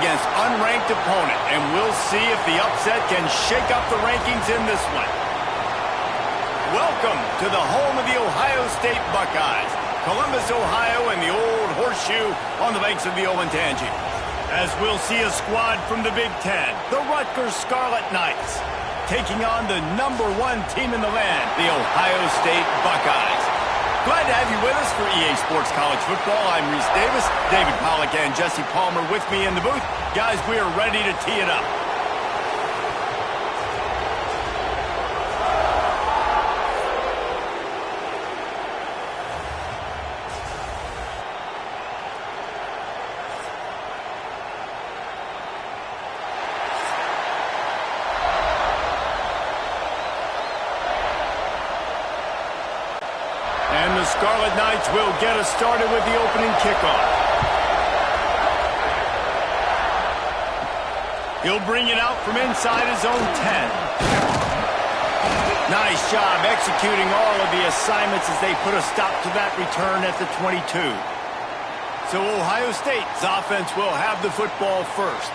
against unranked opponent, and we'll see if the upset can shake up the rankings in this one. Welcome to the home of the Ohio State Buckeyes, Columbus, Ohio, and the old horseshoe on the banks of the Olentangy. As we'll see a squad from the Big Ten, the Rutgers Scarlet Knights, taking on the #1 team in the land, the Ohio State Buckeyes. Glad to have you with us for EA Sports College Football. I'm Reese Davis, David Pollack, and Jesse Palmer with me in the booth. Guys, we are ready to tee it up. And the Scarlet Knights will get us started with the opening kickoff. He'll bring it out from inside his own 10. Nice job executing all of the assignments as they put a stop to that return at the 22. So Ohio State's offense will have the football first.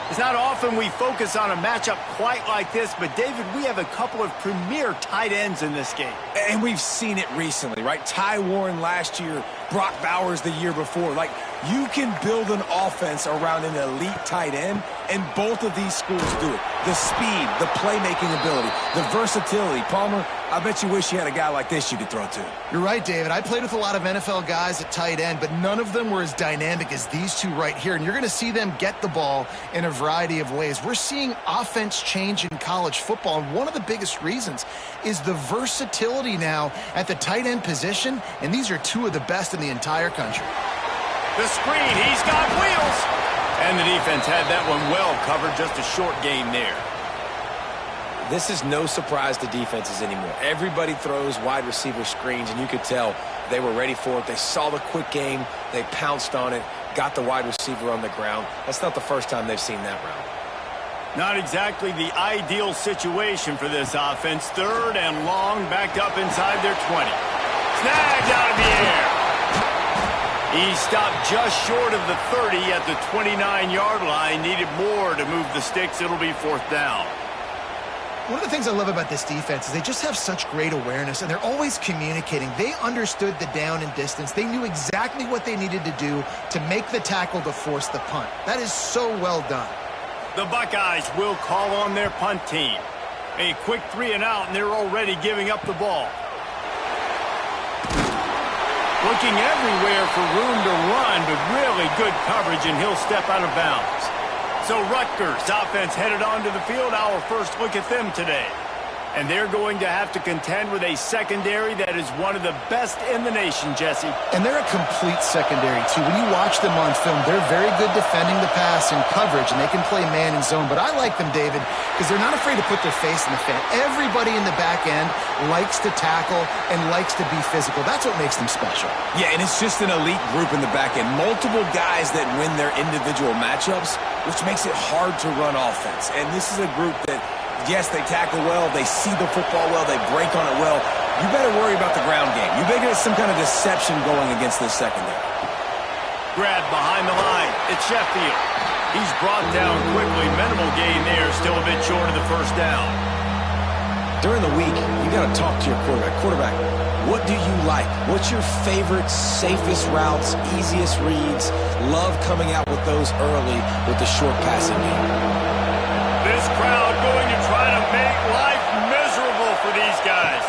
It's not often we focus on a matchup quite like this, but David, we have a couple of premier tight ends in this game. And we've seen it recently, right? Ty Warren last year, Brock Bowers the year before. Like, you can build an offense around an elite tight end, and both of these schools do it. The speed, the playmaking ability, the versatility. Palmer, I bet you wish you had a guy like this you could throw to. You're right, David. I played with a lot of NFL guys at tight end, but none of them were as dynamic as these two right here. And you're going to see them get the ball in a variety of ways. We're seeing offense change in college football, and one of the biggest reasons is the versatility now at the tight end position, and these are two of the best in the entire country. The screen, he's got wheels. And the defense had that one well covered, just a short gain there. This is no surprise to defenses anymore. Everybody throws wide receiver screens, and you could tell they were ready for it. They saw the quick game. They pounced on it, got the wide receiver on the ground. That's not the first time they've seen that route. Not exactly the ideal situation for this offense. 3rd and long, backed up inside their 20. Snagged out of the air. He stopped just short of the 30 at the 29-yard line. Needed more to move the sticks. It'll be 4th down. One of the things I love about this defense is they just have such great awareness, and they're always communicating. They understood the down and distance. They knew exactly what they needed to do to make the tackle to force the punt. That is so well done. The Buckeyes will call on their punt team. A quick 3 and out, and they're already giving up the ball. Looking everywhere for room to run, but really good coverage, and he'll step out of bounds. So Rutgers offense headed onto the field. Our first look at them today. And they're going to have to contend with a secondary that is one of the best in the nation, Jesse. And they're a complete secondary, too. When you watch them on film, they're very good defending the pass and coverage, and they can play man and zone. But I like them, David, because they're not afraid to put their face in the fan. Everybody in the back end likes to tackle and likes to be physical. That's what makes them special. Yeah, and it's just an elite group in the back end. Multiple guys that win their individual matchups, which makes it hard to run offense. And this is a group that, yes, they tackle well, they see the football well, they break on it well. You better worry about the ground game. You better get some kind of deception going against this secondary. Grab behind the line. It's Sheffield. He's brought down quickly. Minimal gain there, still a bit short of the 1st down. During the week, you got to talk to your quarterback. Quarterback, what do you like? What's your favorite, safest routes, easiest reads? Love coming out with those early with the short passing game. This crowd going to try to make life miserable for these guys.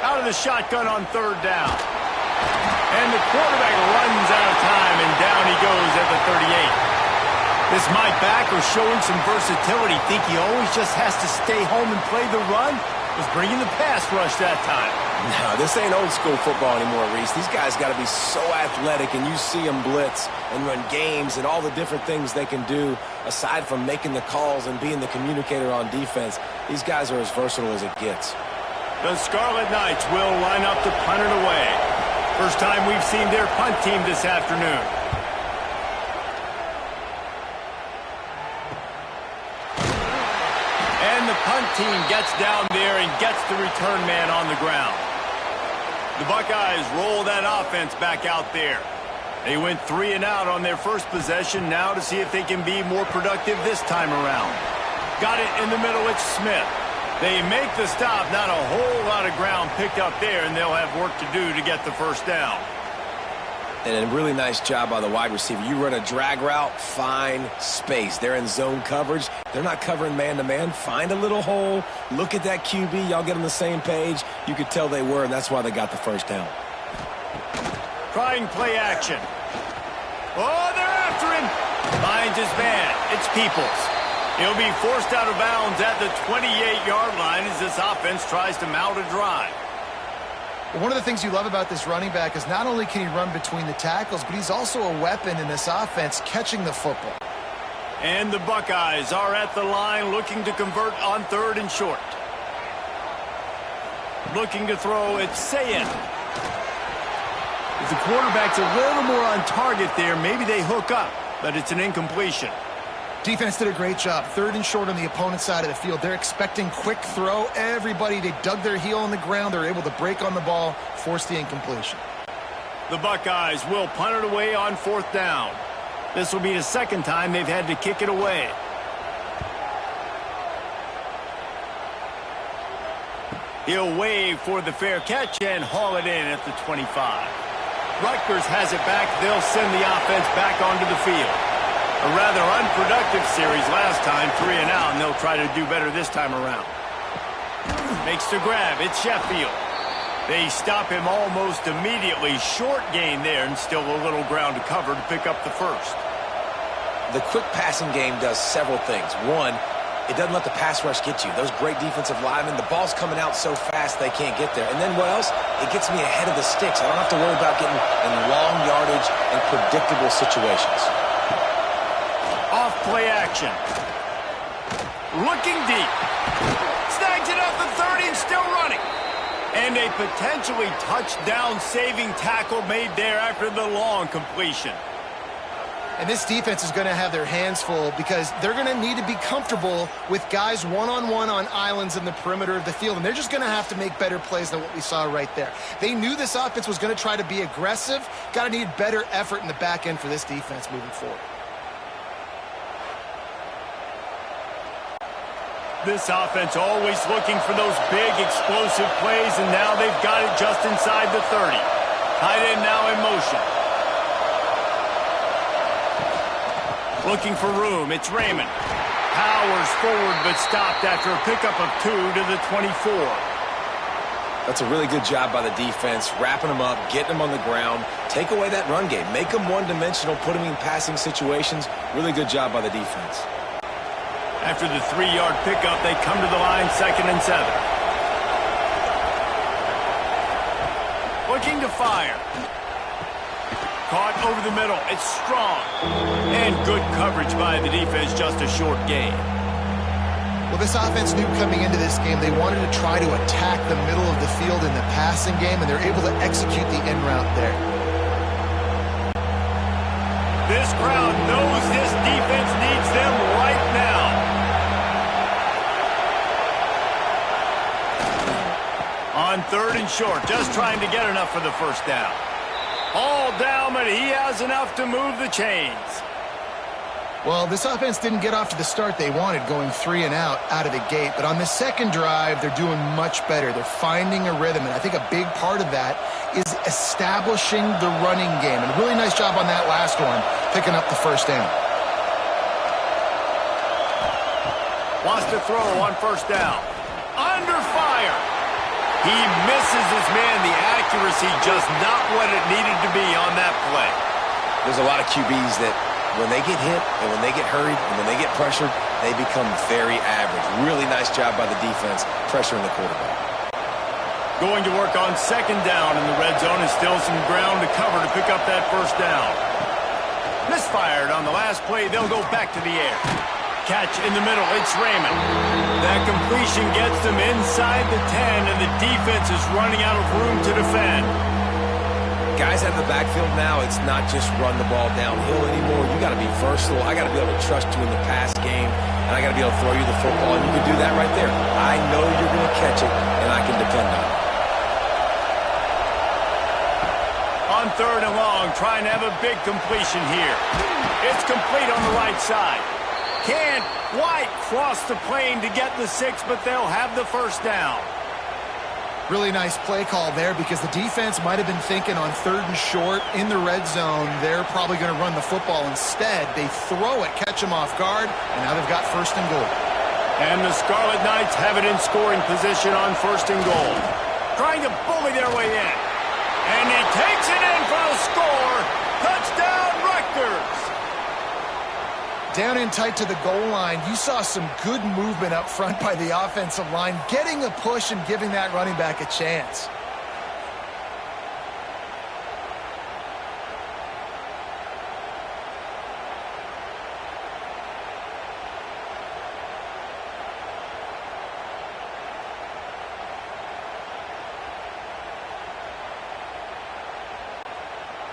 Out of the shotgun on 3rd down. And the quarterback runs out of time, and down he goes at the 38. This Mike backer showing some versatility. Think he always just has to stay home and play the run? Was bringing the pass rush that time. No, this ain't old school football anymore, Reese. These guys got to be so athletic, and you see them blitz and run games and all the different things they can do aside from making the calls and being the communicator on defense. These guys are as versatile as it gets. The Scarlet Knights will line up to punt it away. First time we've seen their punt team this afternoon. And the punt team gets down there and gets the return man on the ground. The Buckeyes roll that offense back out there. They went 3 and out on their first possession. Now to see if they can be more productive this time around. Got it in the middle. It's Smith. They make the stop. Not a whole lot of ground picked up there, and they'll have work to do to get the first down. And a really nice job by the wide receiver. You run a drag route, find space. They're in zone coverage. They're not covering man-to-man. Find a little hole. Look at that QB. Y'all get on the same page. You could tell they were, and that's why they got the first down. Trying play action. Oh, they're after him. Finds his man. It's Peoples. He'll be forced out of bounds at the 28-yard line as this offense tries to mount a drive. Well, one of the things you love about this running back is not only can he run between the tackles, but he's also a weapon in this offense catching the football. And the Buckeyes are at the line looking to convert on 3rd and short. Looking to throw, it's Sayin. If the quarterback's a little more on target there, maybe they hook up, but it's an incompletion. Defense did a great job. 3rd and short on the opponent's side of the field. They're expecting quick throw. Everybody, they dug their heel on the ground. They're able to break on the ball, force the incompletion. The Buckeyes will punt it away on 4th down. This will be the second time they've had to kick it away. He'll wave for the fair catch and haul it in at the 25. Rutgers has it back. They'll send the offense back onto the field. A rather unproductive series last time, 3 and out, and they'll try to do better this time around. Makes the grab. It's Sheffield. They stop him almost immediately. Short gain there, and still a little ground to cover to pick up the first. The quick passing game does several things. One, it doesn't let the pass rush get you. Those great defensive linemen, the ball's coming out so fast they can't get there. And then what else? It gets me ahead of the sticks. I don't have to worry about getting in long yardage and predictable situations. Off play action. Looking deep. Snags it up the 30 and still running. And a potentially touchdown-saving tackle made there after the long completion. And this defense is going to have their hands full because they're going to need to be comfortable with guys one-on-one on islands in the perimeter of the field. And they're just going to have to make better plays than what we saw right there. They knew this offense was going to try to be aggressive. Got to need better effort in the back end for this defense moving forward. This offense always looking for those big, explosive plays, and now they've got it just inside the 30. Tight end now in motion. Looking for room, it's Raymond. Powers forward, but stopped after a pickup of 2 to the 24. That's a really good job by the defense, wrapping them up, getting them on the ground, take away that run game, make them one-dimensional, put them in passing situations. Really good job by the defense. After the 3-yard pickup, they come to the line, 2nd and 7. Looking to fire. Caught over the middle. It's strong. And good coverage by the defense, just a short gain. Well, this offense knew coming into this game they wanted to try to attack the middle of the field in the passing game, and they're able to execute the in route there. This crowd knows this defense needs them right now. On 3rd and short, just trying to get enough for the first down. All down, but he has enough to move the chains. Well, this offense didn't get off to the start they wanted, going 3 and out of the gate. But on the second drive, they're doing much better. They're finding a rhythm, and I think a big part of that is establishing the running game. And a really nice job on that last one, picking up the first down. Wants to throw on 1st down. Under fire. He misses his man. The accuracy just not what it needed to be on that play. There's a lot of QBs that when they get hit and when they get hurried and when they get pressured, they become very average. Really nice job by the defense pressuring the quarterback. Going to work on 2nd down in the red zone, and still some ground to cover to pick up that first down. Misfired on the last play. They'll go back to the air. Catch in the middle. It's Raymond. That completion gets them inside the 10, and the defense is running out of room to defend. Guys out of the backfield now, it's not just run the ball downhill anymore. You got to be versatile. I got to be able to trust you in the pass game, and I got to be able to throw you the football, and you can do that right there. I know you're going to catch it, and I can depend on it. On 3rd and long, trying to have a big completion here. It's complete on the right side. Can't quite cross the plane to get the 6, but they'll have the first down. Really nice play call there because the defense might have been thinking on 3rd and short in the red zone. They're probably going to run the football. Instead, they throw it, catch them off guard, and now they've got 1st and goal. And the Scarlet Knights have it in scoring position on 1st and goal. Trying to bully their way in. And he takes it in for the score. Touchdown, Rutgers. Down in tight to the goal line, you saw some good movement up front by the offensive line, getting a push and giving that running back a chance.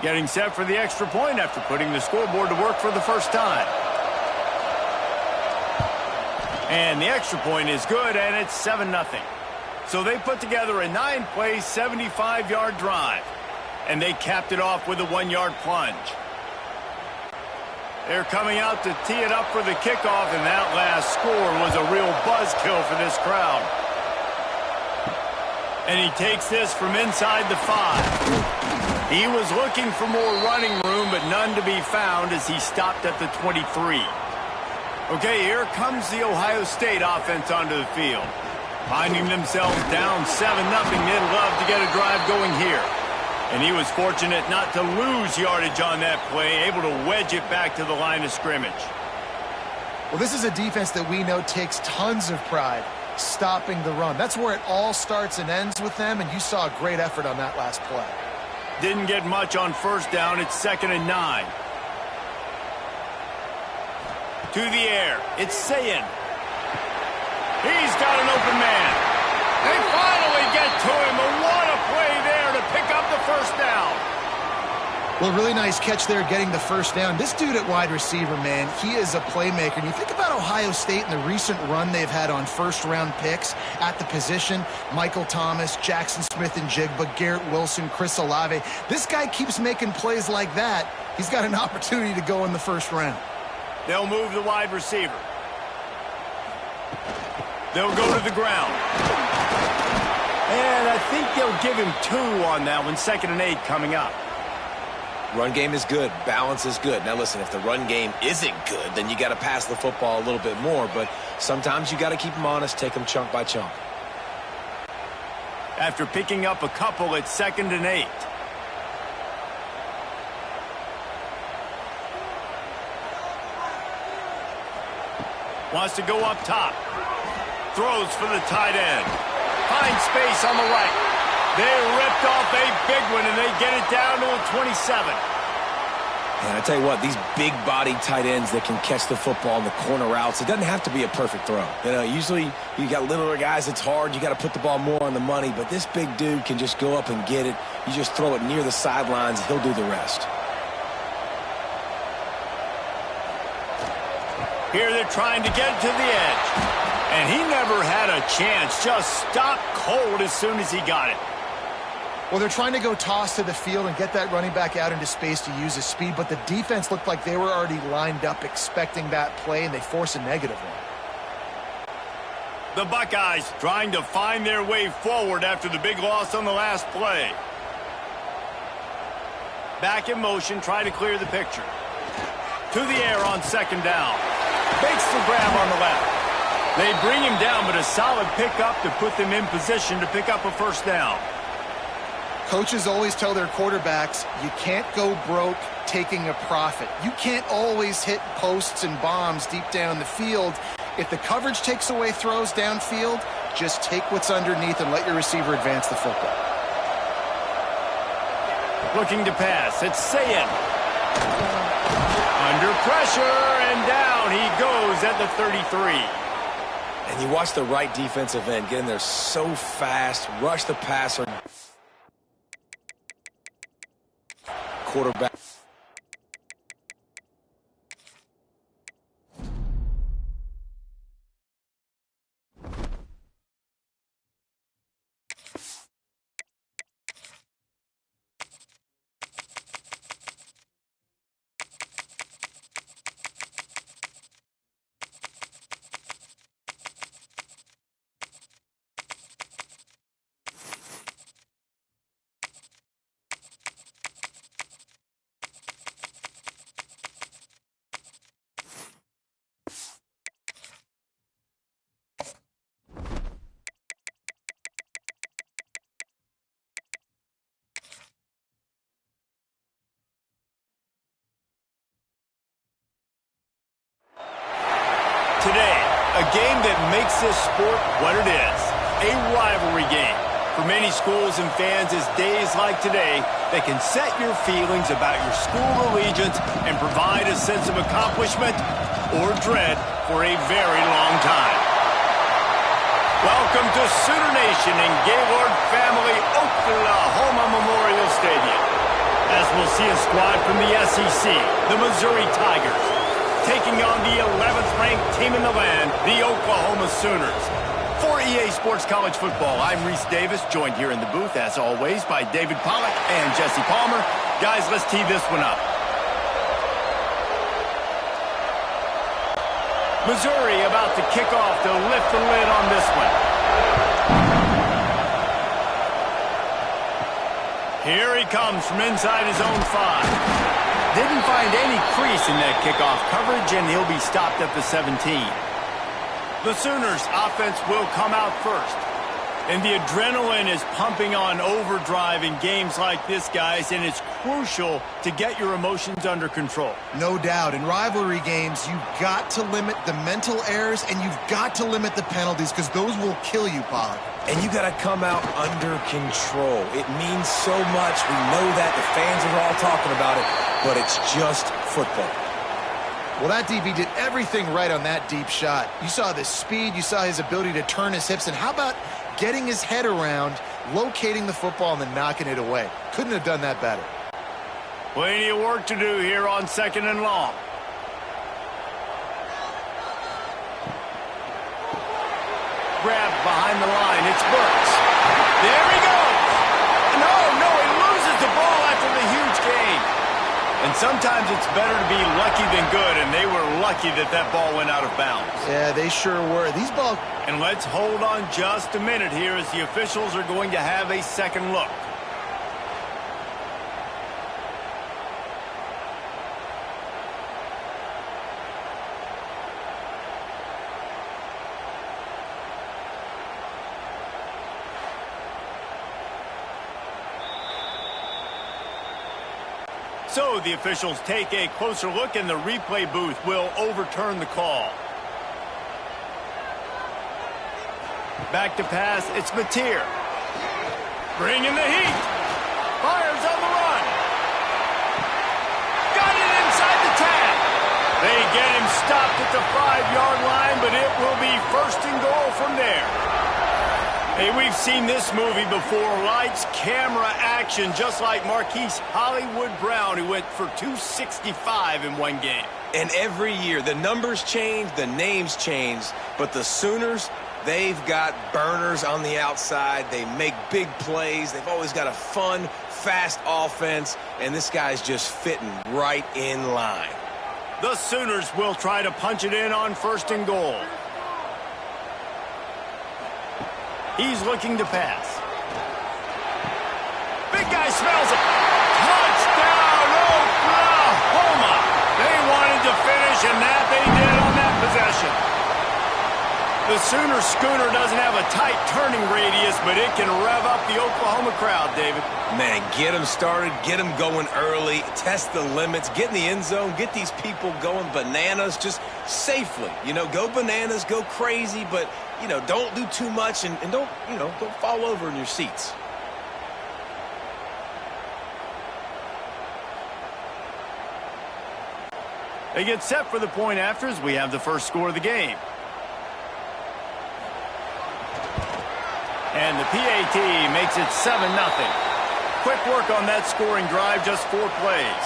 Getting set for the extra point after putting the scoreboard to work for the first time. And the extra point is good, and it's 7-0. So they put together a 9-play, 75-yard drive. And they capped it off with a 1-yard plunge. They're coming out to tee it up for the kickoff, and that last score was a real buzzkill for this crowd. And he takes this from inside the 5. He was looking for more running room, but none to be found as he stopped at the 23. Okay, here comes the Ohio State offense onto the field. Finding themselves down 7-0, they'd love to get a drive going here. And he was fortunate not to lose yardage on that play, able to wedge it back to the line of scrimmage. Well, this is a defense that we know takes tons of pride stopping the run. That's where it all starts and ends with them, and you saw a great effort on that last play. Didn't get much on 1st down. It's 2nd and 9. To the air. It's Sayin. He's got an open man. They finally get to him. And what a play there to pick up the 1st down. Well, really nice catch there getting the 1st down. This dude at wide receiver, man, he is a playmaker. And you think about Ohio State and the recent run they've had on 1st-round picks at the position. Michael Thomas, Jackson Smith-Njigba, Garrett Wilson, Chris Olave. This guy keeps making plays like that. He's got an opportunity to go in the 1st round. They'll move the wide receiver. They'll go to the ground. And I think they'll give him 2 on that one. 2nd and 8 coming up. Run game is good. Balance is good. Now, listen, if the run game isn't good, then you got to pass the football a little bit more. But sometimes you got to keep them honest, take them chunk by chunk. After picking up a couple, it's 2nd and 8. Wants to go up top. Throws for the tight end. Finds space on the right. They ripped off a big one, and they get it down to a 27. And I tell you what, these big-bodied tight ends that can catch the football in the corner routes, it doesn't have to be a perfect throw. You know, usually you got littler guys, it's hard. You got to put the ball more on the money. But this big dude can just go up and get it. You just throw it near the sidelines, he'll do the rest. Here they're trying to get to the edge. And he never had a chance. Just stopped cold as soon as he got it. Well, they're trying to go toss to the field and get that running back out into space to use his speed, but the defense looked like they were already lined up expecting that play, and they force a negative one. The Buckeyes trying to find their way forward after the big loss on the last play. Back in motion, try to clear the picture. To the air on 2nd down. Makes the grab on the left. They bring him down, but a solid pickup to put them in position to pick up a 1st down. Coaches always tell their quarterbacks, you can't go broke taking a profit. You can't always hit posts and bombs deep down the field. If the coverage takes away throws downfield, just take what's underneath and let your receiver advance the football. Looking to pass. It's Sayin. Under pressure, and down he goes at the 33. And you watch the right defensive end get in there so fast, rush the passer. Quarterback. Today, a game that makes this sport what it is, a rivalry game. For many schools and fans, it's days like today that can set your feelings about your school allegiance and provide a sense of accomplishment or dread for a very long time. Welcome to Sooner Nation and Gaylord Family Oklahoma Memorial Stadium, as we'll see a squad from the SEC, the Missouri Tigers, taking on the 11th ranked team in the land, the Oklahoma Sooners. For EA Sports College Football, I'm Reese Davis, joined here in the booth, as always, by David Pollack and Jesse Palmer. Guys, let's tee this one up. Missouri about to kick off to lift the lid on this one. Here he comes from inside his own 5. Didn't find any crease in that kickoff coverage, and he'll be stopped at the 17. The Sooners offense will come out first. And the adrenaline is pumping on overdrive in games like this, guys, and it's crucial to get your emotions under control. No doubt. In rivalry games, you've got to limit the mental errors and you've got to limit the penalties because those will kill you, Pollard. And you got to come out under control. It means so much. We know that. The fans are all talking about it, but it's just football. Well, that DB did everything right on that deep shot. You saw the speed, you saw his ability to turn his hips, and how about getting his head around, locating the football, and then knocking it away? Couldn't have done that better. Plenty of work to do here on 2nd and long. Grab behind the line, it's Burks. There he goes! No, he loses the ball after the huge gain. And sometimes it's better to be lucky than good, and they were lucky that that ball went out of bounds. Yeah, they sure were. These balls... And let's hold on just a minute here as the officials are going to have a second look. So the officials take a closer look, and the replay booth will overturn the call. Back to pass, it's Mateer. Bringing the heat. Fires on the run. Got it inside the tag. They get him stopped at the 5-yard line, but it will be 1st and goal from there. Hey, we've seen this movie before. Lights, camera, action, just like Marquise Hollywood Brown, who went for 265 in one game. And every year, the numbers change, the names change, but the Sooners, they've got burners on the outside. They make big plays. They've always got a fun, fast offense, and this guy's just fitting right in line. The Sooners will try to punch it in on 1st and goal. He's looking to pass. Big guy smells it. Touchdown, Oklahoma! They wanted to finish, and that they did on that possession. The Sooner schooner doesn't have a tight turning radius, but it can rev up the Oklahoma crowd, David. Man, get them started, get them going early, test the limits, get in the end zone, get these people going bananas just safely. You know, go bananas, go crazy, but, you know, don't do too much and don't, don't fall over in your seats. They get set for the point after as we have the first score of the game. And the PAT makes it 7-0. Quick work on that scoring drive, just 4 plays.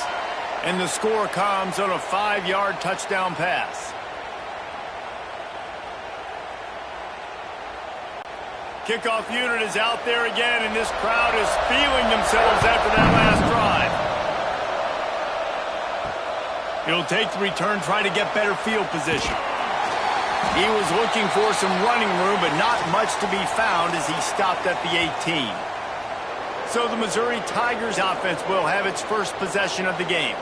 And the score comes on a 5-yard touchdown pass. Kickoff unit is out there again, and this crowd is feeling themselves after that last drive. He'll take the return, try to get better field position. He was looking for some running room, but not much to be found as he stopped at the 18. So the Missouri Tigers offense will have its first possession of the game.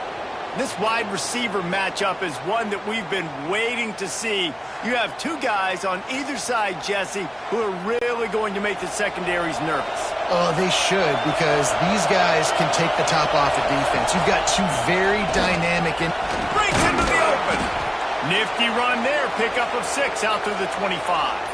This wide receiver matchup is one that we've been waiting to see. You have 2 guys on either side, Jesse, who are really going to make the secondaries nervous. Oh, they should, because these guys can take the top off of defense. You've got 2 very dynamic and breaks into the open. Nifty run there. Pickup of 6 out to the 25.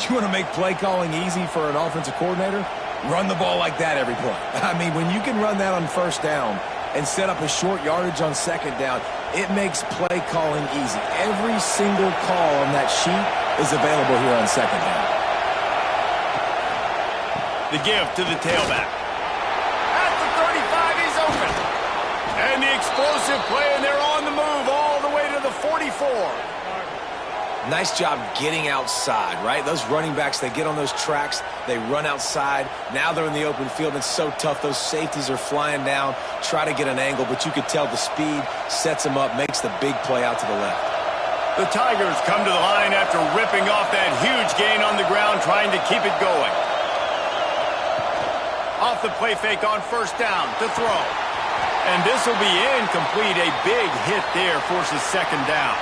You want to make play calling easy for an offensive coordinator? Run the ball like that every play. I mean, when you can run that on first down and set up a short yardage on second down, it makes play calling easy. Every single call on that sheet is available here on second down. The give to the tailback. At the 35, he's open. And the explosive play, and they're on the move all the way to the 44. Nice job getting outside, right? Those running backs, they get on those tracks, they run outside. Now they're in the open field. It's so tough. Those safeties are flying down, try to get an angle, but you could tell the speed sets them up, makes the big play out to the left. The Tigers come to the line after ripping off that huge gain on the ground, trying to keep it going. Off the play fake on first down to throw. And this will be incomplete. A big hit there forces second down.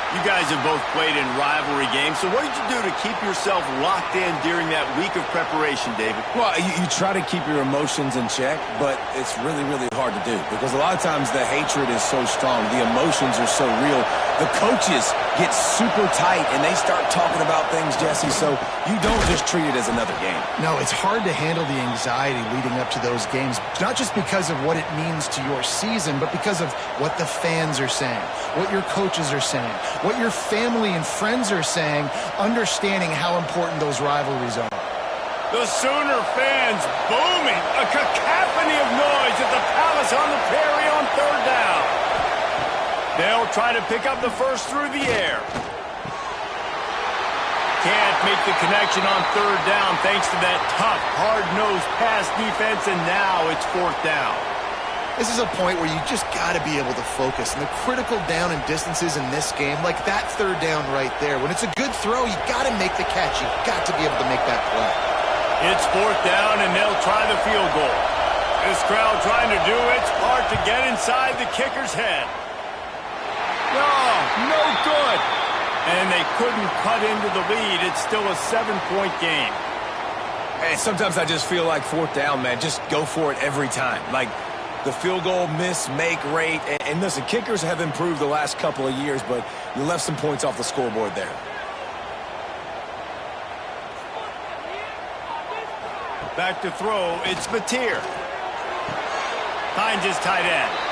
You guys have both played in rivalry games, so what did you do to keep yourself locked in during that week of preparation, David? Well, you try to keep your emotions in check, but it's really, really hard to do because a lot of times the hatred is so strong. The emotions are so real. The coaches get super tight, and they start talking about things, Jesse, so you don't just treat it as another game. No, it's hard to handle the anxiety leading up to those games, not just because of what it means to your season, but because of what the fans are saying, what your coaches are saying, what your family and friends are saying, understanding how important those rivalries are. The Sooner fans booming, a cacophony of noise at the Palace on the Prairie on third down. They'll try to pick up the first through the air. Can't make the connection on third down thanks to that tough, hard-nosed pass defense, and now it's fourth down. This is a point where you just got to be able to focus. And the critical down and distances in this game, like that third down right there, when it's a good throw, you got to make the catch. You got to be able to make that play. It's fourth down, and they'll try the field goal. This crowd trying to do its part to get inside the kicker's head. No good. And they couldn't cut into the lead. It's still a 7-point game. Hey, sometimes I just feel like fourth down, man. Just go for it every time. Like, the field goal miss-make rate. And listen, kickers have improved the last couple of years, but you left some points off the scoreboard there. Back to throw, it's Mateer. Finds his tight end.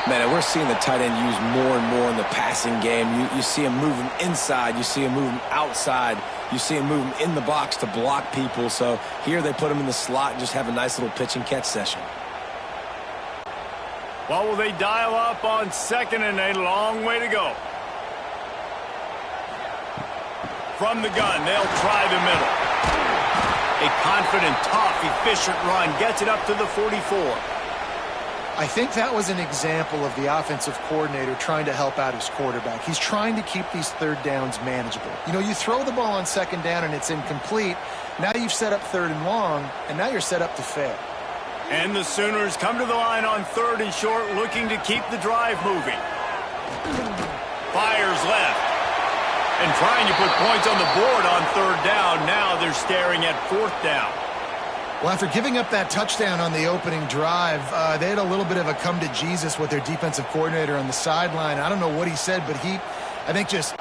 Man, we're seeing the tight end used more and more in the passing game. You see him move him inside. You see him move him outside. You see him move him in the box to block people. So here they put him in the slot and just have a nice little pitch and catch session. Well, will they dial up on second, and a long way to go. From the gun, they'll try the middle. A confident, tough, efficient run gets it up to the 44. I think that was an example of the offensive coordinator trying to help out his quarterback. He's trying to keep these third downs manageable. You know, you throw the ball on second down and it's incomplete. Now you've set up third and long, and now you're set up to fail. And the Sooners come to the line on third and short, looking to keep the drive moving. Fires left. And trying to put points on the board on third down. Now they're staring at fourth down. Well, after giving up that touchdown on the opening drive, they had a little bit of a come to Jesus with their defensive coordinator on the sideline. I don't know what he said, but he, I think, just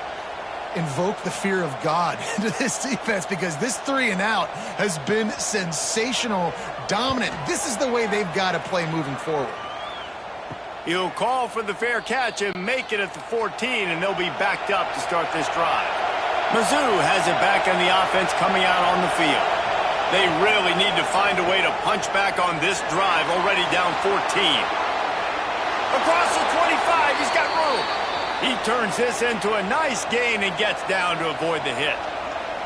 invoked the fear of God into this defense, because this 3-and-out has been sensational, dominant. This is the way they've got to play moving forward. He'll call for the fair catch and make it at the 14, and they'll be backed up to start this drive. Mizzou has it back on the offense coming out on the field. They really need to find a way to punch back on this drive, already down 14. Across the 25, he's got room. He turns this into a nice gain and gets down to avoid the hit.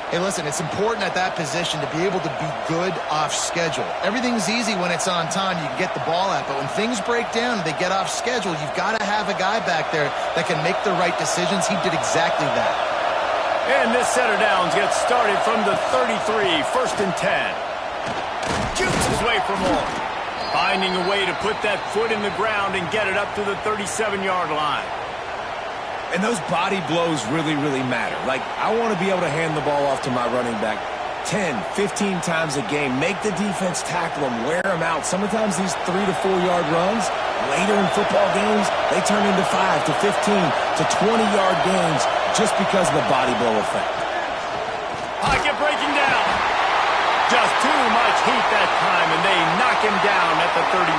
Hey, listen, it's important at that position to be able to be good off schedule. Everything's easy when it's on time. You can get the ball out, but when things break down and they get off schedule, you've got to have a guy back there that can make the right decisions. He did exactly that. And this set of downs gets started from the 33, first and 10. Shoots his way for more. Finding a way to put that foot in the ground and get it up to the 37-yard line. And those body blows really, really matter. Like, I want to be able to hand the ball off to my running back 10, 15 times a game. Make the defense tackle them, wear them out. Sometimes these 3 to 4 yard runs, later in football games, they turn into 5 to 15 to 20-yard gains just because of the body blow effect. Pocket breaking down. Just too much heat that time, and they knock him down at the 31.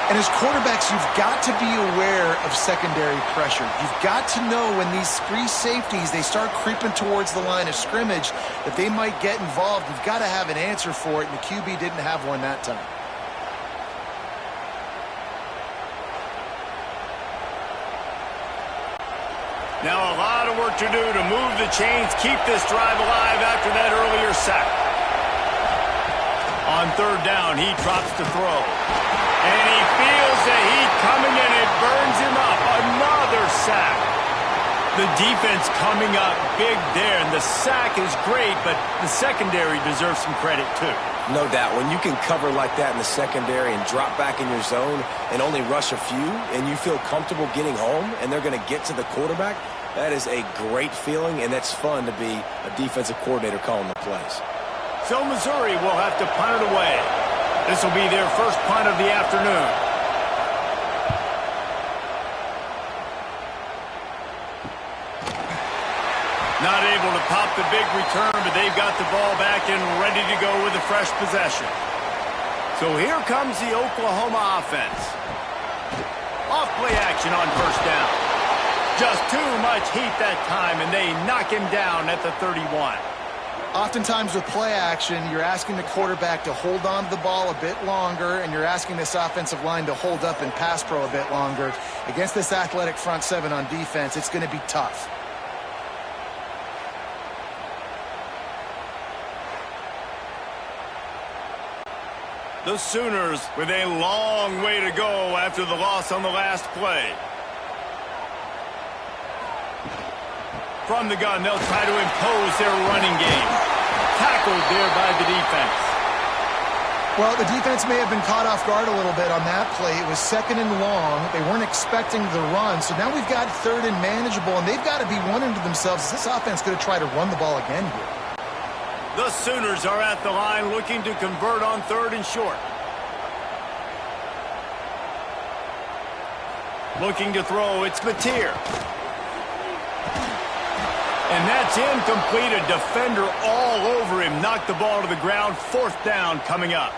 And as quarterbacks, you've got to be aware of secondary pressure. You've got to know when these free safeties, they start creeping towards the line of scrimmage, that they might get involved. You've got to have an answer for it, and the QB didn't have one that time. Now a lot of work to do to move the chains, keep this drive alive after that earlier sack. On third down, he drops to throw. And he feels the heat coming, and it burns him up. Another sack. The defense coming up big there, and the sack is great, but the secondary deserves some credit too. No doubt. When you can cover like that in the secondary and drop back in your zone and only rush a few, and you feel comfortable getting home, and they're going to get to the quarterback, that is a great feeling, and that's fun to be a defensive coordinator calling the plays. So Missouri will have to punt it away. This will be their first punt of the afternoon. Not able to pop the big return, but they've got the ball back and ready to go with a fresh possession. So here comes the Oklahoma offense. Off play action on first down. Just too much heat that time, and they knock him down at the 31. Oftentimes with play action, you're asking the quarterback to hold on to the ball a bit longer, and you're asking this offensive line to hold up in pass pro a bit longer. Against this athletic front seven on defense, it's going to be tough. The Sooners with a long way to go after the loss on the last play. From the gun, they'll try to impose their running game. Tackled there by the defense. Well, the defense may have been caught off guard a little bit on that play. It was second and long. They weren't expecting the run. So now we've got third and manageable, and they've got to be wondering to themselves, is this offense going to try to run the ball again here? The Sooners are at the line looking to convert on third and short. Looking to throw, it's Mateer. And that's incomplete. A defender all over him. Knocked the ball to the ground. Fourth down coming up.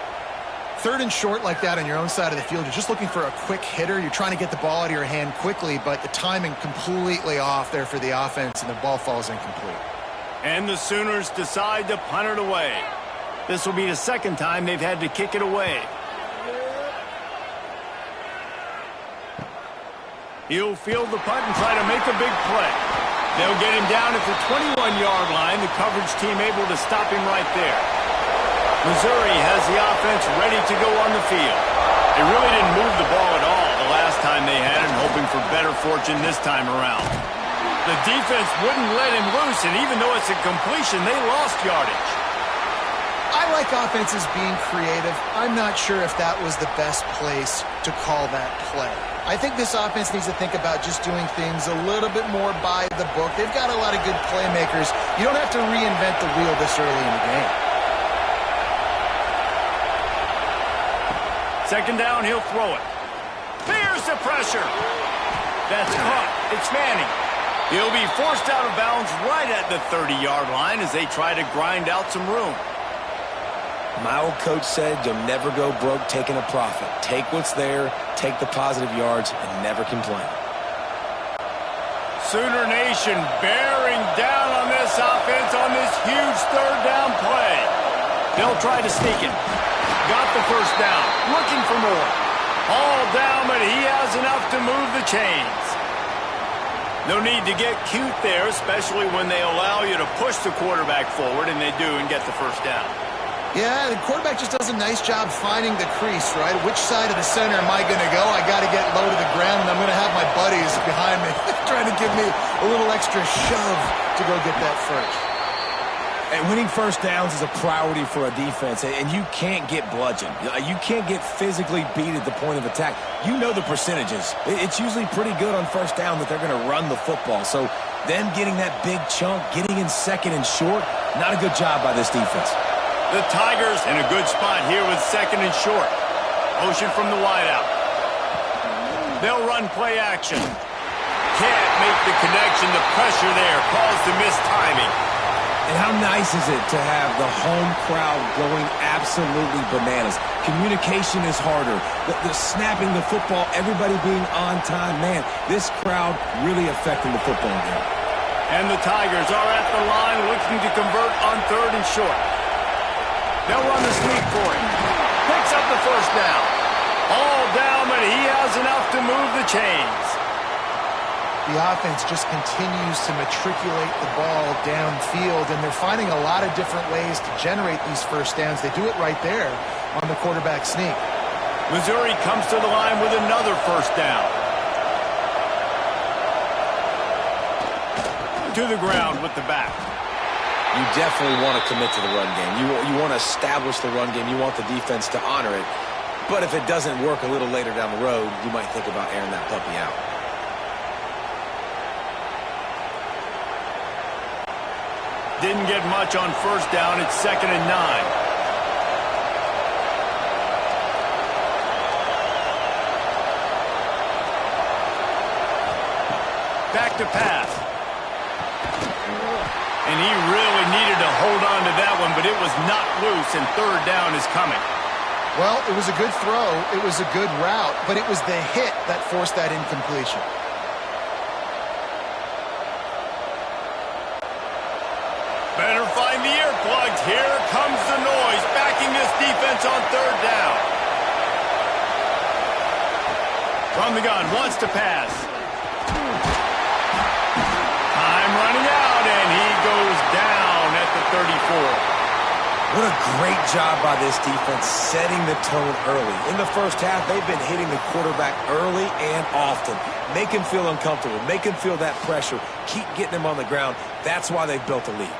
Third and short like that on your own side of the field, you're just looking for a quick hitter. You're trying to get the ball out of your hand quickly, but the timing completely off there for the offense, and the ball falls incomplete. And the Sooners decide to punt it away. This will be the second time they've had to kick it away. He'll field the punt and try to make a big play. They'll get him down at the 21-yard line. The coverage team able to stop him right there. Missouri has the offense ready to go on the field. They really didn't move the ball at all the last time they had it, hoping for better fortune this time around. The defense wouldn't let him loose, and even though it's a completion, they lost yardage. I like offenses being creative. I'm not sure if that was the best place to call that play. I think this offense needs to think about just doing things a little bit more by the book. They've got a lot of good playmakers. You don't have to reinvent the wheel this early in the game. Second down, he'll throw it. There's the pressure. That's caught. It's Manning. He'll be forced out of bounds right at the 30-yard line as they try to grind out some room. My old coach said you'll never go broke taking a profit. Take what's there, take the positive yards, and never complain. Sooner Nation bearing down on this offense on this huge third down play. They'll try to sneak it. Got the first down. Looking for more. All down, but he has enough to move the chains. No need to get cute there, especially when they allow you to push the quarterback forward, and they do, and get the first down. Yeah, the quarterback just does a nice job finding the crease, right? Which side of the center am I going to go? I got to get low to the ground, and I'm going to have my buddies behind me trying to give me a little extra shove to go get that first. And winning first downs is a priority for a defense, and you can't get bludgeoned. You can't get physically beat at the point of attack. You know the percentages. It's usually pretty good on first down that they're going to run the football. So them getting that big chunk, getting in second and short, not a good job by this defense. The Tigers in a good spot here with second and short. Motion from the wideout. They'll run play action. Can't make the connection. The pressure there caused the missed timing. And how nice is it to have the home crowd going absolutely bananas? Communication is harder. The snapping the football, everybody being on time. Man, this crowd really affecting the football game. And the Tigers are at the line looking to convert on 3rd and short. They'll run the sweep for him. Picks up the first down. All down, but he has enough to move the chains. The offense just continues to matriculate the ball downfield, and they're finding a lot of different ways to generate these first downs. They do it right there on the quarterback sneak. Missouri comes to the line with another first down. To the ground with the back. You definitely want to commit to the run game. You want to establish the run game. You want the defense to honor it. But if it doesn't work a little later down the road, you might think about airing that puppy out. Didn't get much on first down. It's 2nd and 9. Back to pass. And he really needed to hold on to that one, but it was not loose, and 3rd down is coming. Well, it was a good throw. It was a good route, but it was the hit that forced that incompletion. Better find the earplugs. Here comes the noise, backing this defense on 3rd down. From the gun, wants to pass. Time running out, and he goes down at the 34. What a great job by this defense setting the tone early. In the first half, they've been hitting the quarterback early and often. Make him feel uncomfortable. Make him feel that pressure. Keep getting him on the ground. That's why they've built a lead.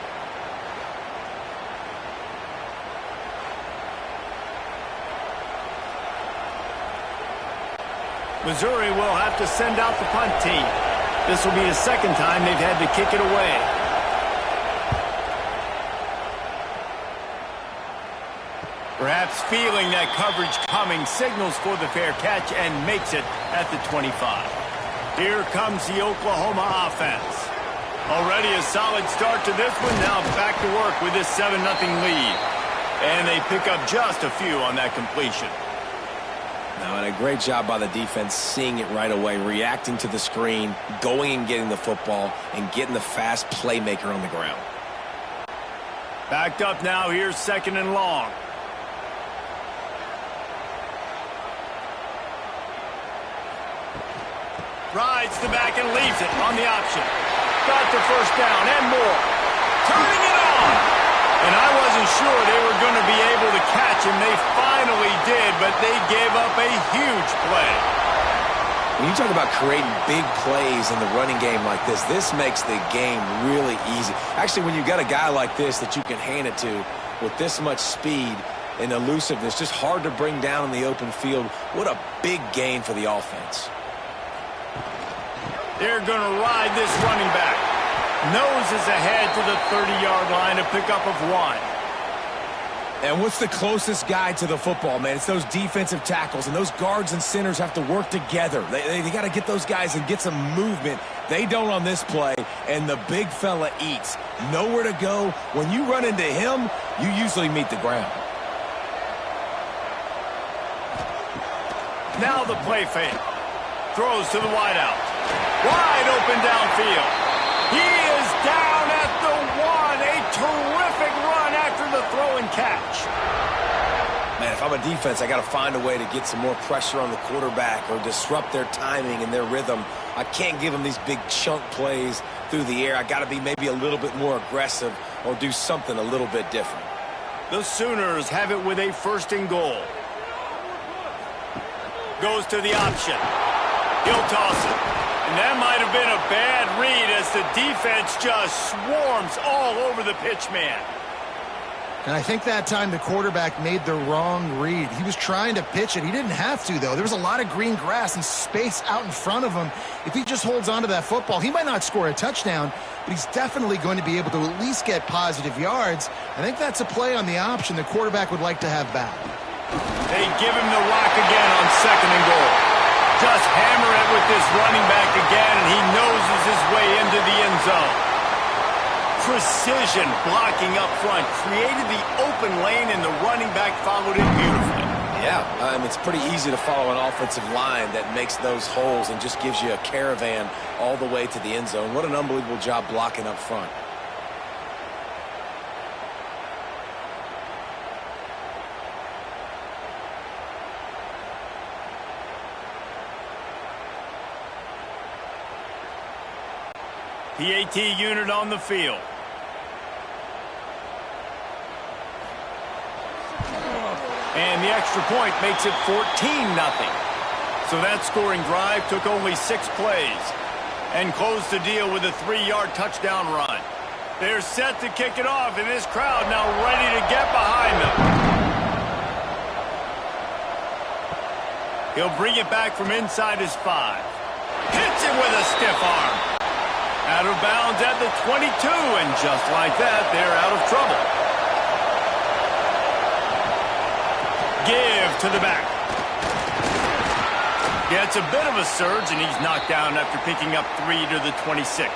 Missouri will have to send out the punt team. This will be the 2nd time they've had to kick it away. Perhaps feeling that coverage coming, signals for the fair catch and makes it at the 25. Here comes the Oklahoma offense. Already a solid start to this one. Now back to work with this 7-0 lead. And they pick up just a few on that completion. Now, and a great job by the defense seeing it right away, reacting to the screen, going and getting the football, and getting the fast playmaker on the ground. Backed up now. Here's 2nd and long. Rides the back and leaves it on the option. Got the first down and more. Turning it on. And I wasn't sure they were going to be able to catch him. They finally did, but they gave up a huge play. When you talk about creating big plays in the running game like this makes the game really easy. Actually, when you've got a guy like this that you can hand it to with this much speed and elusiveness, just hard to bring down in the open field, what a big gain for the offense. They're going to ride this running back. Noses ahead to the 30-yard line, a pickup of 1. And what's the closest guy to the football, man? It's those defensive tackles, and those guards and centers have to work together. They got to get those guys and get some movement. They don't on this play, and the big fella eats. Nowhere to go. When you run into him, you usually meet the ground. Now the play fake. Throws to the wideout. Wide open downfield. He is down at the 1. A terrific run after the throw and catch. Man, if I'm a defense, I got to find a way to get some more pressure on the quarterback or disrupt their timing and their rhythm. I can't give them these big chunk plays through the air. I got to be maybe a little bit more aggressive or do something a little bit different. The Sooners have it with a 1st and goal. Goes to the option. He'll toss it. And that might have been a bad read as the defense just swarms all over the pitch man. And I think that time the quarterback made the wrong read. He was trying to pitch it. He didn't have to, though. There was a lot of green grass and space out in front of him. If he just holds on to that football, he might not score a touchdown, but he's definitely going to be able to at least get positive yards. I think that's a play on the option the quarterback would like to have back. They give him the rock again on 2nd and goal. Just hammer it with this running back again, and he noses his way into the end zone. Precision blocking up front, created the open lane, and the running back followed it beautifully. Yeah, it's pretty easy to follow an offensive line that makes those holes and just gives you a caravan all the way to the end zone. What an unbelievable job blocking up front. PAT unit on the field. And the extra point makes it 14-0. So that scoring drive took only 6 plays and closed the deal with a 3-yard touchdown run. They're set to kick it off, and this crowd now ready to get behind them. He'll bring it back from inside his 5. Hits it with a stiff arm. Out of bounds at the 22, and just like that, they're out of trouble. Give to the back. Gets a bit of a surge, and he's knocked down after picking up 3 to the 26.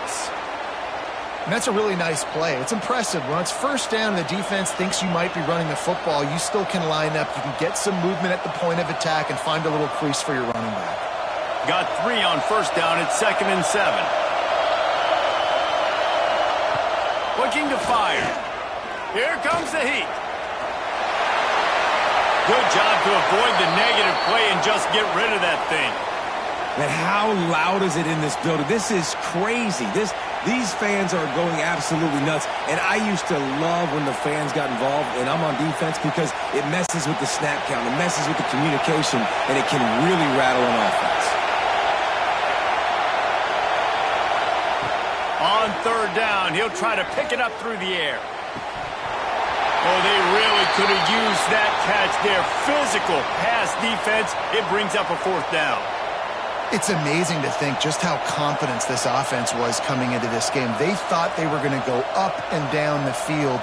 And that's a really nice play. It's impressive. When it's first down and the defense thinks you might be running the football, you still can line up. You can get some movement at the point of attack and find a little crease for your running back. Got 3 on first down at 2nd and 7. Looking to fire. Here comes the heat. Good job to avoid the negative play and just get rid of that thing. Man, how loud is it in this building? This is crazy. These fans are going absolutely nuts. And I used to love when the fans got involved, and I'm on defense, because it messes with the snap count. It messes with the communication, and it can really rattle an offense. On 3rd down, he'll try to pick it up through the air. Oh, they really could have used that catch there. Physical pass defense. It brings up a 4th down. It's amazing to think just how confident this offense was coming into this game. They thought they were going to go up and down the field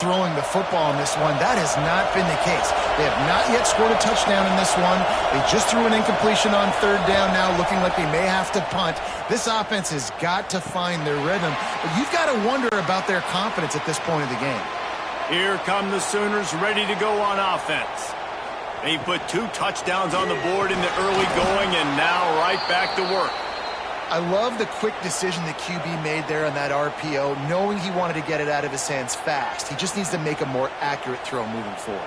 throwing the football in this one. That has not been the case. They have not yet scored a touchdown in this one. They just threw an incompletion on 3rd down now, looking like they may have to punt. This offense has got to find their rhythm. But you've got to wonder about their confidence at this point of the game. Here come the Sooners ready to go on offense. They put 2 touchdowns on the board in the early going, and now right back to work. I love the quick decision the QB made there on that RPO, knowing he wanted to get it out of his hands fast. He just needs to make a more accurate throw moving forward.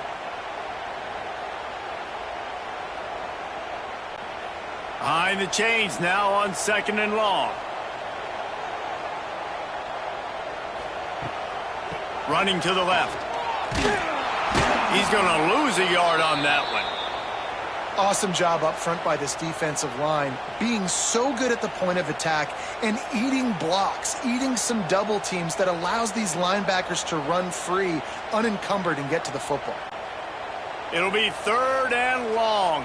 Behind the chains now on 2nd and long. Running to the left. He's going to lose a yard on that one. Awesome job up front by this defensive line, being so good at the point of attack and eating blocks, eating some double teams that allows these linebackers to run free, unencumbered, and get to the football. It'll be 3rd and long.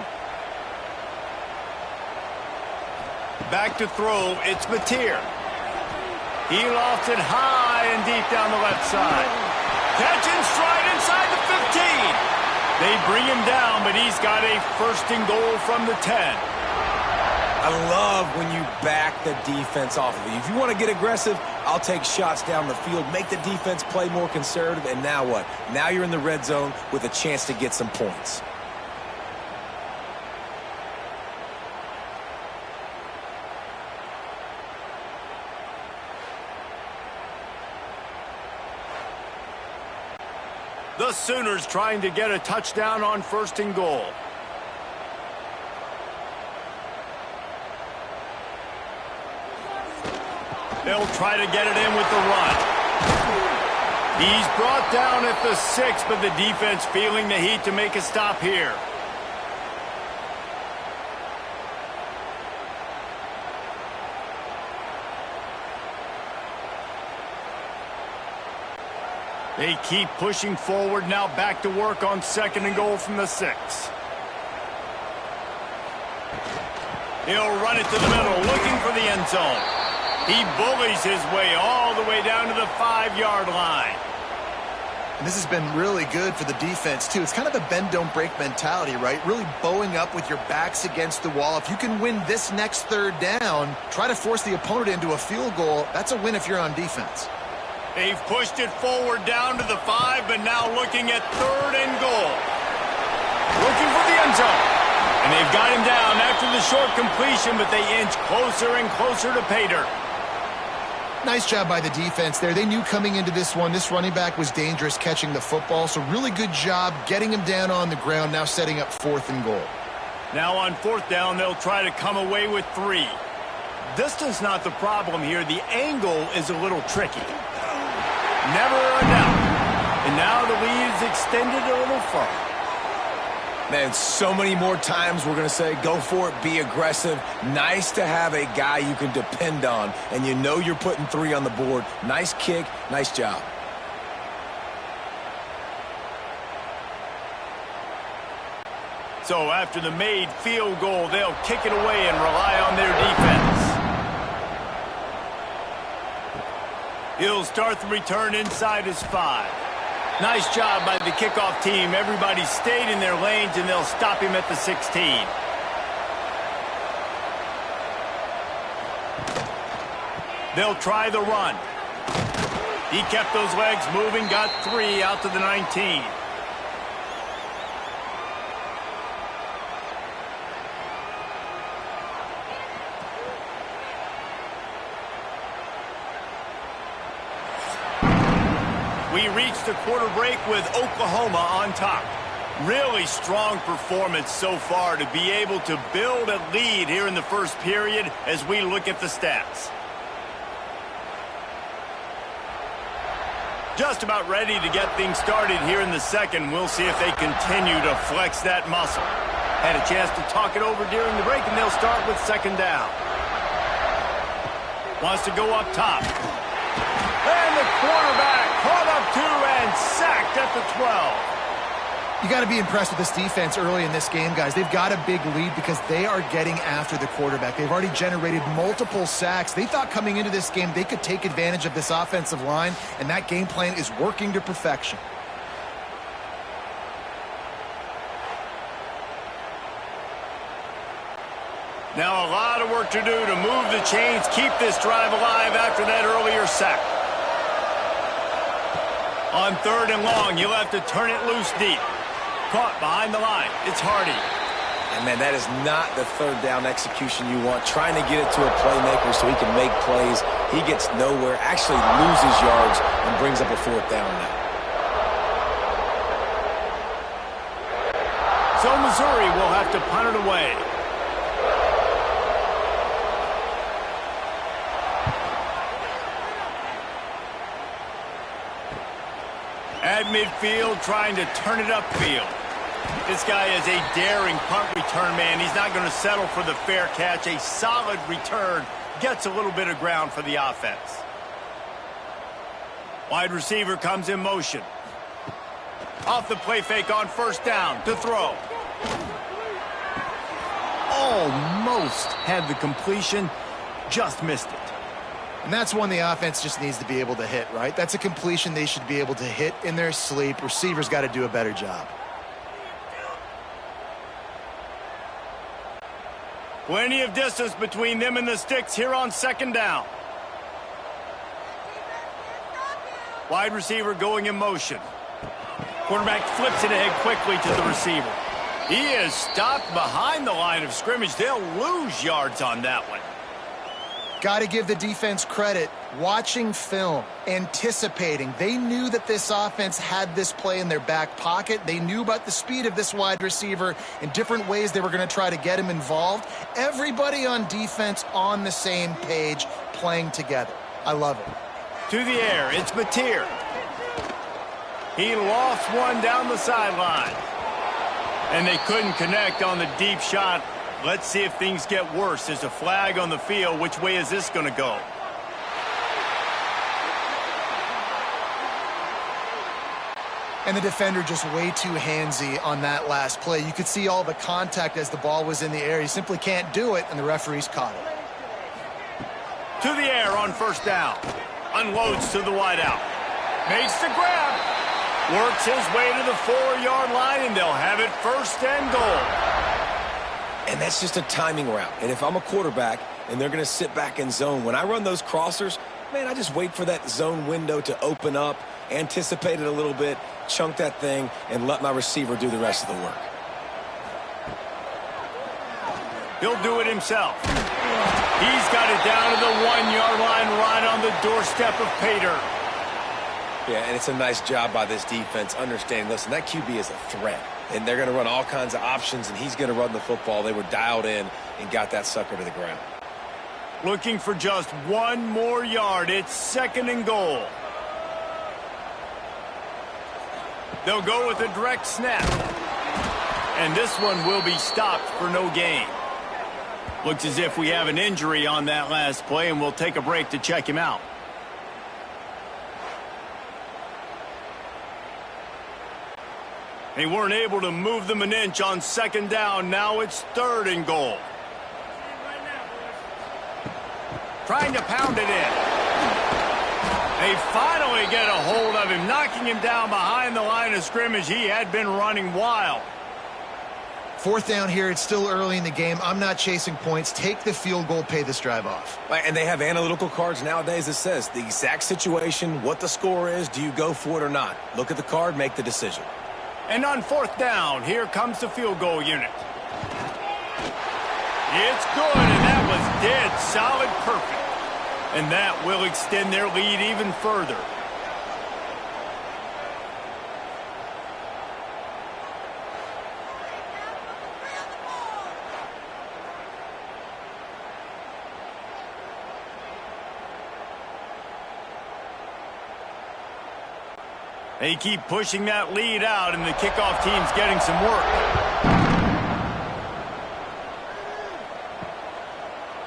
Back to throw, it's Mateer. He lofts it high and deep down the left side. Catch and stride inside the 15. They bring him down, but he's got a 1st and goal from the 10. I love when you back the defense off of you. If you want to get aggressive, I'll take shots down the field, make the defense play more conservative, and now what? Now you're in the red zone with a chance to get some points. The Sooners trying to get a touchdown on 1st and goal. They'll try to get it in with the run. He's brought down at the 6, but the defense feeling the heat to make a stop here. They keep pushing forward, now back to work on 2nd and goal from the 6. He'll run it to the middle, looking for the end zone. He bullies his way all the way down to the 5-yard line. And this has been really good for the defense, too. It's kind of a bend-don't-break mentality, right? Really bowing up with your backs against the wall. If you can win this next third down, try to force the opponent into a field goal. That's a win if you're on defense. They've pushed it forward down to the 5, but now looking at 3rd and goal. Looking for the end zone. And they've got him down after the short completion, but they inch closer and closer to pay dirt. Nice job by the defense there. They knew coming into this one, this running back was dangerous catching the football, so really good job getting him down on the ground, now setting up 4th and goal. Now on 4th down, they'll try to come away with 3. Distance not the problem here. The angle is a little tricky. Never a doubt. And now the lead is extended a little further. Man, so many more times we're going to say, go for it, be aggressive. Nice to have a guy you can depend on, and you know you're putting 3 on the board. Nice kick, nice job. So after the made field goal, they'll kick it away and rely on their defense. He'll start the return inside his 5. Nice job by the kickoff team. Everybody stayed in their lanes, and they'll stop him at the 16. They'll try the run. He kept those legs moving, got 3 out to the 19. We reached the quarter break with Oklahoma on top. Really strong performance so far to be able to build a lead here in the first period as we look at the stats. Just about ready to get things started here in the second. We'll see if they continue to flex that muscle. Had a chance to talk it over during the break, and they'll start with 2nd down. Wants to go up top. And the quarterback caught up 2 and sacked at the 12. You got to be impressed with this defense early in this game, guys. They've got a big lead because they are getting after the quarterback. They've already generated multiple sacks. They thought coming into this game they could take advantage of this offensive line, and that game plan is working to perfection. Now a lot of work to do to move the chains, keep this drive alive after that earlier sack. On 3rd and long, you'll have to turn it loose deep. Caught behind the line. It's Hardy. And, man, that is not the 3rd down execution you want. Trying to get it to a playmaker so he can make plays. He gets nowhere, actually loses yards, and brings up a 4th down now. So Missouri will have to punt it away. At midfield, trying to turn it upfield. This guy is a daring punt return man. He's not going to settle for the fair catch. A solid return gets a little bit of ground for the offense. Wide receiver comes in motion. Off the play fake on 1st down to throw. Almost had the completion, just missed it. And that's one the offense just needs to be able to hit, right? That's a completion they should be able to hit in their sleep. Receivers got to do a better job. Plenty of distance between them and the sticks here on 2nd down. Wide receiver going in motion. Quarterback flips it ahead quickly to the receiver. He is stopped behind the line of scrimmage. They'll lose yards on that one. Got to give the defense credit. Watching film, anticipating. They knew that this offense had this play in their back pocket. They knew about the speed of this wide receiver in different ways they were going to try to get him involved. Everybody on defense on the same page, playing together. I love it. To the air, it's Mateer. He lost one down the sideline. And they couldn't connect on the deep shot. Let's see if things get worse. There's a flag on the field. Which way is this going to go? And the defender just way too handsy on that last play. You could see all the contact as the ball was in the air. He simply can't do it, and the referees caught it. To the air on 1st down. Unloads to the wideout. Makes the grab. Works his way to the 4-yard line, and they'll have it first and goal. And that's just a timing route. And if I'm a quarterback and they're going to sit back in zone, when I run those crossers, man, I just wait for that zone window to open up, anticipate it a little bit, chunk that thing, and let my receiver do the rest of the work. He'll do it himself. He's got it down to the 1-yard line, right on the doorstep of pay dirt. Yeah, and it's a nice job by this defense understanding, listen, that QB is a threat. And they're going to run all kinds of options, and he's going to run the football. They were dialed in and got that sucker to the ground. Looking for just one more yard. It's second and goal. They'll go with a direct snap. And this one will be stopped for no gain. Looks as if we have an injury on that last play, and we'll take a break to check him out. They weren't able to move them an inch on second down. Now it's third and goal. Trying to pound it in. They finally get a hold of him, knocking him down behind the line of scrimmage. He had been running wild. Fourth down here. It's still early in the game. I'm not chasing points. Take the field goal, pay this drive off. And they have analytical cards nowadays that says the exact situation, what the score is, do you go for it or not? Look at the card, make the decision. And on fourth down, here comes the field goal unit. It's good, and that was dead solid perfect. And that will extend their lead even further. They keep pushing that lead out, and the kickoff team's getting some work.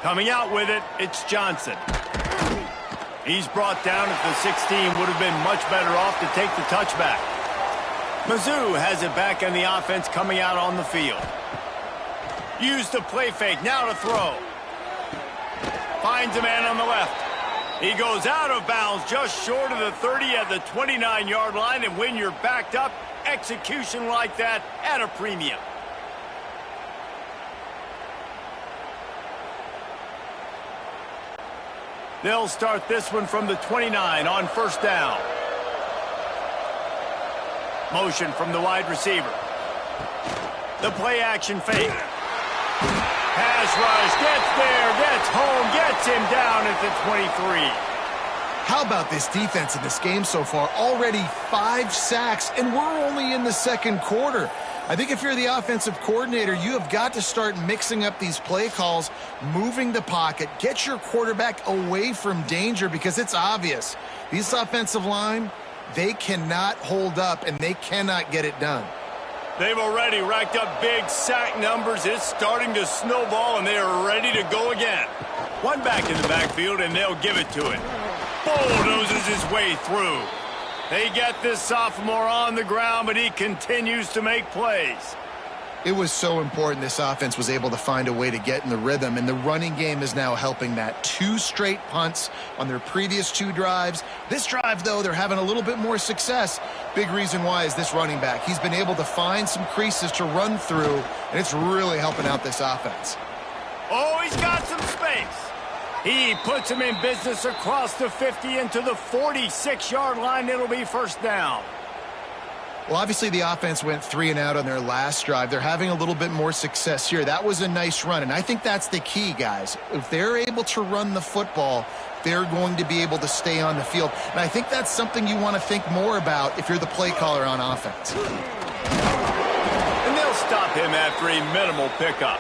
Coming out with it, it's Johnson. He's brought down at the 16. Would have been much better off to take the touchback. Mizzou has it back in the offense coming out on the field. Used the play fake, now to throw. Finds a man on the left. He goes out of bounds just short of the 30 at the 29-yard line, and when you're backed up, execution like that at a premium. They'll start this one from the 29 on first down. Motion from the wide receiver. The play action fake. Pass rush, gets there, gets home, gets him down at the 23. How about this defense in this game so far? Already 5 sacks, and we're only in the second quarter. I think if you're the offensive coordinator, you have got to start mixing up these play calls, moving the pocket, get your quarterback away from danger, because it's obvious. These offensive line, they cannot hold up, and they cannot get it done. They've already racked up big sack numbers. It's starting to snowball, and they are ready to go again. One back in the backfield, and they'll give it to him. Bulldozes his way through. They get this sophomore on the ground, but he continues to make plays. It was so important this offense was able to find a way to get in the rhythm, and the running game is now helping that. 2 straight punts on their previous 2 drives. This drive, though, they're having a little bit more success. Big reason why is this running back. He's been able to find some creases to run through, and it's really helping out this offense. Oh, he's got some space. He puts him in business across the 50 into the 46-yard line. It'll be first down. Well, obviously the offense went 3 and out on their last drive. They're having a little bit more success here. That was a nice run, and I think that's the key, guys. If they're able to run the football, they're going to be able to stay on the field. And I think that's something you want to think more about if you're the play caller on offense. And they'll stop him after a minimal pickup.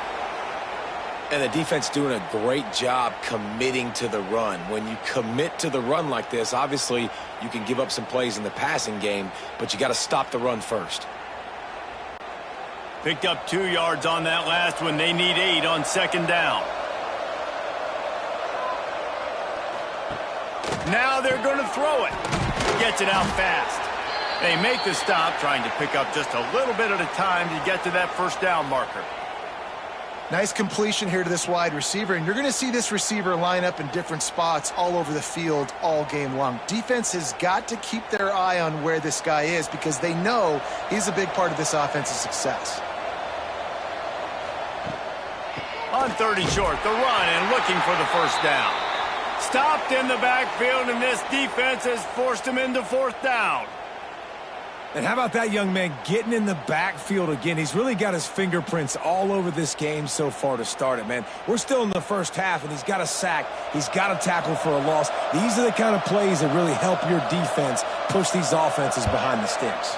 And the defense doing a great job committing to the run. When you commit to the run like this, obviously you can give up some plays in the passing game, but you got to stop the run first. Picked up 2 yards on that last one. They need 8 on second down. Now they're going to throw it. Gets it out fast. They make the stop, trying to pick up just a little bit at a time to get to that first down marker. Nice completion here to this wide receiver, and you're going to see this receiver line up in different spots all over the field all game long. Defense has got to keep their eye on where this guy is because they know he's a big part of this offense's success. On 30 short, the run and looking for the first down. Stopped in the backfield, and this defense has forced him into fourth down. And how about that young man getting in the backfield again? He's really got his fingerprints all over this game so far to start it, man. We're still in the first half, and he's got a sack. He's got a tackle for a loss. These are the kind of plays that really help your defense push these offenses behind the sticks.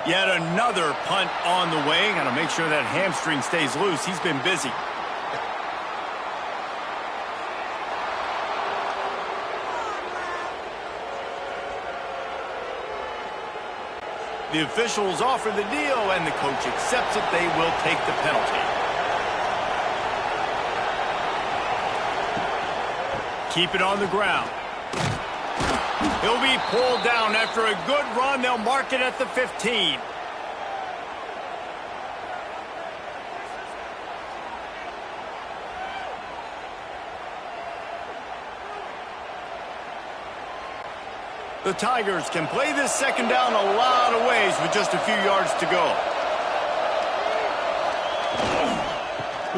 Yet another punt on the way. Got to make sure that hamstring stays loose. He's been busy. The officials offer the deal, and the coach accepts it. They will take the penalty. Keep it on the ground. He'll be pulled down after a good run. They'll mark it at the 15. The Tigers can play this second down a lot of ways with just a few yards to go.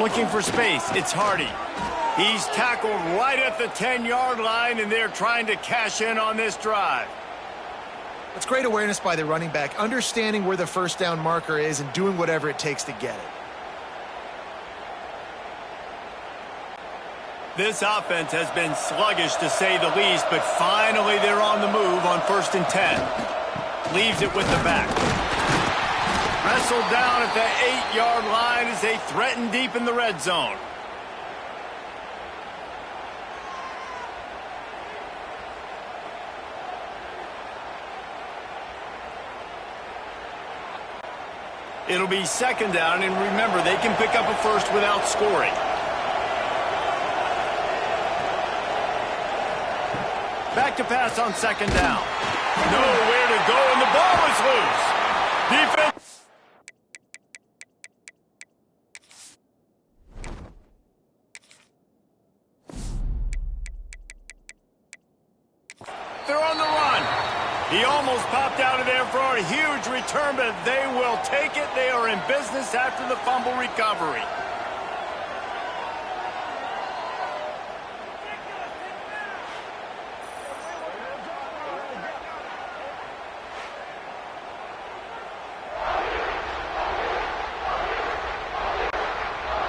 Looking for space, it's Hardy. He's tackled right at the 10-yard line, and they're trying to cash in on this drive. It's great awareness by the running back, understanding where the first down marker is and doing whatever it takes to get it. This offense has been sluggish, to say the least, but finally they're on the move on 1st and 10. Leaves it with the back. Wrestled down at the 8-yard line as they threaten deep in the red zone. It'll be second down, and remember, they can pick up a first without scoring. Back to pass on second down. Nowhere to go, and the ball is loose. Defense. They're on the run. He almost popped out of there for a huge return, but they will take it. They are in business after the fumble recovery.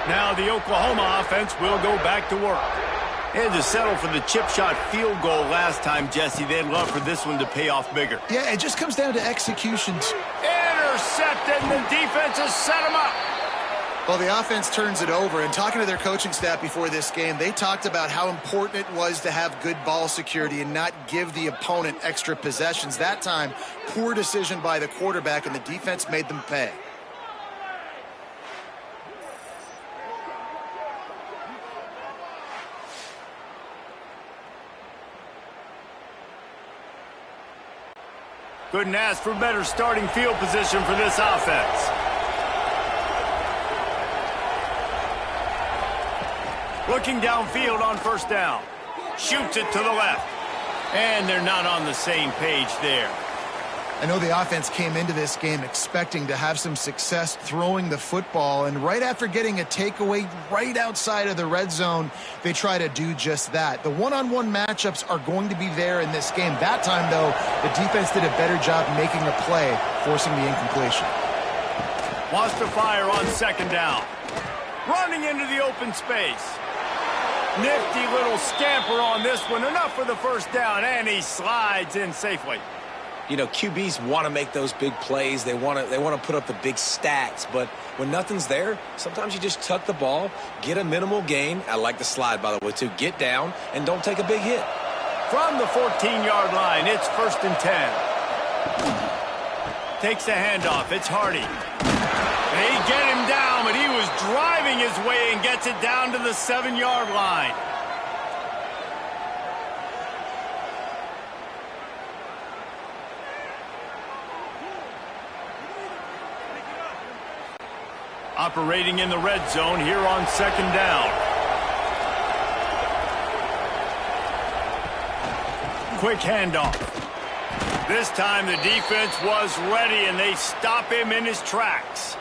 Now the Oklahoma offense will go back to work. They had to settle for the chip shot field goal last time, Jesse. They'd love for this one to pay off bigger. Yeah, it just comes down to execution. Intercepted, and the defense has set him up. Well, the offense turns it over, and talking to their coaching staff before this game, they talked about how important it was to have good ball security and not give the opponent extra possessions. That time, poor decision by the quarterback, and the defense made them pay. Couldn't ask for better starting field position for this offense. Looking downfield on first down. Shoots it to the left. And they're not on the same page there. I know the offense came into this game expecting to have some success throwing the football, and right after getting a takeaway right outside of the red zone, they try to do just that. The one-on-one matchups are going to be there in this game. That time, though, the defense did a better job making a play, forcing the incompletion. Wants to fire on second down. Running into the open space. Nifty little scamper on this one. Enough for the first down, and he slides in safely. You know, QBs want to make those big plays. They want to put up the big stats. But when nothing's there, sometimes you just tuck the ball, get a minimal gain. I like the slide, by the way, too. Get down and don't take a big hit. From the 14-yard line, it's 1st and 10. Takes the handoff. It's Hardy. They get him down, but he was driving his way and gets it down to the 7-yard line. Operating in the red zone here on second down. Quick handoff. This time the defense was ready, and they stop him in his tracks.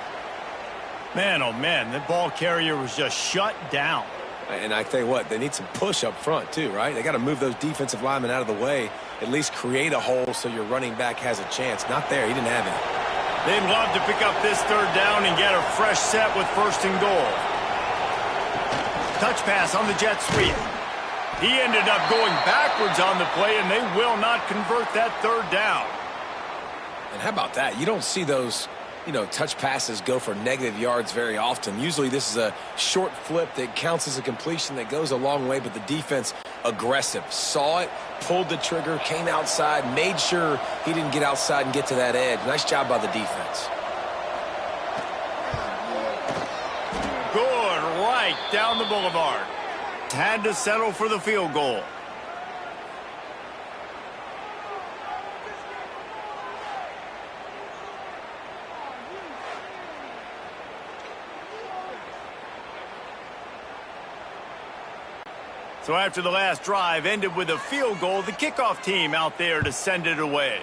Man, oh man, the ball carrier was just shut down. And I tell you what, they need some push up front too, right? They got to move those defensive linemen out of the way, at least create a hole so your running back has a chance. Not there. He didn't have it. They'd love to pick up this third down and get a fresh set with first and goal. Touch pass on the jet sweep. He ended up going backwards on the play, and they will not convert that third down. And how about that? You don't see those, touch passes go for negative yards very often. Usually this is a short flip that counts as a completion that goes a long way, but the defense aggressive. Saw it, pulled the trigger, came outside, made sure he didn't get outside and get to that edge. Nice job by the defense. Good, right down the boulevard. Had to settle for the field goal. So after the last drive ended with a field goal, the kickoff team out there to send it away.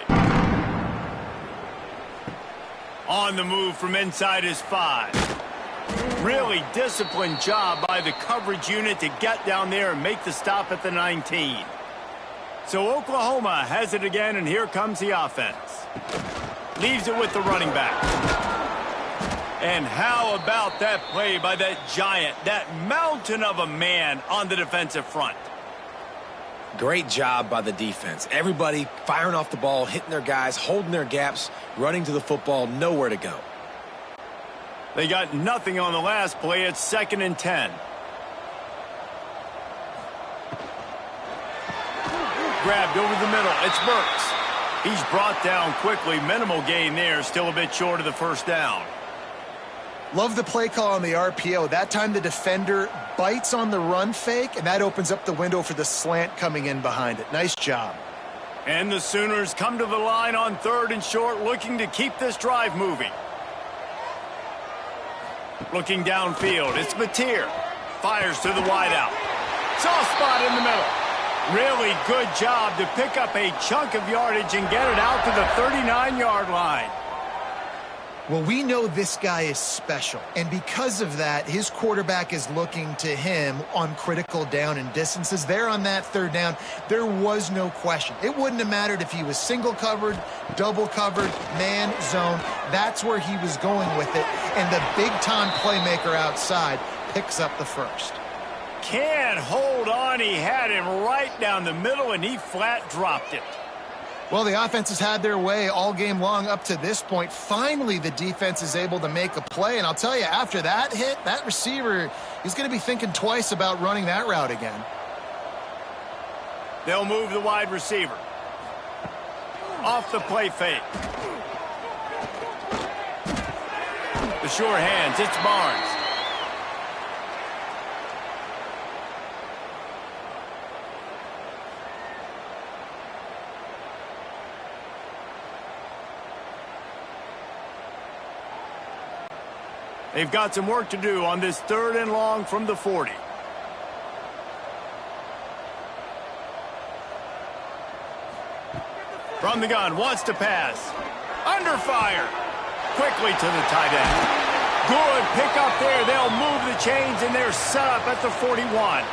On the move from inside his 5. Really disciplined job by the coverage unit to get down there and make the stop at the 19. So Oklahoma has it again, and here comes the offense. Leaves it with the running back. And how about that play by that giant, that mountain of a man on the defensive front? Great job by the defense. Everybody firing off the ball, hitting their guys, holding their gaps, running to the football, nowhere to go. They got nothing on the last play. It's 2nd and 10. Grabbed over the middle. It's Burks. He's brought down quickly. Minimal gain there. Still a bit short of the first down. Love the play call on the RPO. That time the defender bites on the run fake, and that opens up the window for the slant coming in behind it. Nice job. And the Sooners come to the line on 3rd and short, looking to keep this drive moving. Looking downfield, it's Mateer. Fires to the wideout. Soft spot in the middle. Really good job to pick up a chunk of yardage and get it out to the 39-yard line. Well, we know this guy is special, and because of that, his quarterback is looking to him on critical down and distances. There on that 3rd down, there was no question. It wouldn't have mattered if he was single covered, double covered, man, zone. That's where he was going with it, and the big-time playmaker outside picks up the first. Can't hold on. He had him right down the middle, and he flat dropped it. Well, the offense has had their way all game long up to this point. Finally, the defense is able to make a play. And I'll tell you, after that hit, that receiver, he's going to be thinking twice about running that route again. They'll move the wide receiver. Off the play fake. The sure hands, it's Barnes. They've got some work to do on this 3rd and long from the 40. From the gun, wants to pass. Under fire. Quickly to the tight end. Good pick up there. They'll move the chains, and they're set up at the 41.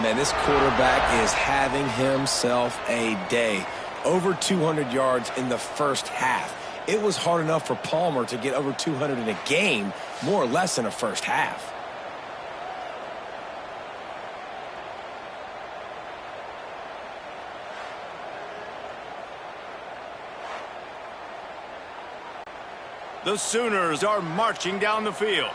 Man, this quarterback is having himself a day. Over 200 yards in the first half. It was hard enough for Palmer to get over 200 in a game, more or less in a first half. The Sooners are marching down the field.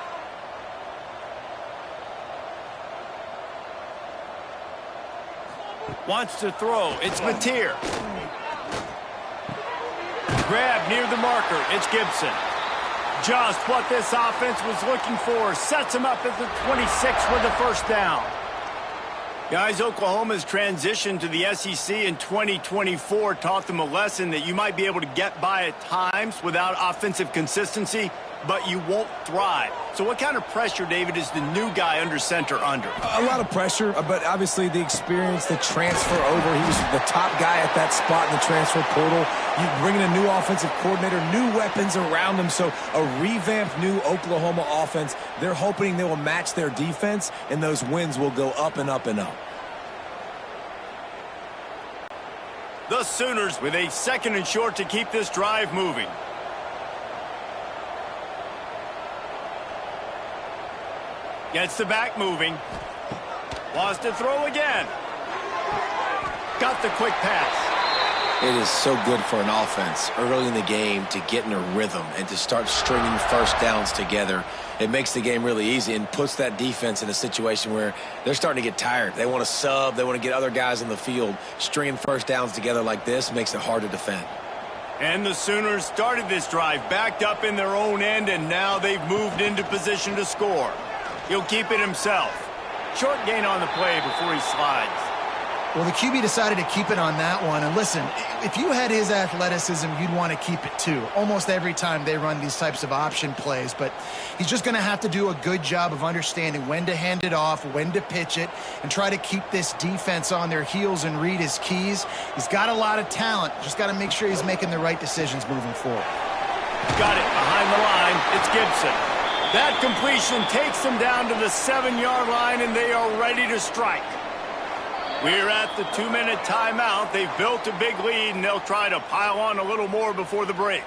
Wants to throw. It's Mateer. Grab near the marker. It's Gibson. Just what this offense was looking for. Sets him up at the 26 with the first down. Guys, Oklahoma's transition to the SEC in 2024 taught them a lesson that you might be able to get by at times without offensive consistency, but you won't thrive. So what kind of pressure, David, is the new guy under center under? A lot of pressure, but obviously the experience, the transfer over. He was the top guy at that spot in the transfer portal. You bring in a new offensive coordinator, new weapons around him. So a revamped new Oklahoma offense. They're hoping they will match their defense, and those wins will go up and up and up. The Sooners with a 2nd and short to keep this drive moving. Gets the back moving. Wants to throw again. Got the quick pass. It is so good for an offense early in the game to get in a rhythm and to start stringing first downs together. It makes the game really easy and puts that defense in a situation where they're starting to get tired. They want to sub. They want to get other guys on the field. Stringing first downs together like this makes it hard to defend. And the Sooners started this drive backed up in their own end, and now they've moved into position to score. He'll keep it himself. Short gain on the play before he slides. Well, the QB decided to keep it on that one. And listen, if you had his athleticism, you'd want to keep it too. Almost every time they run these types of option plays. But he's just going to have to do a good job of understanding when to hand it off, when to pitch it, and try to keep this defense on their heels and read his keys. He's got a lot of talent. Just got to make sure he's making the right decisions moving forward. Got it behind the line. It's Gibson. That completion takes them down to the 7-yard line, and they are ready to strike. We're at the 2-minute timeout. They've built a big lead, and they'll try to pile on a little more before the break.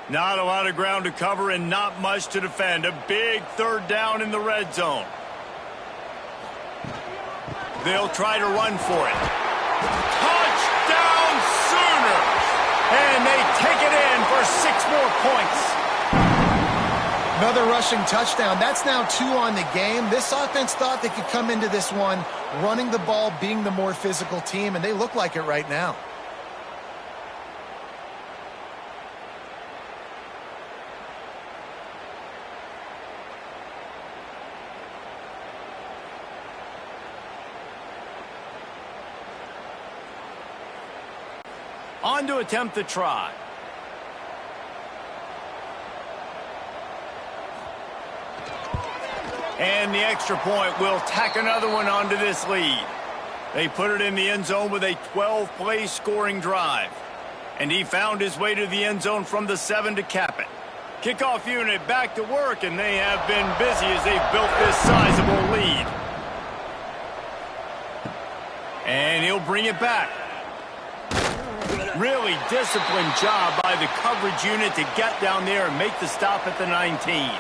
Not a lot of ground to cover and not much to defend. A big 3rd down in the red zone. They'll try to run for it. Touchdown Sooners! And they take it in for 6 more points. Another rushing touchdown. That's now 2 on the game. This offense thought they could come into this one running the ball, being the more physical team, and they look like it right now. On to attempt the try. And the extra point will tack another one onto this lead. They put it in the end zone with a 12-play scoring drive. And he found his way to the end zone from the 7 to cap it. Kickoff unit back to work, and they have been busy as they've built this sizable lead. And he'll bring it back. Really disciplined job by the coverage unit to get down there and make the stop at the 19.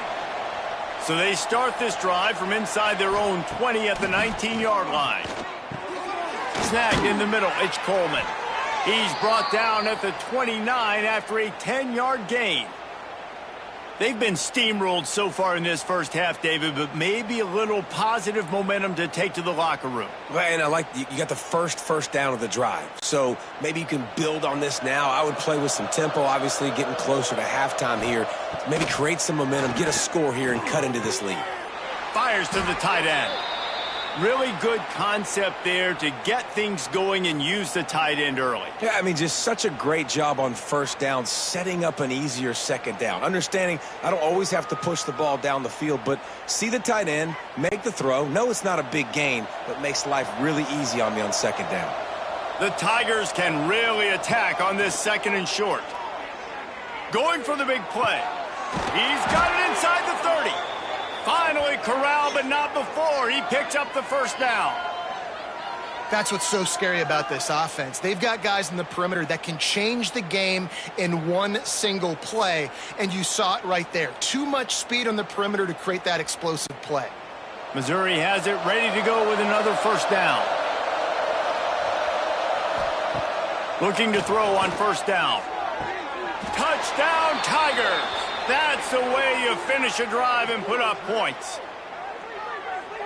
So they start this drive from inside their own 20 at the 19-yard line. Snagged in the middle, it's Coleman. He's brought down at the 29 after a 10-yard gain. They've been steamrolled so far in this first half, David, but maybe a little positive momentum to take to the locker room. And I like you got the first down of the drive. So maybe you can build on this now. I would play with some tempo, obviously getting closer to halftime here. Maybe create some momentum, get a score here, and cut into this lead. Fires to the tight end. Really good concept there to get things going and use the tight end early. Yeah, I mean, just such a great job on first down, setting up an easier second down. Understanding I don't always have to push the ball down the field, but see the tight end, make the throw. No, it's not a big gain, but makes life really easy on me on second down. The Tigers can really attack on this 2nd and short. Going for the big play. He's got it inside the 30. Finally corralled, but not before. He picked up the first down. That's what's so scary about this offense. They've got guys in the perimeter that can change the game in one single play, and you saw it right there. Too much speed on the perimeter to create that explosive play. Missouri has it ready to go with another first down. Looking to throw on first down. Touchdown, Tigers! That's the way you finish a drive and put up points.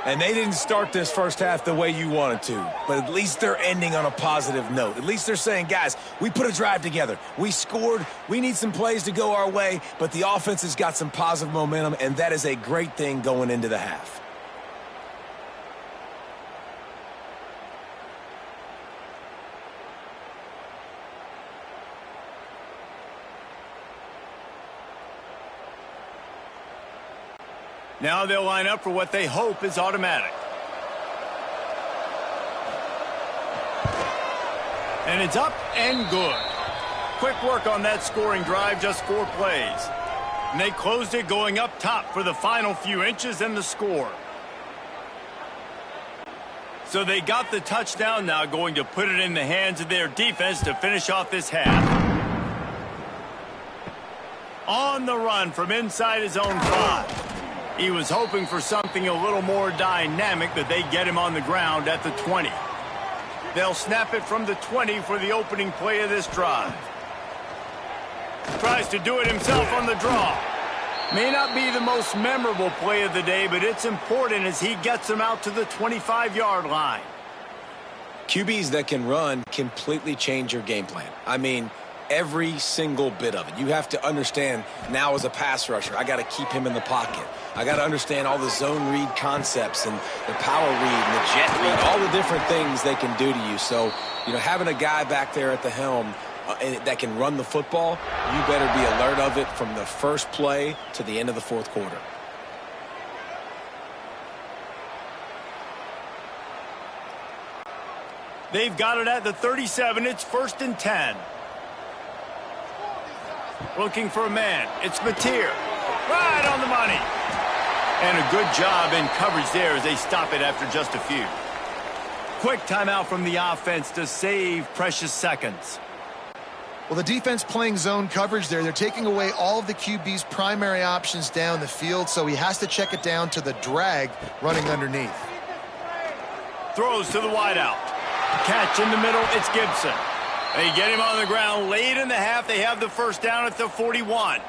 And they didn't start this first half the way you wanted to, but at least they're ending on a positive note. At least they're saying, guys, we put a drive together. We scored. We need some plays to go our way, but the offense has got some positive momentum, and that is a great thing going into the half. Now they'll line up for what they hope is automatic. And it's up and good. Quick work on that scoring drive, just 4 plays. And they closed it going up top for the final few inches and the score. So they got the touchdown, now going to put it in the hands of their defense to finish off this half. On the run from inside his own 5. He was hoping for something a little more dynamic, but they get him on the ground at the 20. They'll snap it from the 20 for the opening play of this drive. Tries to do it himself on the draw. May not be the most memorable play of the day, but it's important as he gets them out to the 25-yard line. QBs that can run completely change your game plan. I mean, every single bit of it. You have to understand now as a pass rusher, I got to keep him in the pocket. I got to understand all the zone read concepts and the power read and the jet read, all the different things they can do to you. So, having a guy back there at the helm that can run the football, you better be alert of it from the first play to the end of the fourth quarter. They've got it at the 37. It's 1st and 10. Looking for a man. It's Mateer. Right on the money. And a good job in coverage there as they stop it after just a few. Quick timeout from the offense to save precious seconds. Well, the defense playing zone coverage there. They're taking away all of the QB's primary options down the field, so he has to check it down to the drag running underneath. Throws to the wideout. Catch in the middle. It's Gibson. They get him on the ground late in the half. They have the first down at the 41.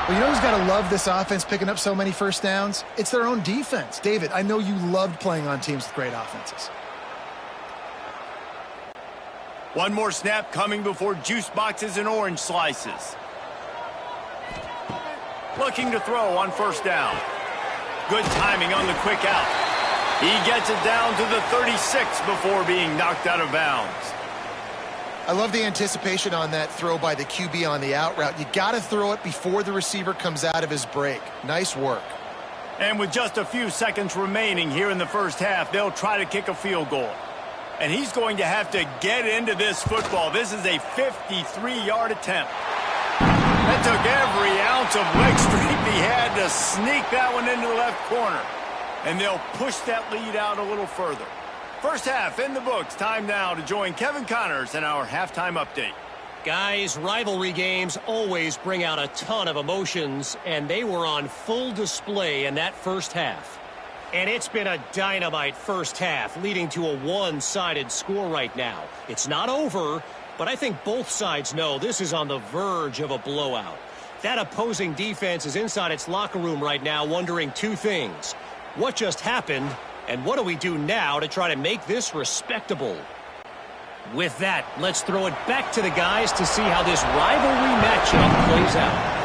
Well, you know who's got to love this offense picking up so many first downs? It's their own defense. David, I know you loved playing on teams with great offenses. One more snap coming before juice boxes and orange slices. Looking to throw on first down. Good timing on the quick out. He gets it down to the 36 before being knocked out of bounds. I love the anticipation on that throw by the QB on the out route. You got to throw it before the receiver comes out of his break. Nice work. And with just a few seconds remaining here in the first half, they'll try to kick a field goal. And he's going to have to get into this football. This is a 53-yard attempt. That took every ounce of leg strength he had to sneak that one into the left corner. And they'll push that lead out a little further. First half in the books. Time now to join Kevin Connors in our halftime update. Guys, rivalry games always bring out a ton of emotions, and they were on full display in that first half. And it's been a dynamite first half, leading to a one-sided score right now. It's not over, but I think both sides know this is on the verge of a blowout. That opposing defense is inside its locker room right now wondering 2 things. What just happened, and what do we do now to try to make this respectable? With that, let's throw it back to the guys to see how this rivalry matchup plays out.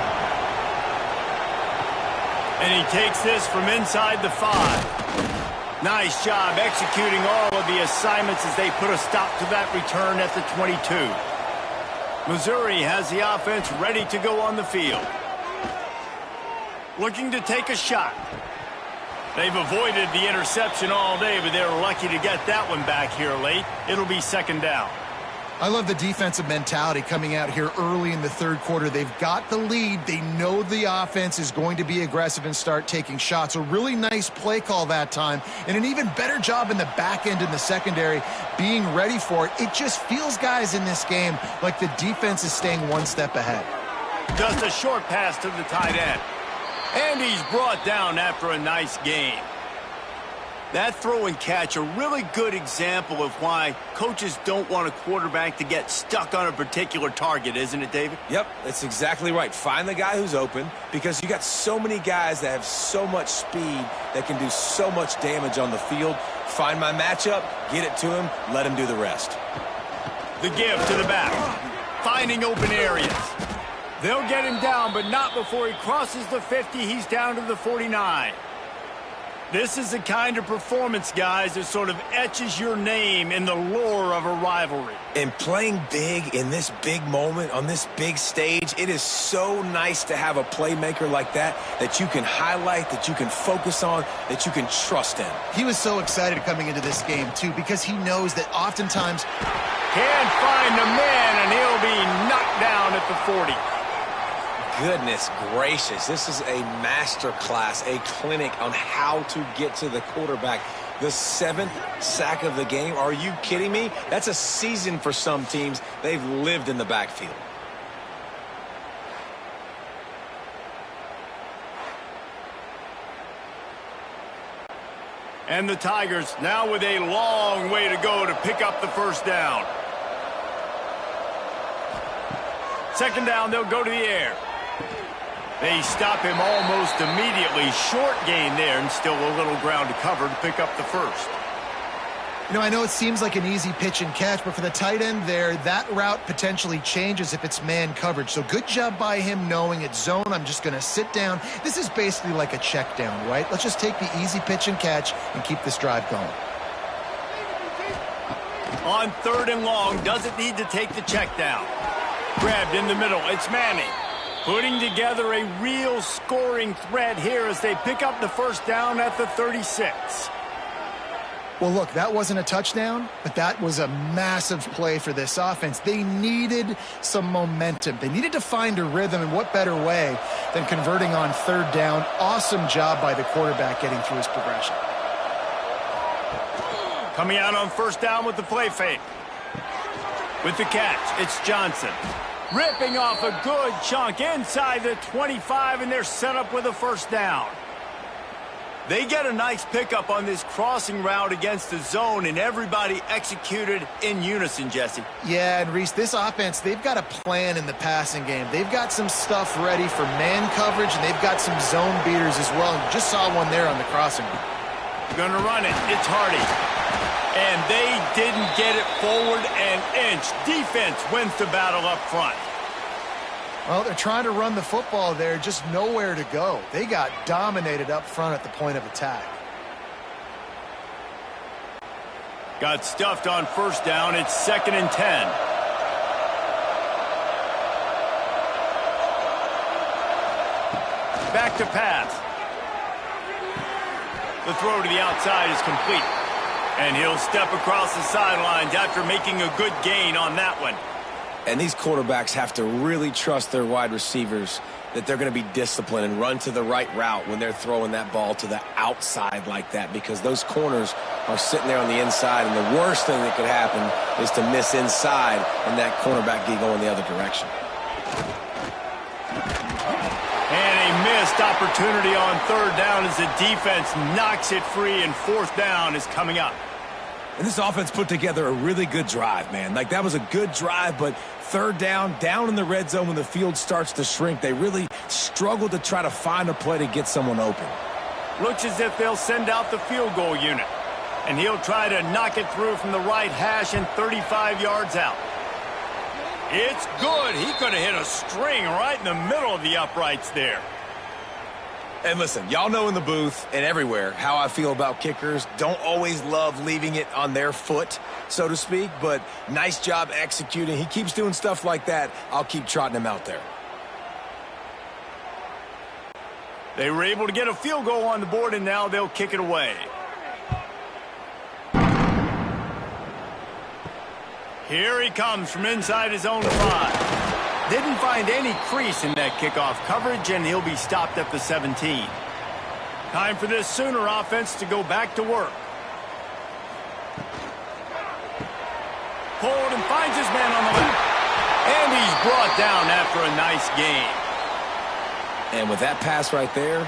And he takes this from inside the 5. Nice job executing all of the assignments as they put a stop to that return at the 22. Missouri has the offense ready to go on the field. Looking to take a shot. They've avoided the interception all day, but they're lucky to get that one back here late. It'll be 2nd down. I love the defensive mentality coming out here early in the third quarter. They've got the lead. They know the offense is going to be aggressive and start taking shots. A really nice play call that time, and an even better job in the back end in the secondary being ready for it. It just feels, guys, in this game like the defense is staying one step ahead. Just a short pass to the tight end. And he's brought down after a nice gain. That throw and catch, a really good example of why coaches don't want a quarterback to get stuck on a particular target, isn't it, David? Yep, that's exactly right. Find the guy who's open, because you got so many guys that have so much speed that can do so much damage on the field. Find my matchup, get it to him, let him do the rest. The give to the back, finding open areas. They'll get him down, but not before he crosses the 50. He's down to the 49. This is the kind of performance, guys, that sort of etches your name in the lore of a rivalry. And playing big in this big moment, on this big stage, it is so nice to have a playmaker like that you can highlight, that you can focus on, that you can trust in. He was so excited coming into this game, too, because he knows that oftentimes... Can't find the man, and he'll be knocked down at the 40. Goodness gracious, this is a master class, a clinic on how to get to the quarterback. The 7th sack of the game. Are you kidding me? That's a season for some teams. They've lived in the backfield. And the Tigers now with a long way to go to pick up the first down. Second down, they'll go to the air. They stop him almost immediately. Short gain there, and still a little ground to cover to pick up the first. You know, I know it seems like an easy pitch and catch, but for the tight end there, that route potentially changes if it's man coverage. So good job by him knowing it's zone. I'm just going to sit down. This is basically like a check down, right? Let's just take the easy pitch and catch and keep this drive going. On 3rd and long, doesn't need to take the check down. Grabbed in the middle, it's Manning. Putting together a real scoring threat here as they pick up the first down at the 36. Well, look, that wasn't a touchdown, but that was a massive play for this offense. They needed some momentum. They needed to find a rhythm, and what better way than converting on 3rd down. Awesome job by the quarterback getting through his progression. Coming out on 1st down with the play fake. With the catch, it's Johnson. Ripping off a good chunk inside the 25, and they're set up with a first down. They get a nice pickup on this crossing route against the zone, and everybody executed in unison, Jesse. Yeah, and Reese, this offense, they've got a plan in the passing game. They've got some stuff ready for man coverage, and they've got some zone beaters as well. And just saw one there on the crossing route. Gonna run it. It's Hardy. And they didn't get it forward an inch. Defense wins the battle up front. Well, they're trying to run the football there, just nowhere to go. They got dominated up front at the point of attack. Got stuffed on 1st down. It's 2nd and 10. Back to pass. The throw to the outside is complete. And he'll step across the sidelines after making a good gain on that one. And these quarterbacks have to really trust their wide receivers that they're going to be disciplined and run to the right route when they're throwing that ball to the outside like that, because those corners are sitting there on the inside, and the worst thing that could happen is to miss inside and that cornerback get going the other direction. And a missed opportunity on 3rd down as the defense knocks it free, and 4th down is coming up. And this offense put together a really good drive, man. Like, that was a good drive, but 3rd down in the red zone when the field starts to shrink, they really struggled to try to find a play to get someone open. Looks as if they'll send out the field goal unit. And he'll try to knock it through from the right hash and 35 yards out. It's good. He could have hit a string right in the middle of the uprights there. And listen, y'all know in the booth and everywhere how I feel about kickers. Don't always love leaving it on their foot, so to speak, but nice job executing. He keeps doing stuff like that. I'll keep trotting him out there. They were able to get a field goal on the board, and now they'll kick it away. Here he comes from inside his own 5. Didn't find any crease in that kickoff coverage, and he'll be stopped at the 17. Time for this Sooner offense to go back to work. Pulled and finds his man on the left. And he's brought down after a nice gain. And with that pass right there,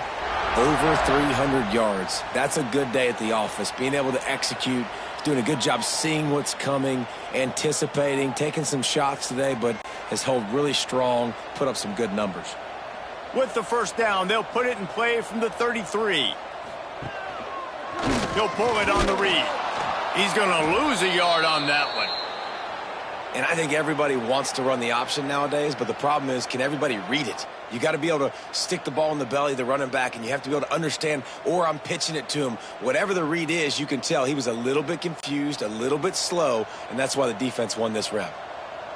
over 300 yards. That's a good day at the office. Being able to execute, doing a good job seeing what's coming, anticipating, taking some shots today, but has held really strong, put up some good numbers. With the first down, they'll put it in play from the 33. He'll pull it on the read. He's going to lose a yard on that one. And I think everybody wants to run the option nowadays, but the problem is, can everybody read it? You got to be able to stick the ball in the belly of the running back, and you have to be able to understand, or I'm pitching it to him. Whatever the read is, you can tell he was a little bit confused, a little bit slow, and that's why the defense won this rep.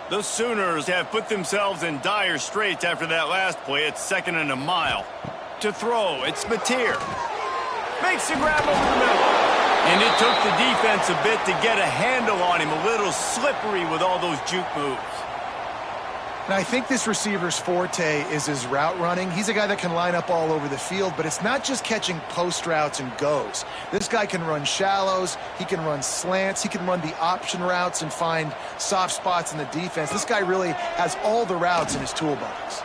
The Sooners have put themselves in dire straits after that last play. It's 2nd and a mile. To throw, it's Mateer. Makes the grab over the middle. And it took the defense a bit to get a handle on him. A little slippery with all those juke moves. And I think this receiver's forte is his route running. He's a guy that can line up all over the field, but it's not just catching post routes and goes. This guy can run shallows, he can run slants, he can run the option routes and find soft spots in the defense. This guy really has all the routes in his toolbox.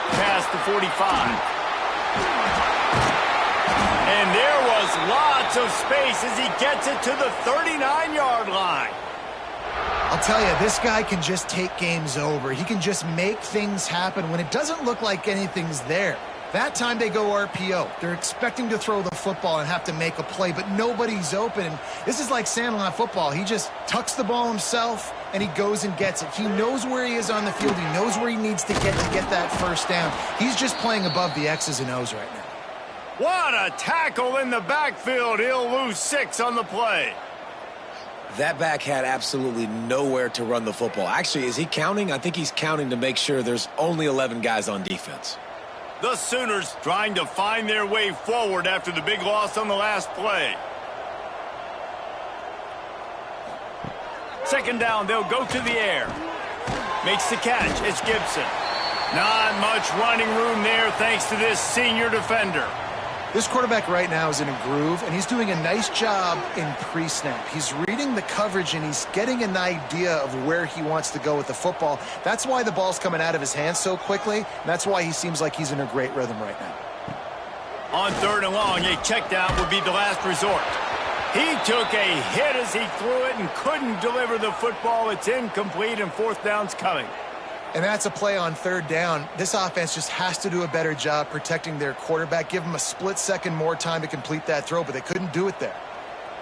Past the 45. And there was lots of space as he gets it to the 39-yard line. I'll tell you, this guy can just take games over. He can just make things happen when it doesn't look like anything's there. That time they go RPO. They're expecting to throw the football and have to make a play, but nobody's open. This is like Sandlot football. He just tucks the ball himself, and he goes and gets it. He knows where he is on the field. He knows where he needs to get that first down. He's just playing above the X's and O's right now. What a tackle in the backfield. He'll lose 6 on the play. That back had absolutely nowhere to run the football. Actually, is he counting? I think he's counting to make sure there's only 11 guys on defense. The Sooners trying to find their way forward after the big loss on the last play. 2nd down, they'll go to the air. Makes the catch. It's Gibson. Not much running room there thanks to this senior defender. This quarterback right now is in a groove, and he's doing a nice job in pre-snap. He's reading the coverage, and he's getting an idea of where he wants to go with the football. That's why the ball's coming out of his hands so quickly, and that's why he seems like he's in a great rhythm right now. On 3rd and long, a check down would be the last resort. He took a hit as he threw it and couldn't deliver the football. It's incomplete, and 4th down's coming. And that's a play on 3rd down. This offense just has to do a better job protecting their quarterback. Give him a split second more time to complete that throw, but they couldn't do it there.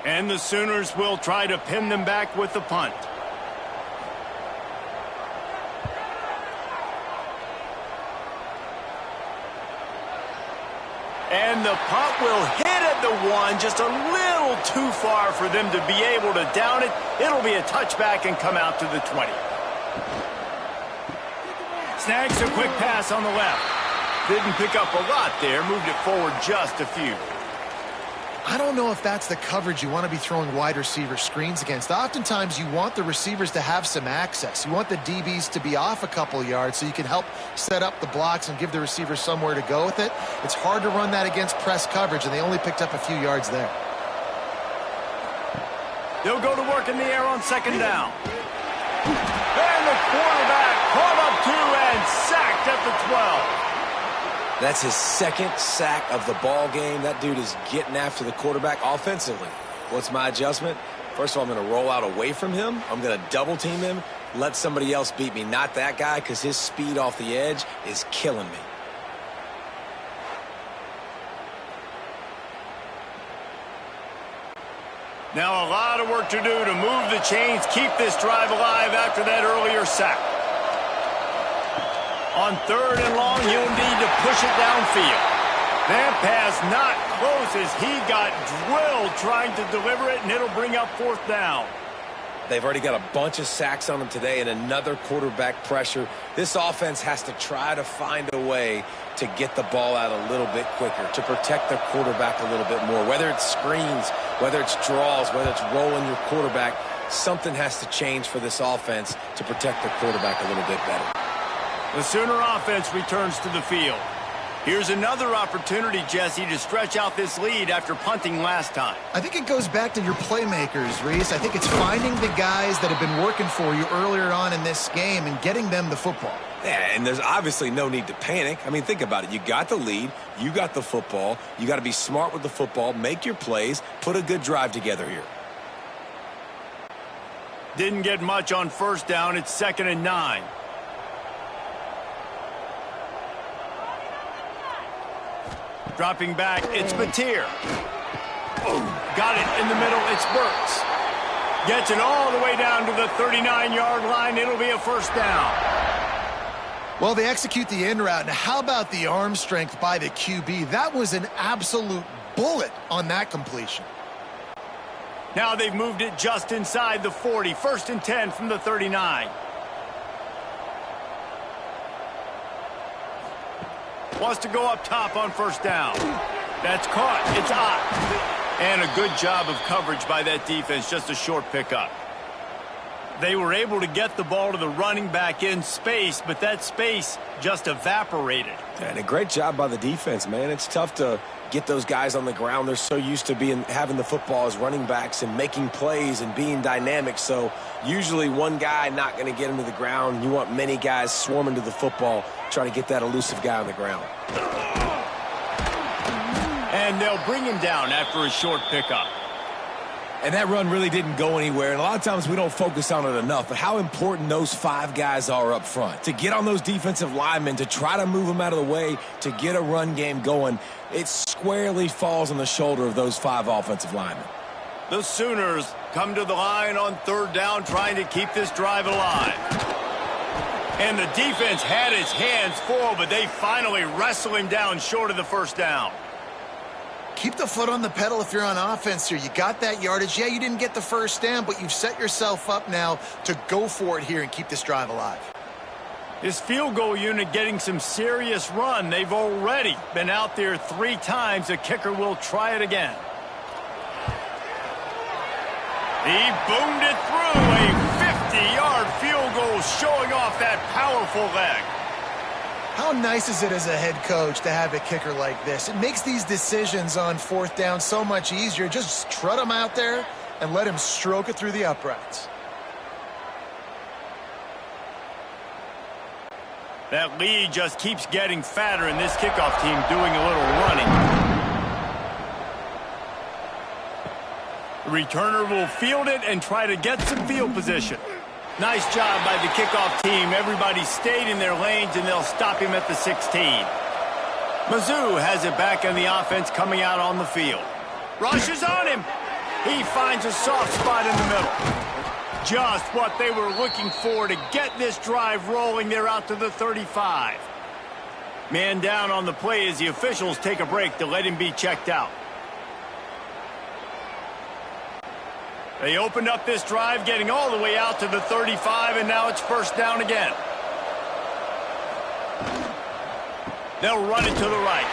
And the Sooners will try to pin them back with the punt. And the punt will hit at the 1, just a little too far for them to be able to down it. It'll be a touchback and come out to the 20. Snags a quick pass on the left. Didn't pick up a lot there, moved it forward just a few. I don't know if that's the coverage you want to be throwing wide receiver screens against. Oftentimes, you want the receivers to have some access. You want the DBs to be off a couple yards so you can help set up the blocks and give the receivers somewhere to go with it. It's hard to run that against press coverage, and they only picked up a few yards there. They'll go to work in the air on 2nd down. And the quarterback caught up 2 and sacked at the 12. That's his 2nd sack of the ball game. That dude is getting after the quarterback offensively. What's my adjustment? First of all, I'm going to roll out away from him. I'm going to double team him, let somebody else beat me, not that guy, because his speed off the edge is killing me. Now a lot of work to do to move the chains, keep this drive alive after that earlier sack. On 3rd and long, you'll need to push it downfield. That pass not close as he got drilled trying to deliver it, and it'll bring up 4th down. They've already got a bunch of sacks on them today and another quarterback pressure. This offense has to try to find a way to get the ball out a little bit quicker, to protect their quarterback a little bit more. Whether it's screens, whether it's draws, whether it's rolling your quarterback, something has to change for this offense to protect the quarterback a little bit better. The Sooner offense returns to the field. Here's another opportunity, Jesse, to stretch out this lead after punting last time. I think it goes back to your playmakers, Reese. I think it's finding the guys that have been working for you earlier on in this game and getting them the football. Yeah, and there's obviously no need to panic. I mean, think about it. You got the lead. You got the football. You got to be smart with the football, make your plays, put a good drive together here. Didn't get much on 1st down. It's 2nd and 9. Dropping back, it's Mateer. Oh, got it in the middle, it's Burks. Gets it all the way down to the 39-yard line. It'll be a first down. Well, they execute the in route. Now, how about the arm strength by the QB? That was an absolute bullet on that completion. Now they've moved it just inside the 40. First and 10 from the 39. Wants to go up top on first down. That's caught. It's out. And a good job of coverage by that defense. Just a short pickup. They were able to get the ball to the running back in space, but that space just evaporated. And a great job by the defense, man. It's tough to get those guys on the ground. They're so used to having the football as running backs and making plays and being dynamic. So usually one guy not going to get him to the ground. You want many guys swarming to the football, trying to get that elusive guy on the ground. And they'll bring him down after a short pickup. And that run really didn't go anywhere. And a lot of times we don't focus on it enough, but how important those 5 guys are up front. To get on those defensive linemen, to try to move them out of the way, to get a run game going, it squarely falls on the shoulder of those 5 offensive linemen. The Sooners come to the line on third down, trying to keep this drive alive. And the defense had its hands full, but they finally wrestle him down short of the first down. Keep the foot on the pedal if you're on offense here. You got that yardage. Yeah, you didn't get the first down, but you've set yourself up now to go for it here and keep this drive alive. His field goal unit getting some serious run. They've already been out there 3 times. The kicker will try it again. He boomed it through. A 50-yard field goal showing off that powerful leg. How nice is it as a head coach to have a kicker like this? It makes these decisions on fourth down so much easier. Just trot him out there and let him stroke it through the uprights. That lead just keeps getting fatter, and this kickoff team doing a little running. The returner will field it and try to get some field position. Nice job by the kickoff team. Everybody stayed in their lanes, and they'll stop him at the 16. Mizzou has it back in the offense coming out on the field. Rushes on him. He finds a soft spot in the middle. Just what they were looking for to get this drive rolling. They're out to the 35. Man down on the play as the officials take a break to let him be checked out. They opened up this drive, getting all the way out to the 35, and now it's first down again. They'll run it to the right.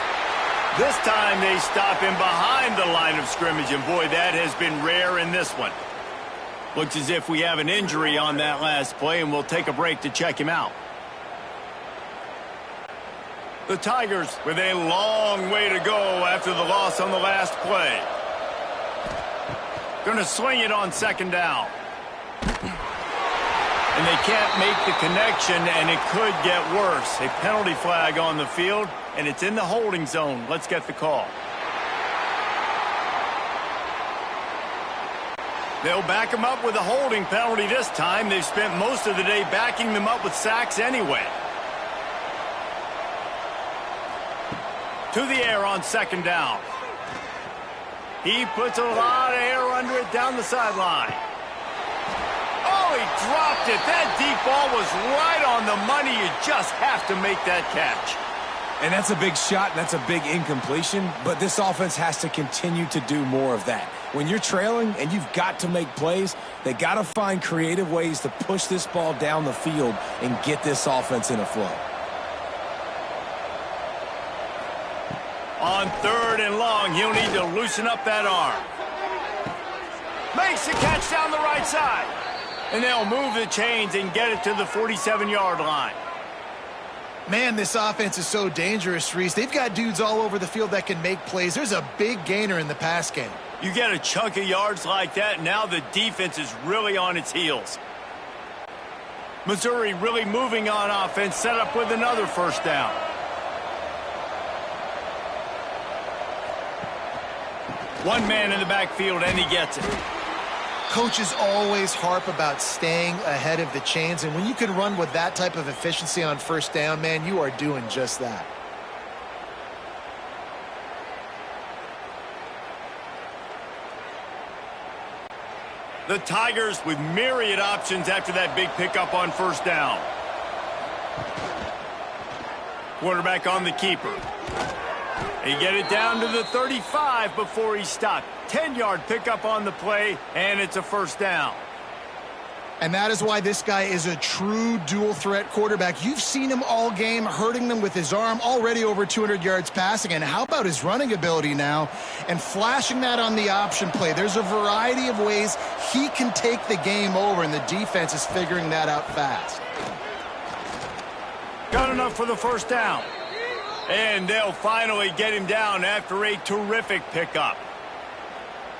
This time they stop him behind the line of scrimmage, and boy, that has been rare in this one. Looks as if we have an injury on that last play, and we'll take a break to check him out. The Tigers with a long way to go after the loss on the last play. Going to sling it on second down. And they can't make the connection, and it could get worse. A penalty flag on the field, and it's in the holding zone. Let's get the call. They'll back him up with a holding penalty this time. They've spent most of the day backing them up with sacks anyway. To the air on second down. He puts a lot of air under it down the sideline. Oh, he dropped it. That deep ball was right on the money. You just have to make that catch. And that's a big shot, and that's a big incompletion, but this offense has to continue to do more of that. When you're trailing and you've got to make plays, they got to find creative ways to push this ball down the field and get this offense in a flow. On third and long, he'll need to loosen up that arm. Makes the catch down the right side. And they'll move the chains and get it to the 47-yard line. Man, this offense is so dangerous, Reese. They've got dudes all over the field that can make plays. There's a big gainer in the pass game. You get a chunk of yards like that, now the defense is really on its heels. Missouri really moving on offense, set up with another first down. One man in the backfield, and he gets it. Coaches always harp about staying ahead of the chains, and when you can run with that type of efficiency on first down, man, you are doing just that. The Tigers with myriad options after that big pickup on first down. Quarterback on the keeper. He get it down to the 35 before he stopped. 10-yard pickup on the play, and it's a first down. And that is why this guy is a true dual-threat quarterback. You've seen him all game, hurting them with his arm, already over 200 yards passing. And how about his running ability now? And flashing that on the option play. There's a variety of ways he can take the game over, and the defense is figuring that out fast. Got enough for the first down. And they'll finally get him down after a terrific pickup.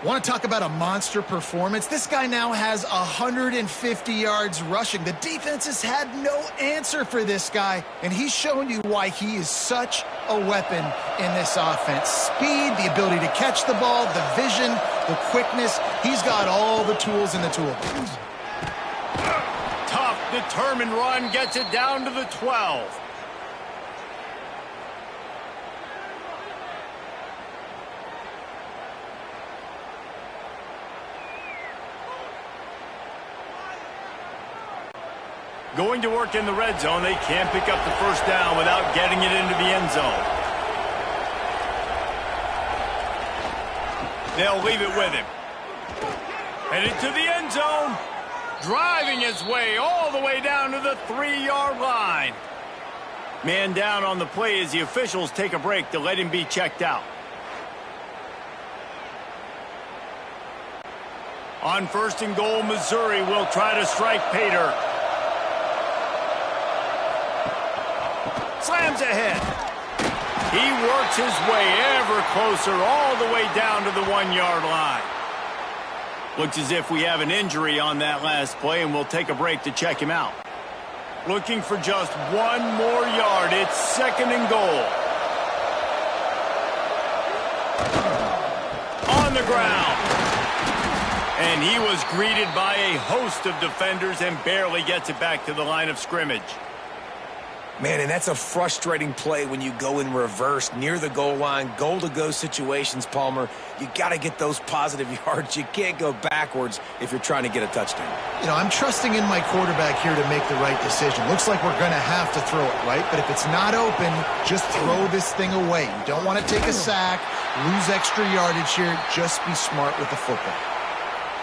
Want to talk about a monster performance? This guy now has 150 yards rushing. The defense has had no answer for this guy, and he's shown you why he is such a weapon in this offense. Speed, the ability to catch the ball, the vision, the quickness. He's got all the tools in the toolbox. Tough, determined run gets it down to the 12. Going to work in the red zone. They can't pick up the first down without getting it into the end zone. They'll leave it with him. Headed to the end zone. Driving his way all the way down to the 3-yard line. Man down on the play as the officials take a break to let him be checked out. On first and goal, Missouri will try to strike pay dirt. Slams ahead. He works his way ever closer all the way down to the 1-yard line. Looks as if we have an injury on that last play, and we'll take a break to check him out. Looking for just 1 more yard. It's second and goal. On the ground. And he was greeted by a host of defenders and barely gets it back to the line of scrimmage. Man, and that's a frustrating play when you go in reverse near the goal line, goal-to-go situations, Palmer. You got to get those positive yards. You can't go backwards if you're trying to get a touchdown. You know, I'm trusting in my quarterback here to make the right decision. Looks like we're going to have to throw it, right? But if it's not open, just throw this thing away. You don't want to take a sack, lose extra yardage here. Just be smart with the football.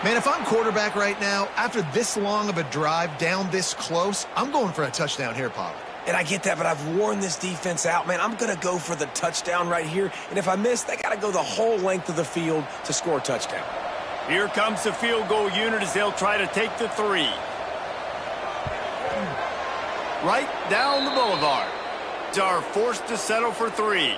Man, if I'm quarterback right now, after this long of a drive down this close, I'm going for a touchdown here, Pollard. And I get that, but I've worn this defense out, man. I'm going to go for the touchdown right here. And if I miss, they got to go the whole length of the field to score a touchdown. Here comes the field goal unit as they'll try to take the 3. Right down the boulevard. Are forced to settle for 3.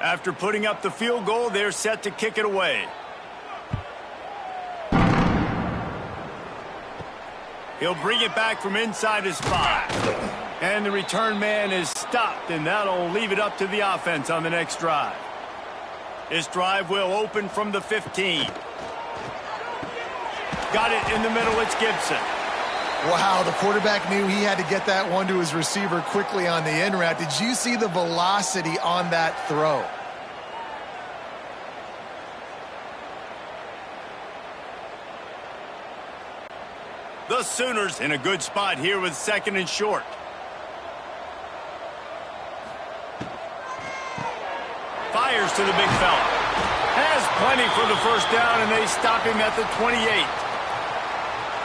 After putting up the field goal, they're set to kick it away. He'll bring it back from inside his 5. And the return man is stopped, and that'll leave it up to the offense on the next drive. This drive will open from the 15. Got it in the middle. It's Gibson. Wow, the quarterback knew he had to get that one to his receiver quickly on the in route. Did you see the velocity on that throw? The Sooners in a good spot here with second and short. Fires to the big fella. Has plenty for the first down, and they stop him at the 28.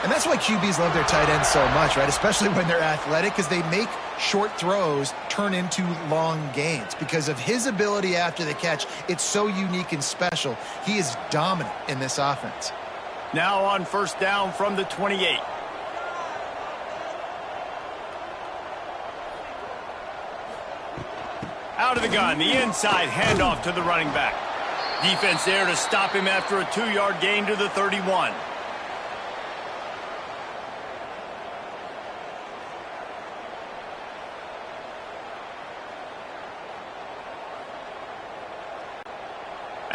And that's why QBs love their tight ends so much, right? Especially when they're athletic, because they make short throws turn into long gains. Because of his ability after the catch, it's so unique and special. He is dominant in this offense. Now on first down from the 28. Out of the gun, the inside handoff to the running back. Defense there to stop him after a 2-yard gain to the 31.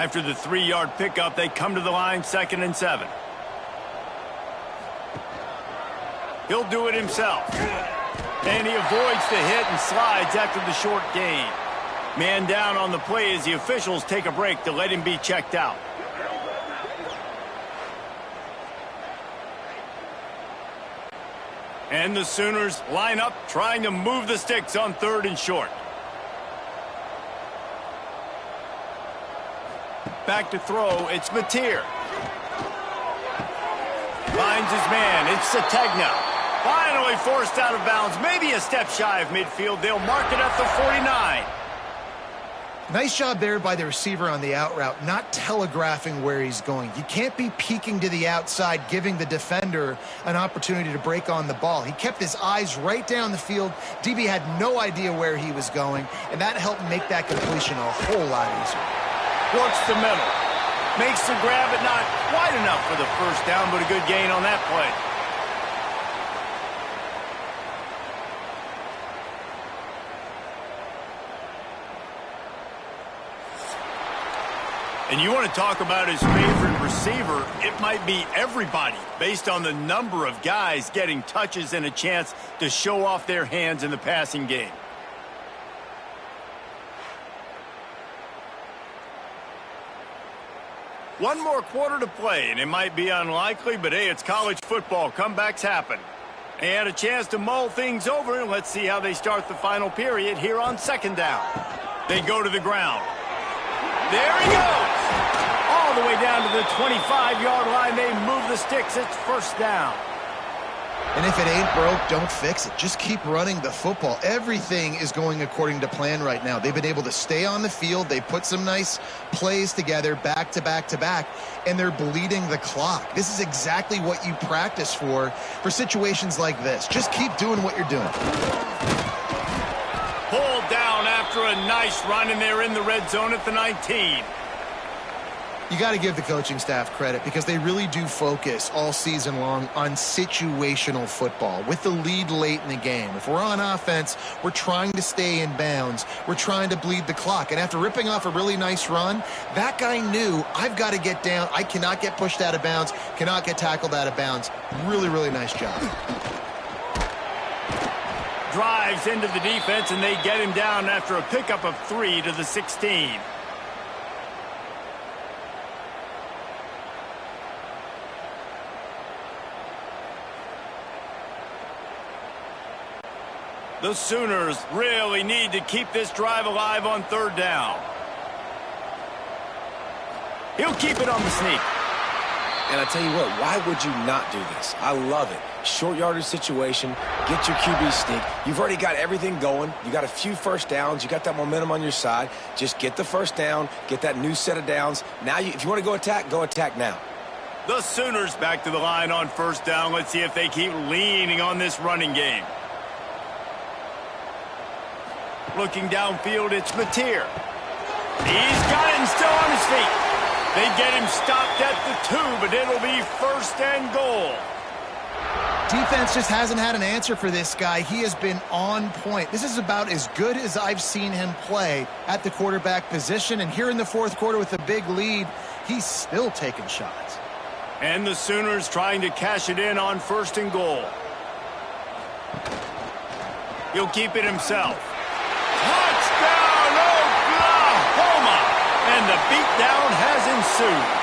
After the 3-yard pickup, they come to the line 2nd and 7. He'll do it himself. And he avoids the hit and slides after the short gain. Man down on the play as the officials take a break to let him be checked out. And the Sooners line up, trying to move the sticks on 3rd and short. Back to throw, it's Mateer. Finds his man, it's Sategna. Finally forced out of bounds, maybe a step shy of midfield. They'll mark it at the 49. Nice job there by the receiver on the out route, not telegraphing where he's going. You can't be peeking to the outside, giving the defender an opportunity to break on the ball. He kept his eyes right down the field. DB had no idea where he was going, and that helped make that completion a whole lot easier. Works the middle. Makes the grab, but not quite enough for the first down, but a good gain on that play. And you want to talk about his favorite receiver, it might be everybody, based on the number of guys getting touches and a chance to show off their hands in the passing game. One more quarter to play, and it might be unlikely, but hey, it's college football. Comebacks happen. And a chance to mull things over, and let's see how they start the final period here on 2nd down. They go to the ground. There he goes! All the way down to the 25-yard line. They move the sticks. It's 1st down. And if it ain't broke, don't fix it. Just keep running the football. Everything is going according to plan right now. They've been able to stay on the field. They put some nice plays together back to back to back, and they're bleeding the clock. This is exactly what you practice for situations like this. Just keep doing what you're doing. Pulled down after a nice run, and they're in the red zone at the 19. You got to give the coaching staff credit because they really do focus all season long on situational football with the lead late in the game. If we're on offense, we're trying to stay in bounds. We're trying to bleed the clock. And after ripping off a really nice run, that guy knew, I've got to get down. I cannot get pushed out of bounds, cannot get tackled out of bounds. Really, really nice job. Drives into the defense, and they get him down after a pickup of 3 to the 16. The Sooners really need to keep this drive alive on 3rd down. He'll keep it on the sneak. And I tell you what, why would you not do this? I love it. Short yardage situation, get your QB sneak. You've already got everything going. You got a few first downs. You got that momentum on your side. Just get the first down, get that new set of downs. Now, if you want to go attack now. The Sooners back to the line on 1st down. Let's see if they keep leaning on this running game. Looking downfield, it's Mateer. He's got it and still on his feet. They get him stopped at the 2, but it'll be 1st and goal. Defense just hasn't had an answer for this guy. He has been on point. This is about as good as I've seen him play at the quarterback position. And here in the 4th quarter with a big lead, he's still taking shots. And the Sooners trying to cash it in on 1st and goal. He'll keep it himself. Touchdown, Oklahoma! And the beatdown has ensued.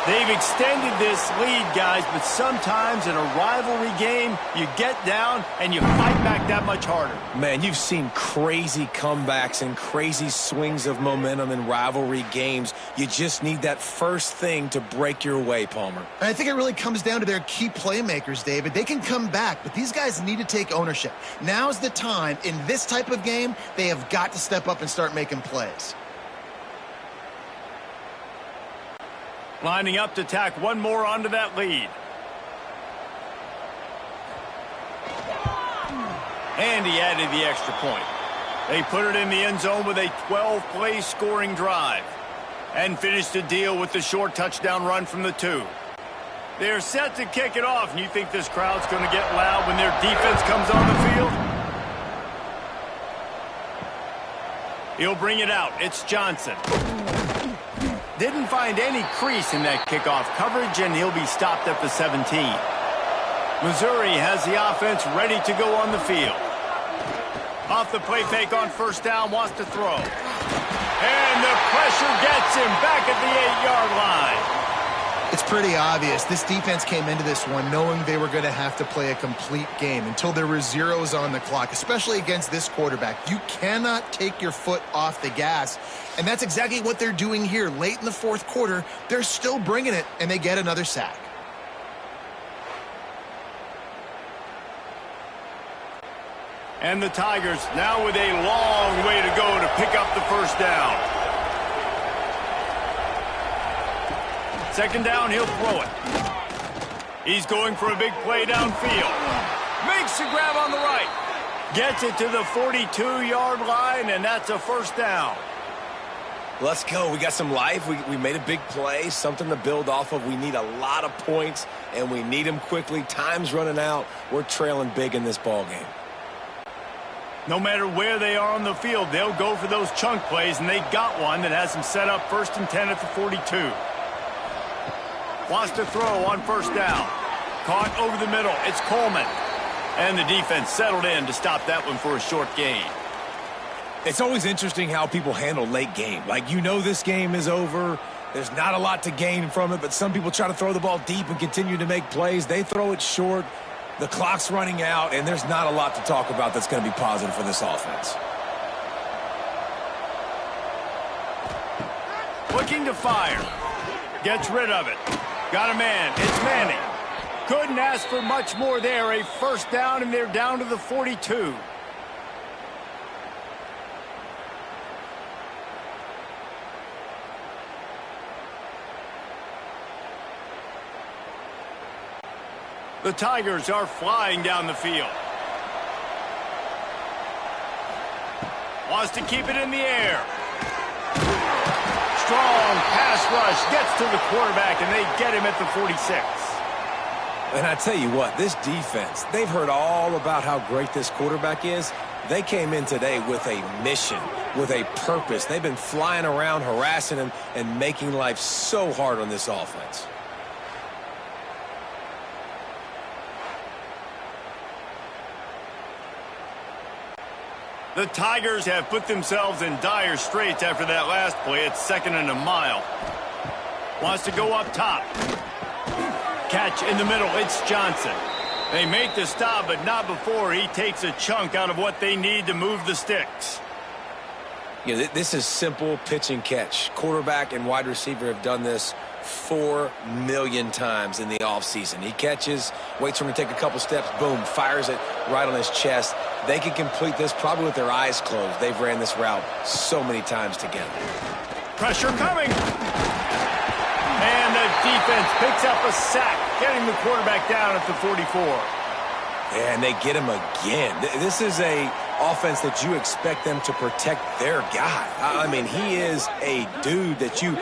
They've extended this lead, guys, but sometimes in a rivalry game, you get down and you fight back that much harder. Man, you've seen crazy comebacks and crazy swings of momentum in rivalry games. You just need that first thing to break your way, Palmer. And I think it really comes down to their key playmakers, David. They can come back, but these guys need to take ownership. Now's the time. In this type of game, they have got to step up and start making plays. Lining up to tack one more onto that lead. And he added the extra point. They put it in the end zone with a 12-play scoring drive. And finished the deal with the short touchdown run from the 2. They're set to kick it off, and you think this crowd's going to get loud when their defense comes on the field? He'll bring it out. It's Johnson. Didn't find any crease in that kickoff coverage, and he'll be stopped at the 17. Missouri has the offense ready to go on the field. Off the play fake on first down, wants to throw. And the pressure gets him back at the 8-yard line. It's pretty obvious. This defense came into this one knowing they were going to have to play a complete game until there were zeros on the clock, especially against this quarterback. You cannot take your foot off the gas, and that's exactly what they're doing here. Late in the fourth quarter, they're still bringing it, and they get another sack. And the Tigers now with a long way to go to pick up the first down. Second down, he'll throw it. He's going for a big play downfield. Makes the grab on the right. Gets it to the 42-yard line, and that's a first down. Let's go. We got some life. We made a big play, something to build off of. We need a lot of points, and we need them quickly. Time's running out. We're trailing big in this ball game. No matter where they are on the field, they'll go for those chunk plays, and they got one that has them set up 1st and 10 at the 42. Wants to throw on first down. Caught over the middle. It's Coleman. And the defense settled in to stop that one for a short gain. It's always interesting how people handle late game. Like, you know this game is over. There's not a lot to gain from it, but some people try to throw the ball deep and continue to make plays. They throw it short. The clock's running out, and there's not a lot to talk about that's going to be positive for this offense. Looking to fire. Gets rid of it. Got a man. It's Manning. Couldn't ask for much more there. A first down, and they're down to the 42. The Tigers are flying down the field. Wants to keep it in the air. Strong pass rush gets to the quarterback, and they get him at the 46. And I tell you what, this defense, they've heard all about how great this quarterback is. They came in today with a mission, with a purpose. They've been flying around, harassing him, and making life so hard on this offense. The Tigers have put themselves in dire straits after that last play. It's 2nd and a mile. Wants to go up top. Catch in the middle. It's Johnson. They make the stop, but not before he takes a chunk out of what they need to move the sticks. You know, this is simple pitch and catch. Quarterback and wide receiver have done this 4 million times in the offseason. He catches, waits for him to take a couple steps, boom, fires it right on his chest. They can complete this probably with their eyes closed. They've ran this route so many times together. Pressure coming. And the defense picks up a sack, getting the quarterback down at the 44. And they get him again. This is a offense that you expect them to protect their guy. I mean, he is a dude that you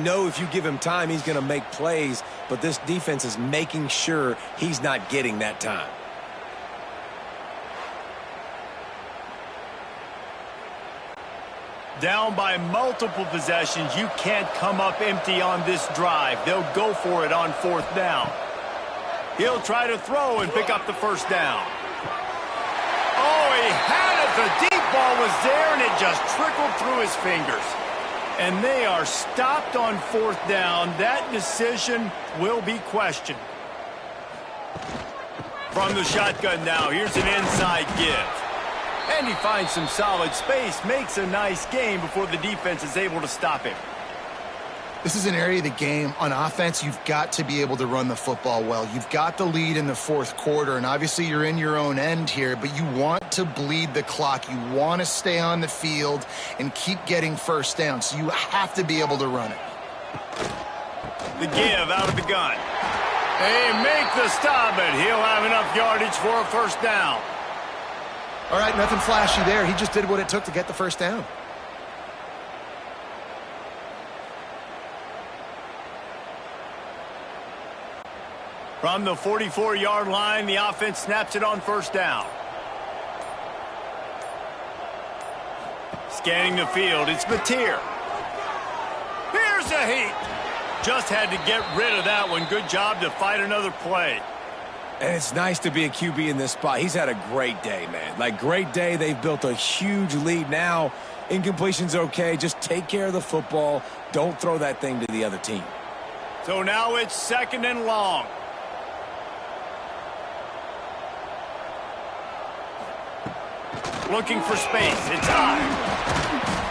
know if you give him time, he's going to make plays. But this defense is making sure he's not getting that time. Down by multiple possessions, you can't come up empty on this drive. They'll go for it on 4th down. He'll try to throw and pick up the first down. Oh, he had it. The deep ball was there, and it just trickled through his fingers. And they are stopped on 4th down. That decision will be questioned. From the shotgun now, here's an inside give. And he finds some solid space, makes a nice game before the defense is able to stop him. This is an area of the game. On offense, you've got to be able to run the football well. You've got the lead in the 4th quarter, and obviously you're in your own end here, but you want to bleed the clock. You want to stay on the field and keep getting first down, so you have to be able to run it. The give out of the gun. They make the stop, but he'll have enough yardage for a first down. All right, nothing flashy there. He just did what it took to get the first down. From the 44-yard line, the offense snaps it on first down. Scanning the field, it's Mateer. Here's There's the heat. Just had to get rid of that one. Good job to fight another play. And it's nice to be a QB in this spot. He's had a great day, man. Like, great day. They've built a huge lead now. Incompletion's okay. Just take care of the football. Don't throw that thing to the other team. So now it's 2nd and long. Looking for space. It's high.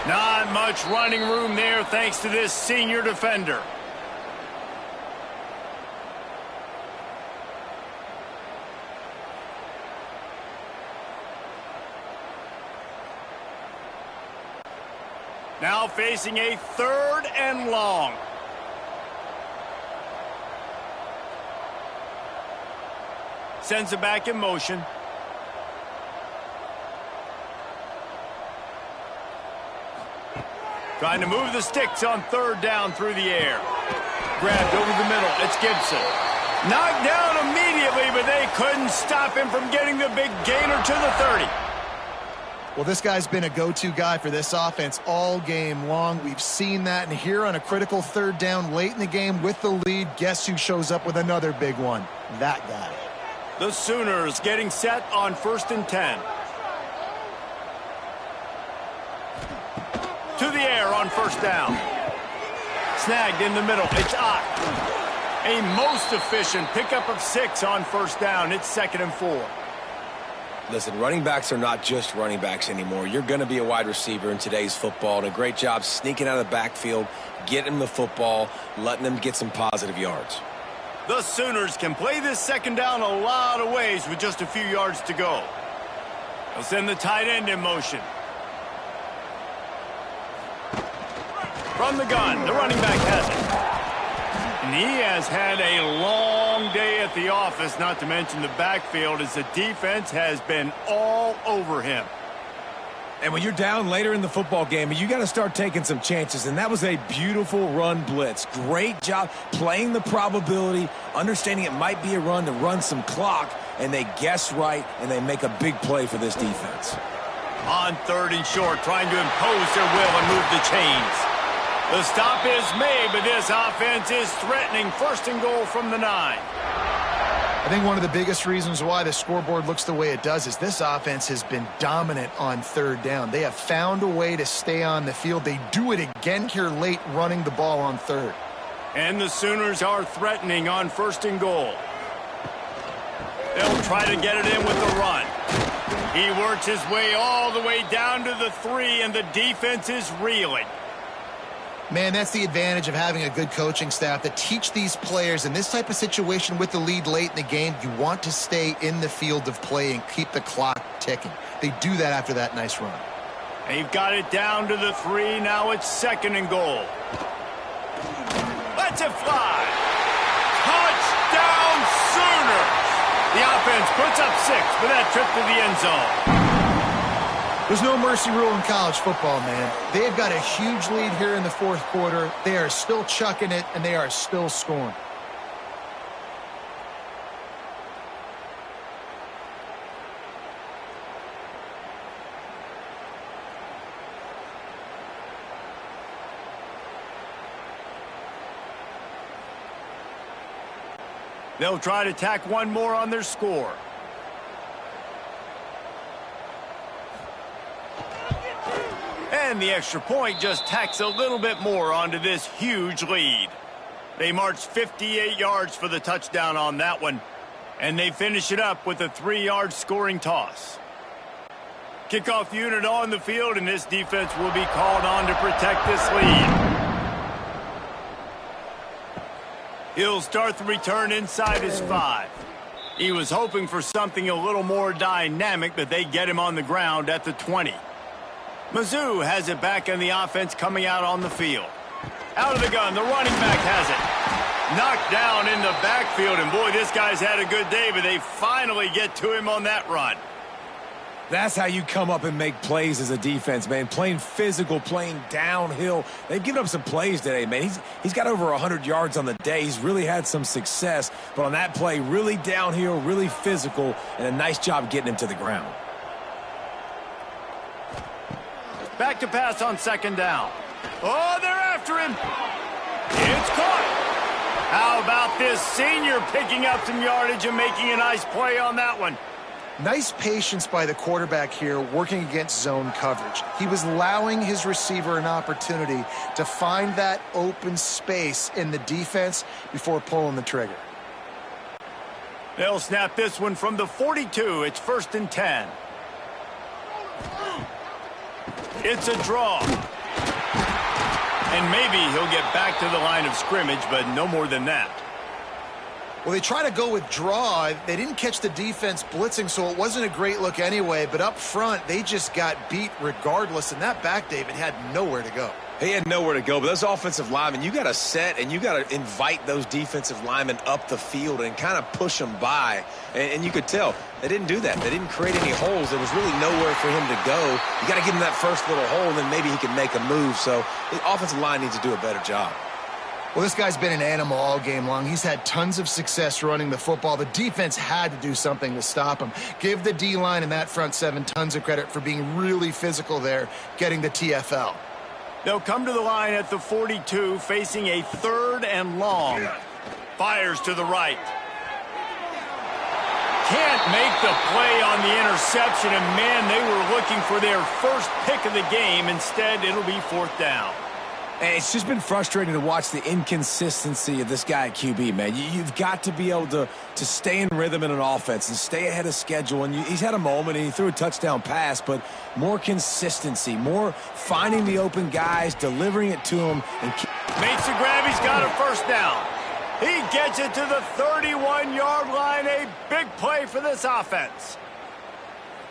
Not much running room there thanks to this senior defender. Now facing a 3rd and long. Sends it back in motion. Trying to move the sticks on 3rd down through the air. Grabbed over the middle. It's Gibson. Knocked down immediately, but they couldn't stop him from getting the big gainer to the 30. Well, this guy's been a go-to guy for this offense all game long. We've seen that, and here on a critical 3rd down late in the game with the lead, guess who shows up with another big one? That guy. The Sooners getting set on 1st and 10. To the air on 1st down. Snagged in the middle. It's Ott. A most efficient pickup of 6 on 1st down. It's 2nd and 4. Listen, running backs are not just running backs anymore. You're going to be a wide receiver in today's football, and a great job sneaking out of the backfield, getting them the football, letting them get some positive yards. The Sooners can play this 2nd down a lot of ways with just a few yards to go. They'll send the tight end in motion. From the gun, the running back has it. And he has had a long day at the office, not to mention the backfield, as the defense has been all over him. And when you're down later in the football game, you got to start taking some chances, and that was a beautiful run blitz. Great job playing the probability, understanding it might be a run to run some clock, and they guess right, and they make a big play for this defense. On 3rd and short, trying to impose their will and move the chains. The stop is made, but this offense is threatening 1st and goal from the 9. I think one of the biggest reasons why the scoreboard looks the way it does is this offense has been dominant on 3rd down. They have found a way to stay on the field. They do it again here late, running the ball on 3rd. And the Sooners are threatening on 1st and goal. They'll try to get it in with the run. He works his way all the way down to the 3, and the defense is reeling. Man, that's the advantage of having a good coaching staff that teach these players in this type of situation with the lead late in the game. You want to stay in the field of play and keep the clock ticking. They do that after that nice run. They've got it down to the 3. Now it's 2nd and goal. Let's it fly. Touchdown Sooners. The offense puts up 6 for that trip to the end zone. There's no mercy rule in college football, man. They've got a huge lead here in the 4th quarter. They are still chucking it, and they are still scoring. They'll try to tack one more on their score. And the extra point just tacks a little bit more onto this huge lead. They marched 58 yards for the touchdown on that one. And they finish it up with a 3-yard scoring toss. Kickoff unit on the field, and this defense will be called on to protect this lead. He'll start the return inside his 5. He was hoping for something a little more dynamic, but they get him on the ground at the 20. Mizzou has it back in the offense coming out on the field. Out of the gun, the running back has it. Knocked down in the backfield, and boy, this guy's had a good day, but they finally get to him on that run. That's how you come up and make plays as a defense, man. Playing physical, playing downhill. They've given up some plays today, man. He's got over 100 yards on the day. He's really had some success, but on that play, really downhill, really physical, and a nice job getting him to the ground. Back to pass on 2nd down. Oh, they're after him. It's caught. How about this senior picking up some yardage and making a nice play on that one? Nice patience by the quarterback here working against zone coverage. He was allowing his receiver an opportunity to find that open space in the defense before pulling the trigger. They'll snap this one from the 42. It's 1st and 10. It's a draw. And maybe he'll get back to the line of scrimmage, but no more than that. Well, they try to go with draw. They didn't catch the defense blitzing, so it wasn't a great look anyway. But up front, they just got beat regardless. And that back, David, had nowhere to go. He had nowhere to go, but those offensive linemen, you got to set and you got to invite those defensive linemen up the field and kind of push them by. And you could tell they didn't do that. They didn't create any holes. There was really nowhere for him to go. You got to give him that first little hole, and then maybe he can make a move. So the offensive line needs to do a better job. Well, this guy's been an animal all game long. He's had tons of success running the football. The defense had to do something to stop him. Give the D-line and that front seven tons of credit for being really physical there, getting the TFL. They'll come to the line at the 42, facing a 3rd and long. Fires to the right. Can't make the play on the interception, and man, they were looking for their first pick of the game. Instead, it'll be 4th down. And it's just been frustrating to watch the inconsistency of this guy at QB, man. You've got to be able to stay in rhythm in an offense and stay ahead of schedule. And he's had a moment, and he threw a touchdown pass, but more consistency, more finding the open guys, delivering it to him. And makes the grab. He's got a 1st down. He gets it to the 31-yard line. A big play for this offense.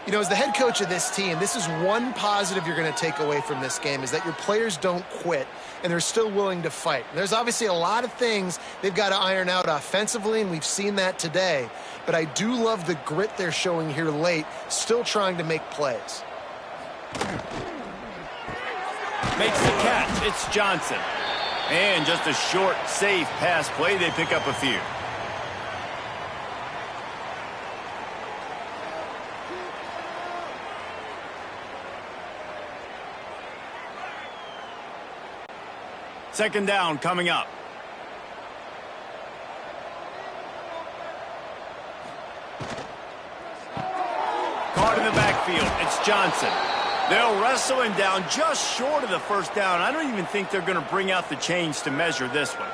You know, as the head coach of this team, this is one positive you're going to take away from this game, is that your players don't quit, and they're still willing to fight. And there's obviously a lot of things they've got to iron out offensively, and we've seen that today. But I do love the grit they're showing here late, still trying to make plays. Makes the catch. It's Johnson. And just a short, safe pass play. They pick up a few. Second down coming up. Caught in the backfield. It's Johnson. They'll wrestle him down just short of the 1st down. I don't even think they're going to bring out the chains to measure this one.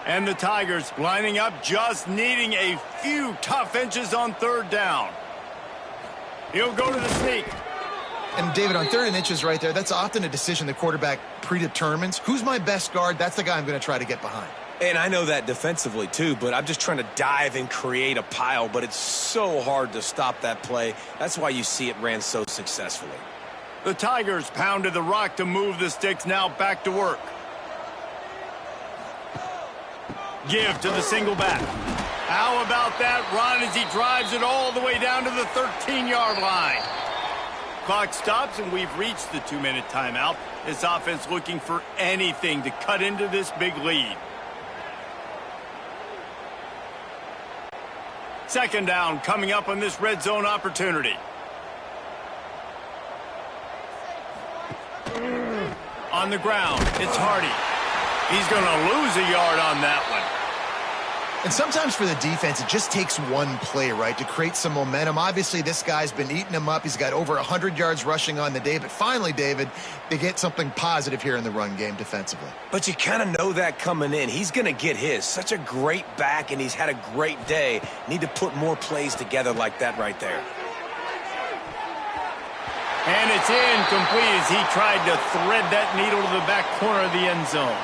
And the Tigers lining up, just needing a few tough inches on 3rd down. He'll go to the sneak. And, David, on 3rd and inches right there, that's often a decision the quarterback predetermines. Who's my best guard? That's the guy I'm going to try to get behind. And I know that defensively, too, but I'm just trying to dive and create a pile, but it's so hard to stop that play. That's why you see it ran so successfully. The Tigers pounded the rock to move the sticks, now back to work. Give to the single back. How about that run as he drives it all the way down to the 13-yard line? Clock stops, and we've reached the 2-minute timeout. This offense looking for anything to cut into this big lead. Second down coming up on this red zone opportunity. On the ground, it's Hardy. He's going to lose a yard on that one. And sometimes for the defense, it just takes one play, right, to create some momentum. Obviously, this guy's been eating him up. He's got over 100 yards rushing on the day. But finally, David, they get something positive here in the run game defensively. But you kind of know that coming in. He's going to get his. Such a great back, and he's had a great day. Need to put more plays together like that right there. And it's incomplete as he tried to thread that needle to the back corner of the end zone.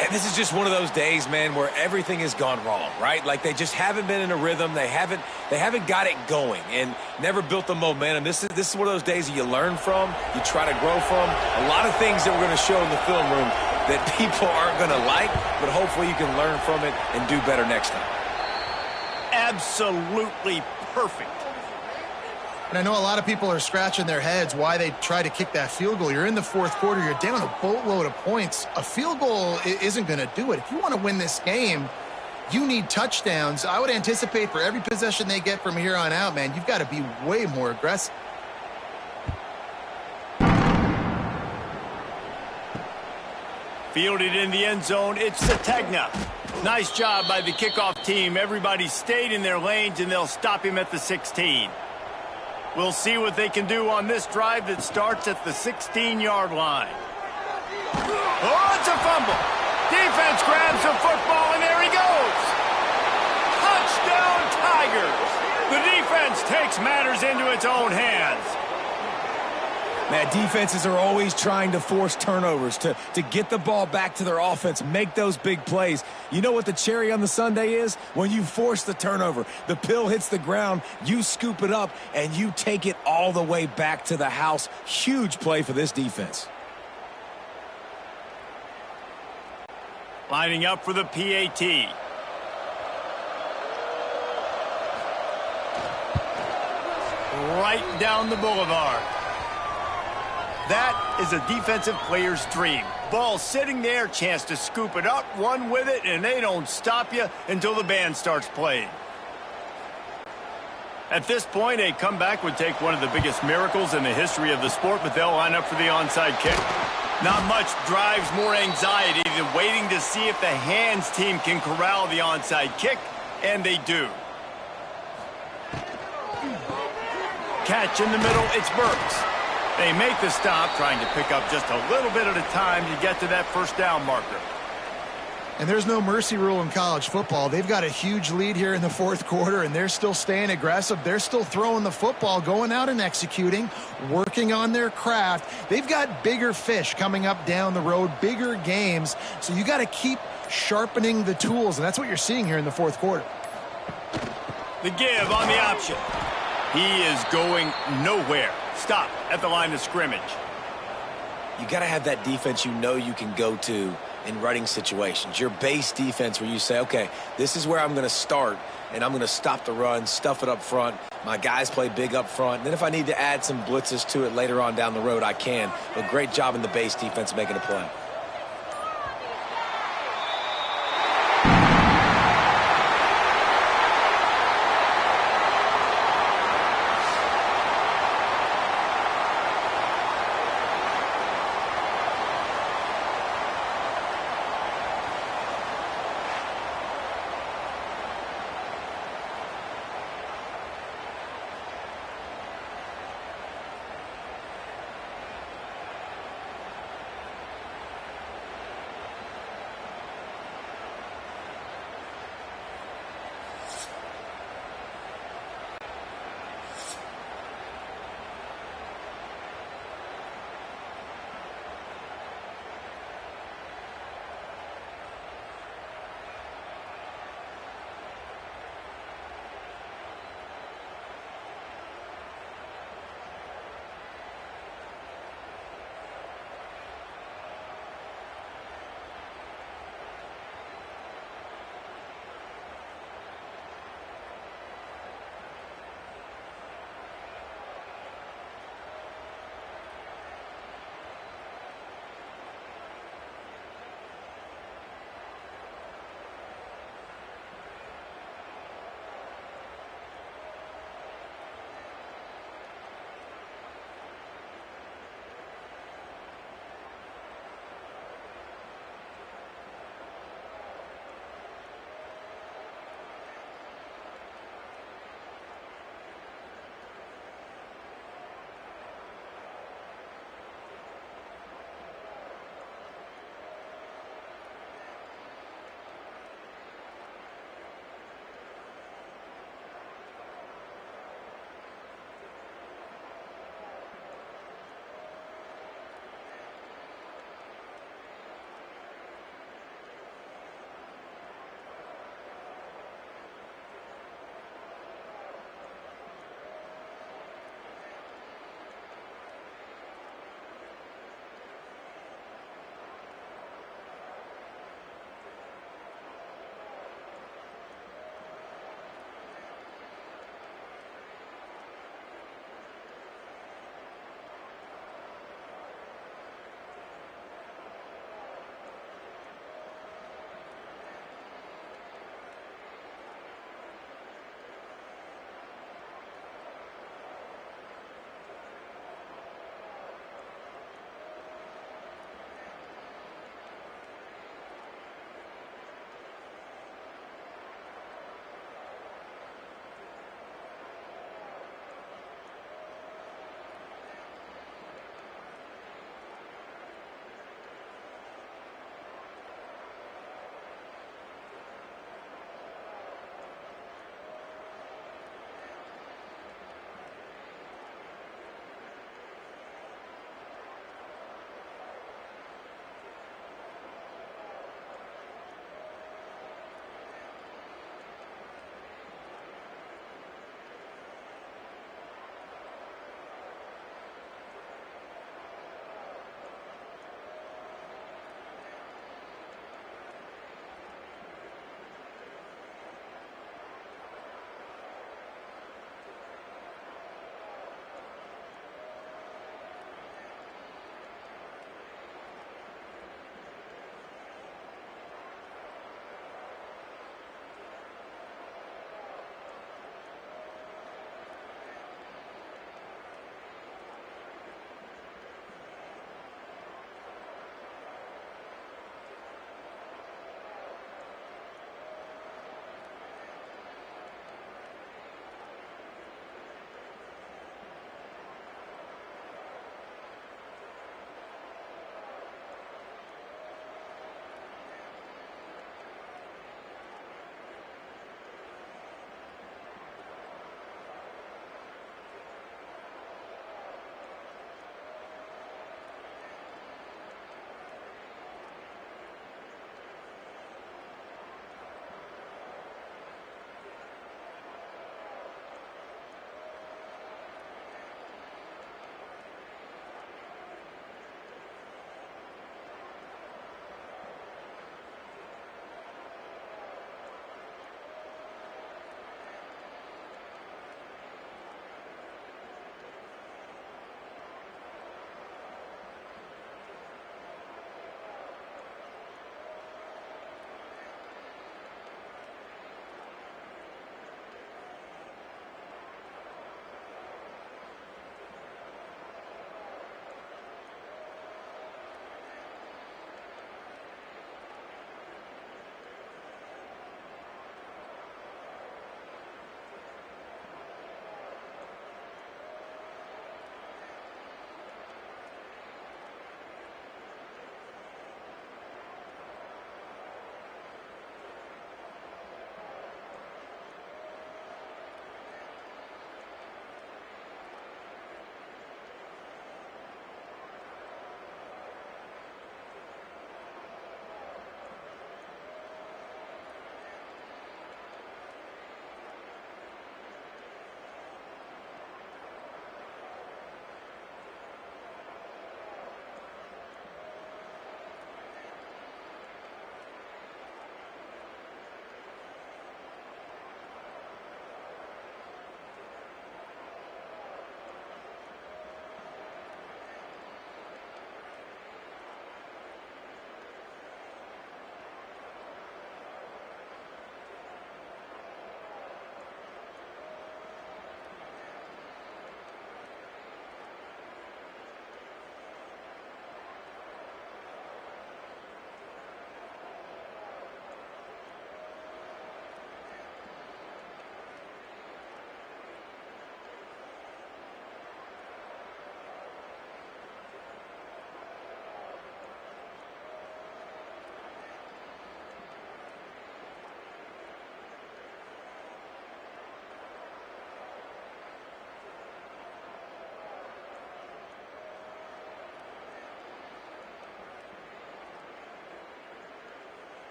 And this is just one of those days, man, where everything has gone wrong, right? Like they just haven't been in a rhythm. They haven't got it going and never built the momentum. This is one of those days that you learn from, you try to grow from. A lot of things that we're going to show in the film room that people aren't going to like, but hopefully you can learn from it and do better next time. Absolutely perfect. And I know a lot of people are scratching their heads why they try to kick that field goal. You're in the 4th quarter. You're down a boatload of points. A field goal isn't going to do it. If you want to win this game, you need touchdowns. I would anticipate for every possession they get from here on out, man, you've got to be way more aggressive. Fielded in the end zone, it's Sategna. Nice job by the kickoff team. Everybody stayed in their lanes, and they'll stop him at the 16. We'll see what they can do on this drive that starts at the 16-yard line. Oh, it's a fumble. Defense grabs the football, and there he goes. Touchdown, Tigers. The defense takes matters into its own hands. Man, defenses are always trying to force turnovers to get the ball back to their offense, make those big plays. You know what the cherry on the sundae is? When you force the turnover, the pill hits the ground, you scoop it up, and you take it all the way back to the house. Huge play for this defense. Lining up for the PAT. Right down the boulevard. That is a defensive player's dream. Ball sitting there, chance to scoop it up, run with it, and they don't stop you until the band starts playing. At this point, a comeback would take one of the biggest miracles in the history of the sport, but they'll line up for the onside kick. Not much drives more anxiety than waiting to see if the hands team can corral the onside kick, and they do. Catch in the middle, it's Burks. They make the stop, trying to pick up just a little bit at a time to get to that first down marker. And there's no mercy rule in college football. They've got a huge lead here in the fourth quarter, and they're still staying aggressive. They're still throwing the football, going out and executing, working on their craft. They've got bigger fish coming up down the road, bigger games. So you got to keep sharpening the tools, and that's what you're seeing here in the fourth quarter. The give on the option. He is going nowhere. Stop at the line of scrimmage. You got to have that defense you know you can go to in running situations. Your base defense where you say, okay, this is where I'm going to start, and I'm going to stop the run, stuff it up front. My guys play big up front. Then if I need to add some blitzes to it later on down the road, I can. But great job in the base defense making a play.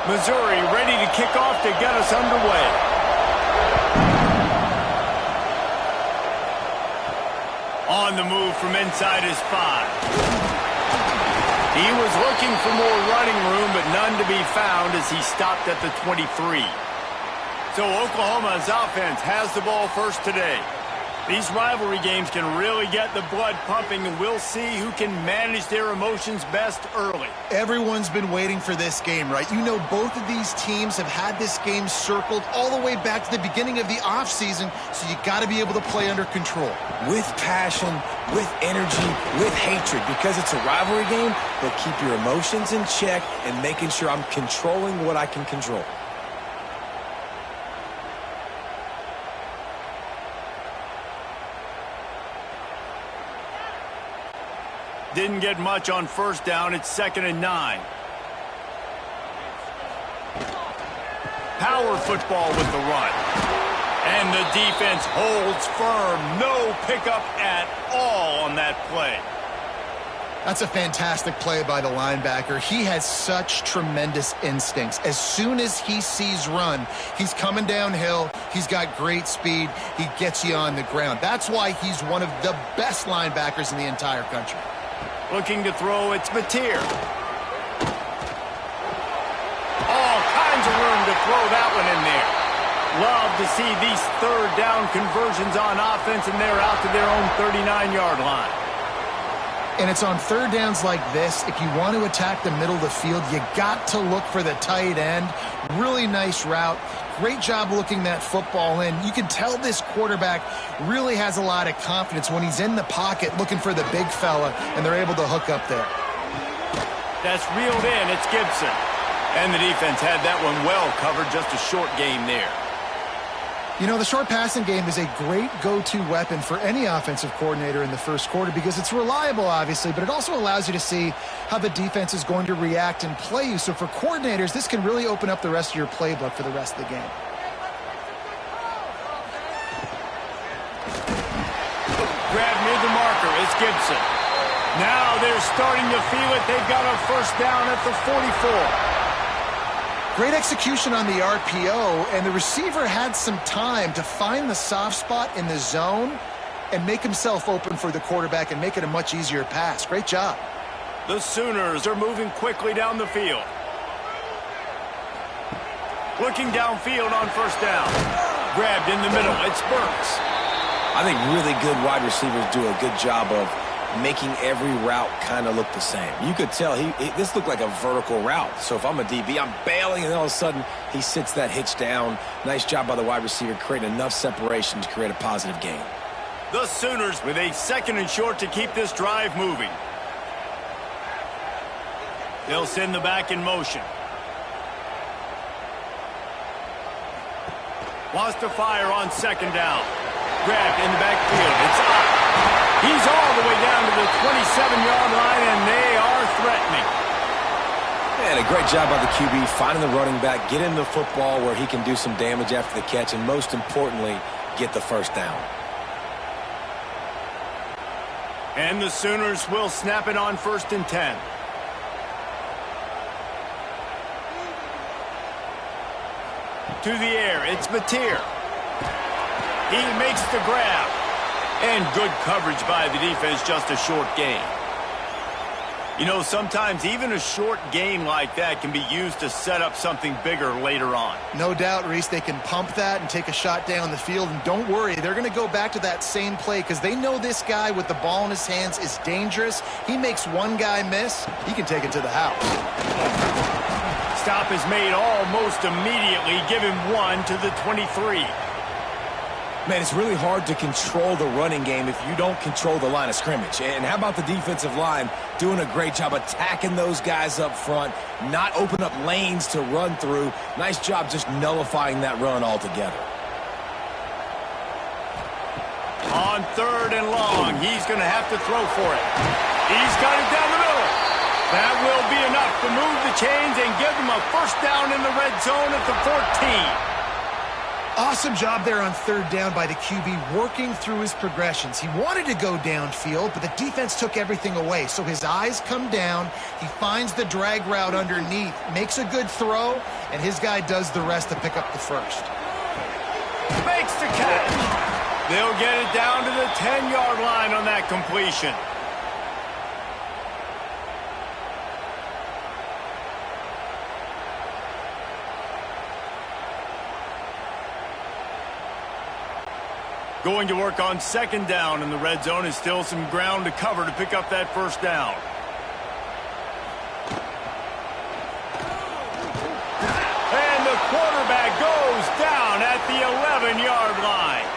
Missouri ready to kick off to get us underway. On the move from inside his 5. He was looking for more running room, but none to be found as he stopped at the 23. So Oklahoma's offense has the ball first today. These rivalry games can really get the blood pumping, and we'll see who can manage their emotions best early. Everyone's been waiting for this game, right? You know, both of these teams have had this game circled all the way back to the beginning of the offseason, so you got to be able to play under control. With passion, with energy, with hatred, because it's a rivalry game, but keep your emotions in check and making sure I'm controlling what I can control. Didn't get much on first down. It's 2nd and 9. Power football with the run. And the defense holds firm. No pickup at all on that play. That's a fantastic play by the linebacker. He has such tremendous instincts. As soon as he sees run, he's coming downhill. He's got great speed. He gets you on the ground. That's why he's one of the best linebackers in the entire country. Looking to throw, it's Mateer. All kinds of room to throw that one in there. Love to see these 3rd down conversions on offense, and they're out to their own 39-yard line. And it's on 3rd downs like this. If you want to attack the middle of the field, you got to look for the tight end. Really nice route. Great job looking that football in. You can tell this quarterback really has a lot of confidence when he's in the pocket looking for the big fella, and they're able to hook up there. That's reeled in. It's Gibson. And the defense had that one well covered. Just a short game there. You know, the short passing game is a great go-to weapon for any offensive coordinator in the first quarter because it's reliable, obviously, but it also allows you to see how the defense is going to react and play you. So for coordinators, this can really open up the rest of your playbook for the rest of the game. Grab near the marker. It's Gibson. Now they're starting to feel it. They've got a first down at the 44. Great execution on the RPO, and the receiver had some time to find the soft spot in the zone and make himself open for the quarterback and make it a much easier pass. Great job. The Sooners are moving quickly down the field. Looking downfield on first down. Grabbed in the middle. It's Burks. I think really good wide receivers do a good job of making every route kind of look the same. You could tell this looked like a vertical route. So if I'm a DB, I'm bailing, and then all of a sudden he sits that hitch down. Nice job by the wide receiver creating enough separation to create a positive gain. The Sooners with a 2nd and short to keep this drive moving. They'll send the back in motion. Wants to fire on 2nd down. Grabbed in the backfield. It's out. He's all the way down to the 27-yard line, and they are threatening. And a great job by the QB finding the running back, getting the football where he can do some damage after the catch, and most importantly, get the first down. And the Sooners will snap it on 1st and 10. To the air, it's Mateer. He makes the grab. And good coverage by the defense, just a short gain. You know, sometimes even a short gain like that can be used to set up something bigger later on. No doubt, Reese, they can pump that and take a shot down the field. And don't worry, they're going to go back to that same play because they know this guy with the ball in his hands is dangerous. He makes one guy miss, he can take it to the house. Stop is made almost immediately. Give him 1 to the 23. Man, it's really hard to control the running game if you don't control the line of scrimmage. And how about the defensive line doing a great job attacking those guys up front, not open up lanes to run through. Nice job just nullifying that run altogether. On 3rd and long, he's going to have to throw for it. He's got it down the middle. That will be enough to move the chains and give them a first down in the red zone at the 14. Awesome job there on third down by the QB, working through his progressions. He wanted to go downfield, but the defense took everything away. So his eyes come down, he finds the drag route underneath, makes a good throw, and his guy does the rest to pick up the first. Makes the catch. They'll get it down to the 10-yard line on that completion. Going to work on second down in the red zone is still some ground to cover to pick up that first down. And the quarterback goes down at the 11-yard line.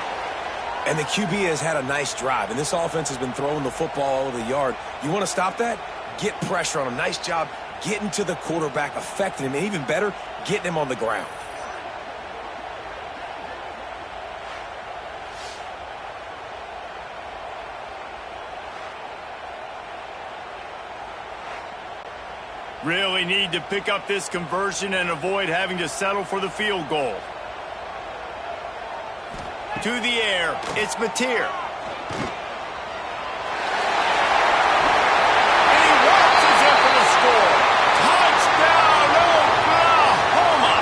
And the QB has had a nice drive, and this offense has been throwing the football all over the yard. You want to stop that? Get pressure on him. Nice job getting to the quarterback, affecting him, and even better, getting him on the ground. Really need to pick up this conversion and avoid having to settle for the field goal. To the air, it's Mateer. And he watches it for the score. Touchdown, Oklahoma!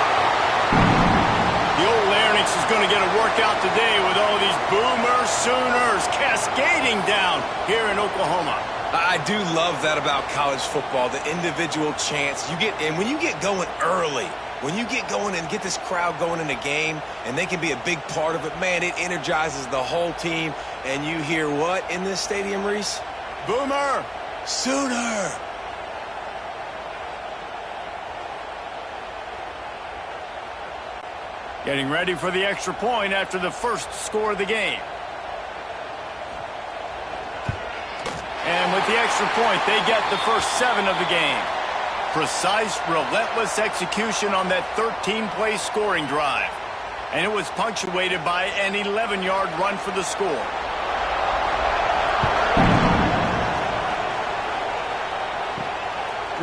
The old Larynx is going to get a workout today with all these Boomer Sooners cascading down here in Oklahoma. I do love that about college football, the individual chance you get. And when you get going early, when you get going and get this crowd going in a game, and they can be a big part of it, man, it energizes the whole team. And you hear what in this stadium, Reese? Boomer Sooner! getting ready for the extra point after the first score of the game. And with the extra point, they get the first 7 of the game. Precise, relentless execution on that 13-play scoring drive. And it was punctuated by an 11-yard run for the score.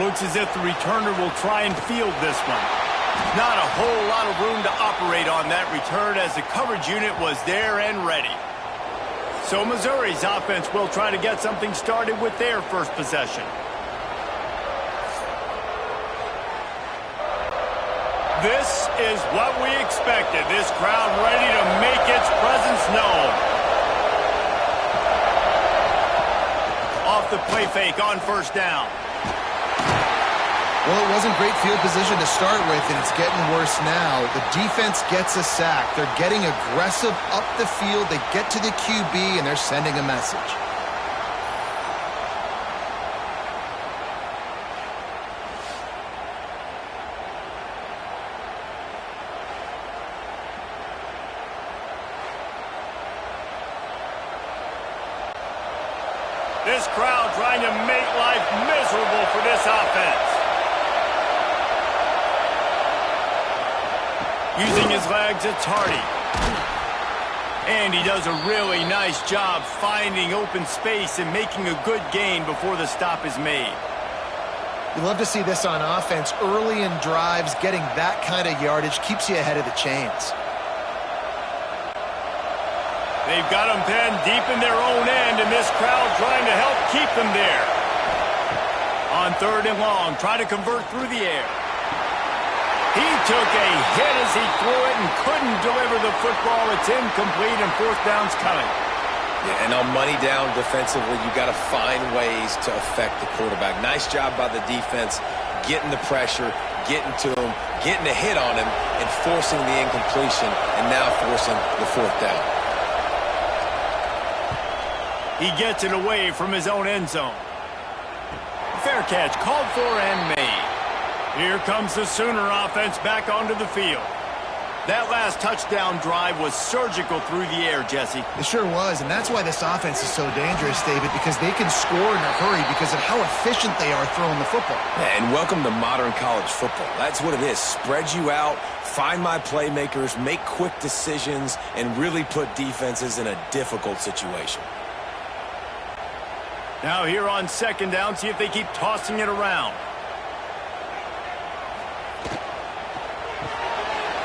Looks as if the returner will try and field this one. Not a whole lot of room to operate on that return as the coverage unit was there and ready. So Missouri's offense will try to get something started with their first possession. This is what we expected. This crowd ready to make its presence known. Off the play fake on first down. Well, it wasn't great field position to start with, and it's getting worse now. The defense gets a sack. They're getting aggressive up the field. They get to the QB, and they're sending a message. This crowd trying to make life miserable for this offense. Using his legs, it's Hardy. And he does a really nice job finding open space and making a good gain before the stop is made. You love to see this on offense. Early in drives, getting that kind of yardage keeps you ahead of the chains. They've got them pinned deep in their own end, and this crowd trying to help keep them there. On third and long, try to convert through the air. He took a hit as he threw it and couldn't deliver the football. It's incomplete, and fourth down's coming. Yeah, and on money down defensively, you got to find ways to affect the quarterback. Nice job by the defense, getting the pressure, getting to him, getting a hit on him, and forcing the incompletion, and now forcing the fourth down. He gets it away from his own end zone. Fair catch called for and made. Here comes the Sooner offense back onto the field. That last touchdown drive was surgical through the air, Jesse. It sure was, and that's why this offense is so dangerous, David, because they can score in a hurry because of how efficient they are throwing the football. And welcome to modern college football. That's what it is. Spread you out, find my playmakers, make quick decisions, and really put defenses in a difficult situation. Now here on second down, see if they keep tossing it around.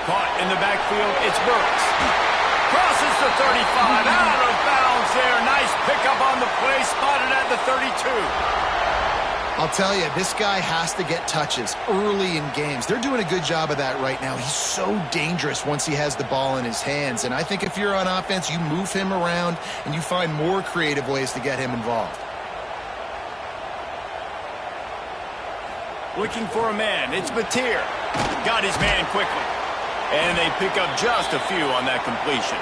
caught in the backfield. It's Burks. Crosses the 35, out of bounds there. Nice pickup on the play, spotted at the 32. I'll tell you, this guy has to get touches early in games. They're doing a good job of that right now. He's so dangerous once he has the ball in his hands. And I think if you're on offense, you move him around and you find more creative ways to get him involved. Looking for a man. It's Mateer. Got his man quickly. And they pick up just a few on that completion.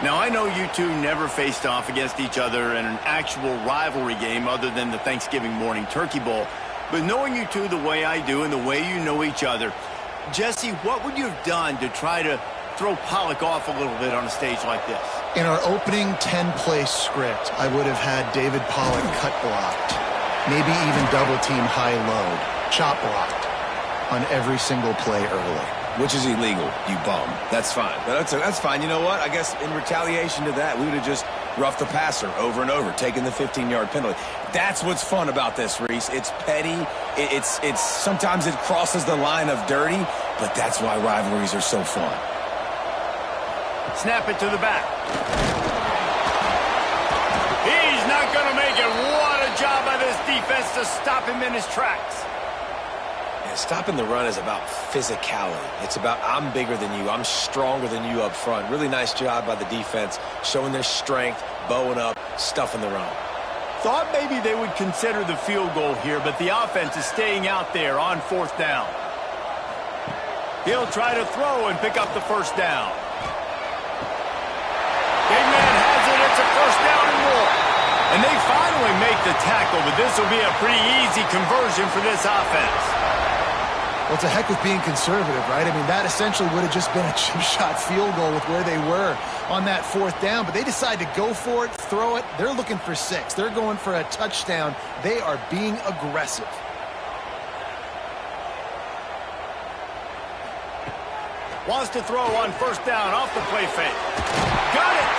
Now, I know you two never faced off against each other in an actual rivalry game other than the Thanksgiving morning Turkey Bowl. But knowing you two the way I do and the way you know each other, Jesse, what would you have done to try to throw Pollock off a little bit on a stage like this? In our opening 10-play script, I would have had David Pollock cut blocked, maybe even double-team high-load, chop blocked on every single play early. Which is illegal, you bum. That's fine. That's fine. You know what? I guess in retaliation to that, we would have just roughed the passer over and over, taking the 15-yard penalty. That's what's fun about this, Reese. It's petty. It's sometimes it crosses the line of dirty, but that's why rivalries are so fun. Snap it to the back. He's not going to make it. What a job by this defense to stop him in his tracks. Stopping the run is about physicality. It's about I'm bigger than you. I'm stronger than you up front. Really nice job by the defense, showing their strength, bowing up, stuffing the run. Thought maybe they would consider the field goal here, but the offense is staying out there on 4th down. He'll try to throw and pick up the 1st down. Big man has it. It's a 1st down and more. And they finally make the tackle, but this will be a pretty easy conversion for this offense. Well, it's a heck with being conservative, right? I mean, that essentially would have just been a chip-shot field goal with where they were on that 4th down. But they decide to go for it, throw it. They're looking for 6. They're going for a touchdown. They are being aggressive. Wants to throw on 1st down off the play fake. Got it!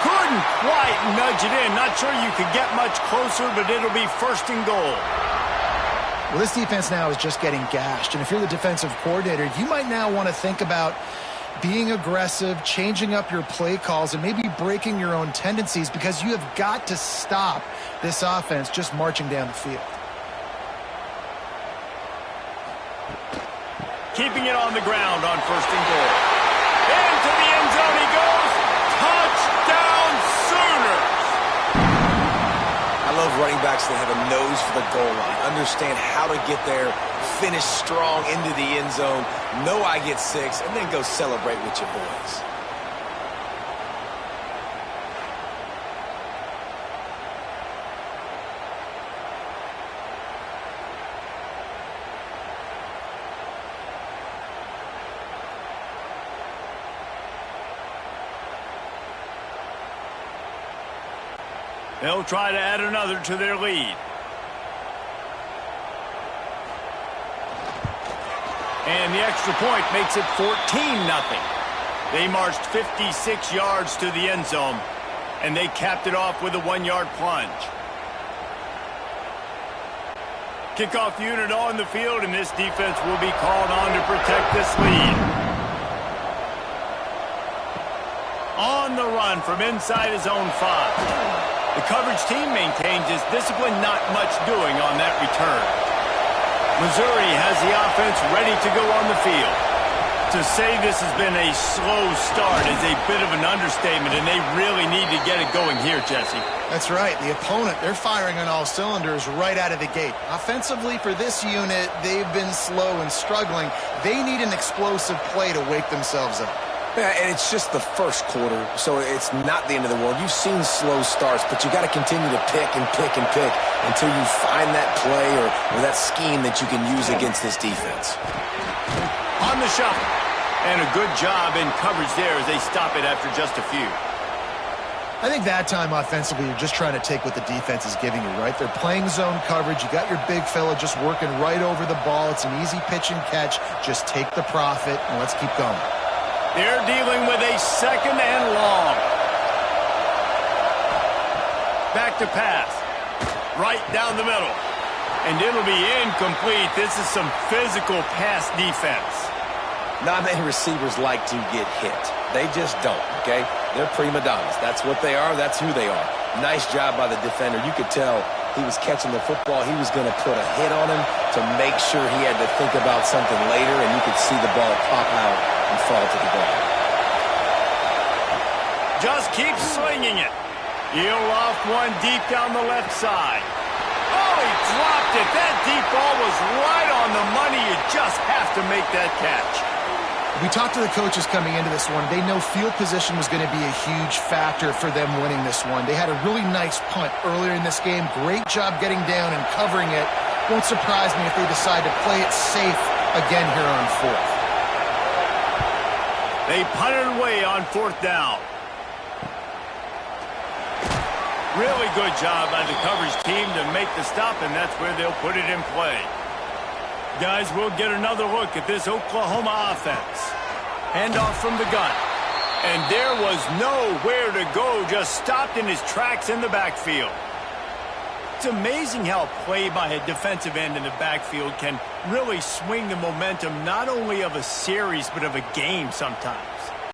Couldn't quite nudge it in. Not sure you could get much closer, but it'll be 1st and goal. Well, this defense now is just getting gashed. And if you're the defensive coordinator, you might now want to think about being aggressive, changing up your play calls, and maybe breaking your own tendencies because you have got to stop this offense just marching down the field. Keeping it on the ground on 1st and goal. Into the end zone he goes. Touchdown Sooners! I love running backs that have a nose for the goal line, understand how to get there, finish strong into the end zone, know I get 6, and then go celebrate with your boys. They'll try to add another to their lead. And the extra point makes it 14-0. They marched 56 yards to the end zone, and they capped it off with a 1-yard plunge. Kickoff unit on the field, and this defense will be called on to protect this lead. On the run from inside his own 5. The coverage team maintains its discipline, not much doing on that return. Missouri has the offense ready to go on the field. To say this has been a slow start is a bit of an understatement, and they really need to get it going here, Jesse. That's right. The opponent, they're firing on all cylinders right out of the gate. Offensively, for this unit, they've been slow and struggling. They need an explosive play to wake themselves up. Yeah, and it's just the first quarter, so it's not the end of the world. You've seen slow starts, but you got to continue to pick and pick and pick until you find that play or that scheme that you can use against this defense. On the shuffle, and a good job in coverage there as they stop it after just a few. I think that time offensively, you're just trying to take what the defense is giving you, right? They're playing zone coverage. You got your big fella just working right over the ball. It's an easy pitch and catch. Just take the profit, and let's keep going. They're dealing with a 2nd and long. Back to pass. Right down the middle. And it'll be incomplete. This is some physical pass defense. Not many receivers like to get hit. They just don't, okay? They're prima donnas. That's what they are. That's who they are. Nice job by the defender. You could tell he was catching the football. He was going to put a hit on him to make sure he had to think about something later, and you could see the ball pop out and fall to the ground. Just keep slinging it. He'll loft one deep down the left side. Oh, he dropped it. That deep ball was right on the money. You just have to make that catch. We talked to the coaches coming into this one. They know field position was going to be a huge factor for them winning this one. They had a really nice punt earlier in this game. Great job getting down and covering it. Won't surprise me if they decide to play it safe again here on fourth. They punted away on fourth down. Really good job by the coverage team to make the stop, and that's where they'll put it in play. Guys, we'll get another look at this Oklahoma offense. Handoff from the gun. And there was nowhere to go, just stopped in his tracks in the backfield. It's amazing how a play by a defensive end in the backfield can really swing the momentum not only of a series but of a game sometimes.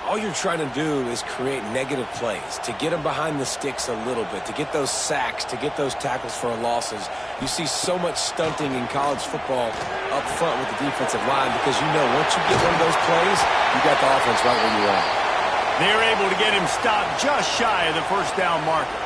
All you're trying to do is create negative plays, to get them behind the sticks a little bit, to get those sacks, to get those tackles for losses. You see so much stunting in college football up front with the defensive line because you know once you get one of those plays, you got the offense right where you are. They're able to get him stopped just shy of the first down marker.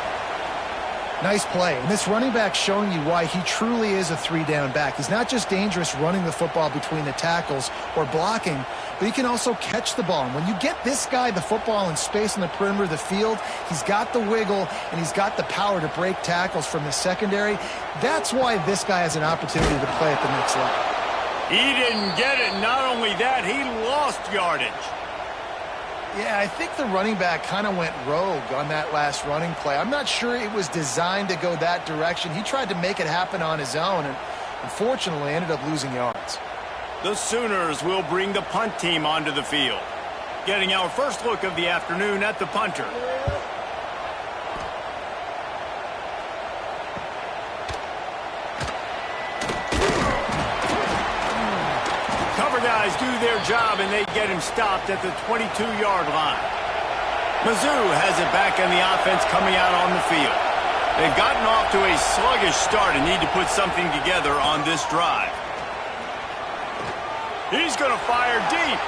Nice play. And this running back showing you why he truly is a three-down back. He's not just dangerous running the football between the tackles or blocking, but he can also catch the ball. And when you get this guy the football in space on the perimeter of the field, he's got the wiggle and he's got the power to break tackles from the secondary. That's why this guy has an opportunity to play at the next level. He didn't get it. Not only that, he lost yardage. Yeah, I think the running back kind of went rogue on that last running play. I'm not sure it was designed to go that direction. He tried to make it happen on his own and unfortunately ended up losing yards. The Sooners will bring the punt team onto the field. Getting our first look of the afternoon at the punter. Cover guys do their job and they get him stopped at the 22-yard line. Mizzou has it back and the offense coming out on the field. They've gotten off to a sluggish start and need to put something together on this drive. He's going to fire deep.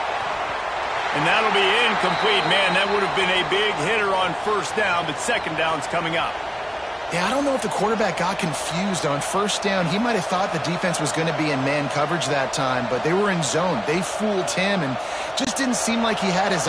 And that'll be incomplete. Man, that would have been a big hitter on first down, but second down's coming up. Yeah, I don't know if the quarterback got confused on first down. He might have thought the defense was going to be in man coverage that time, but they were in zone. They fooled him and just didn't seem like he had his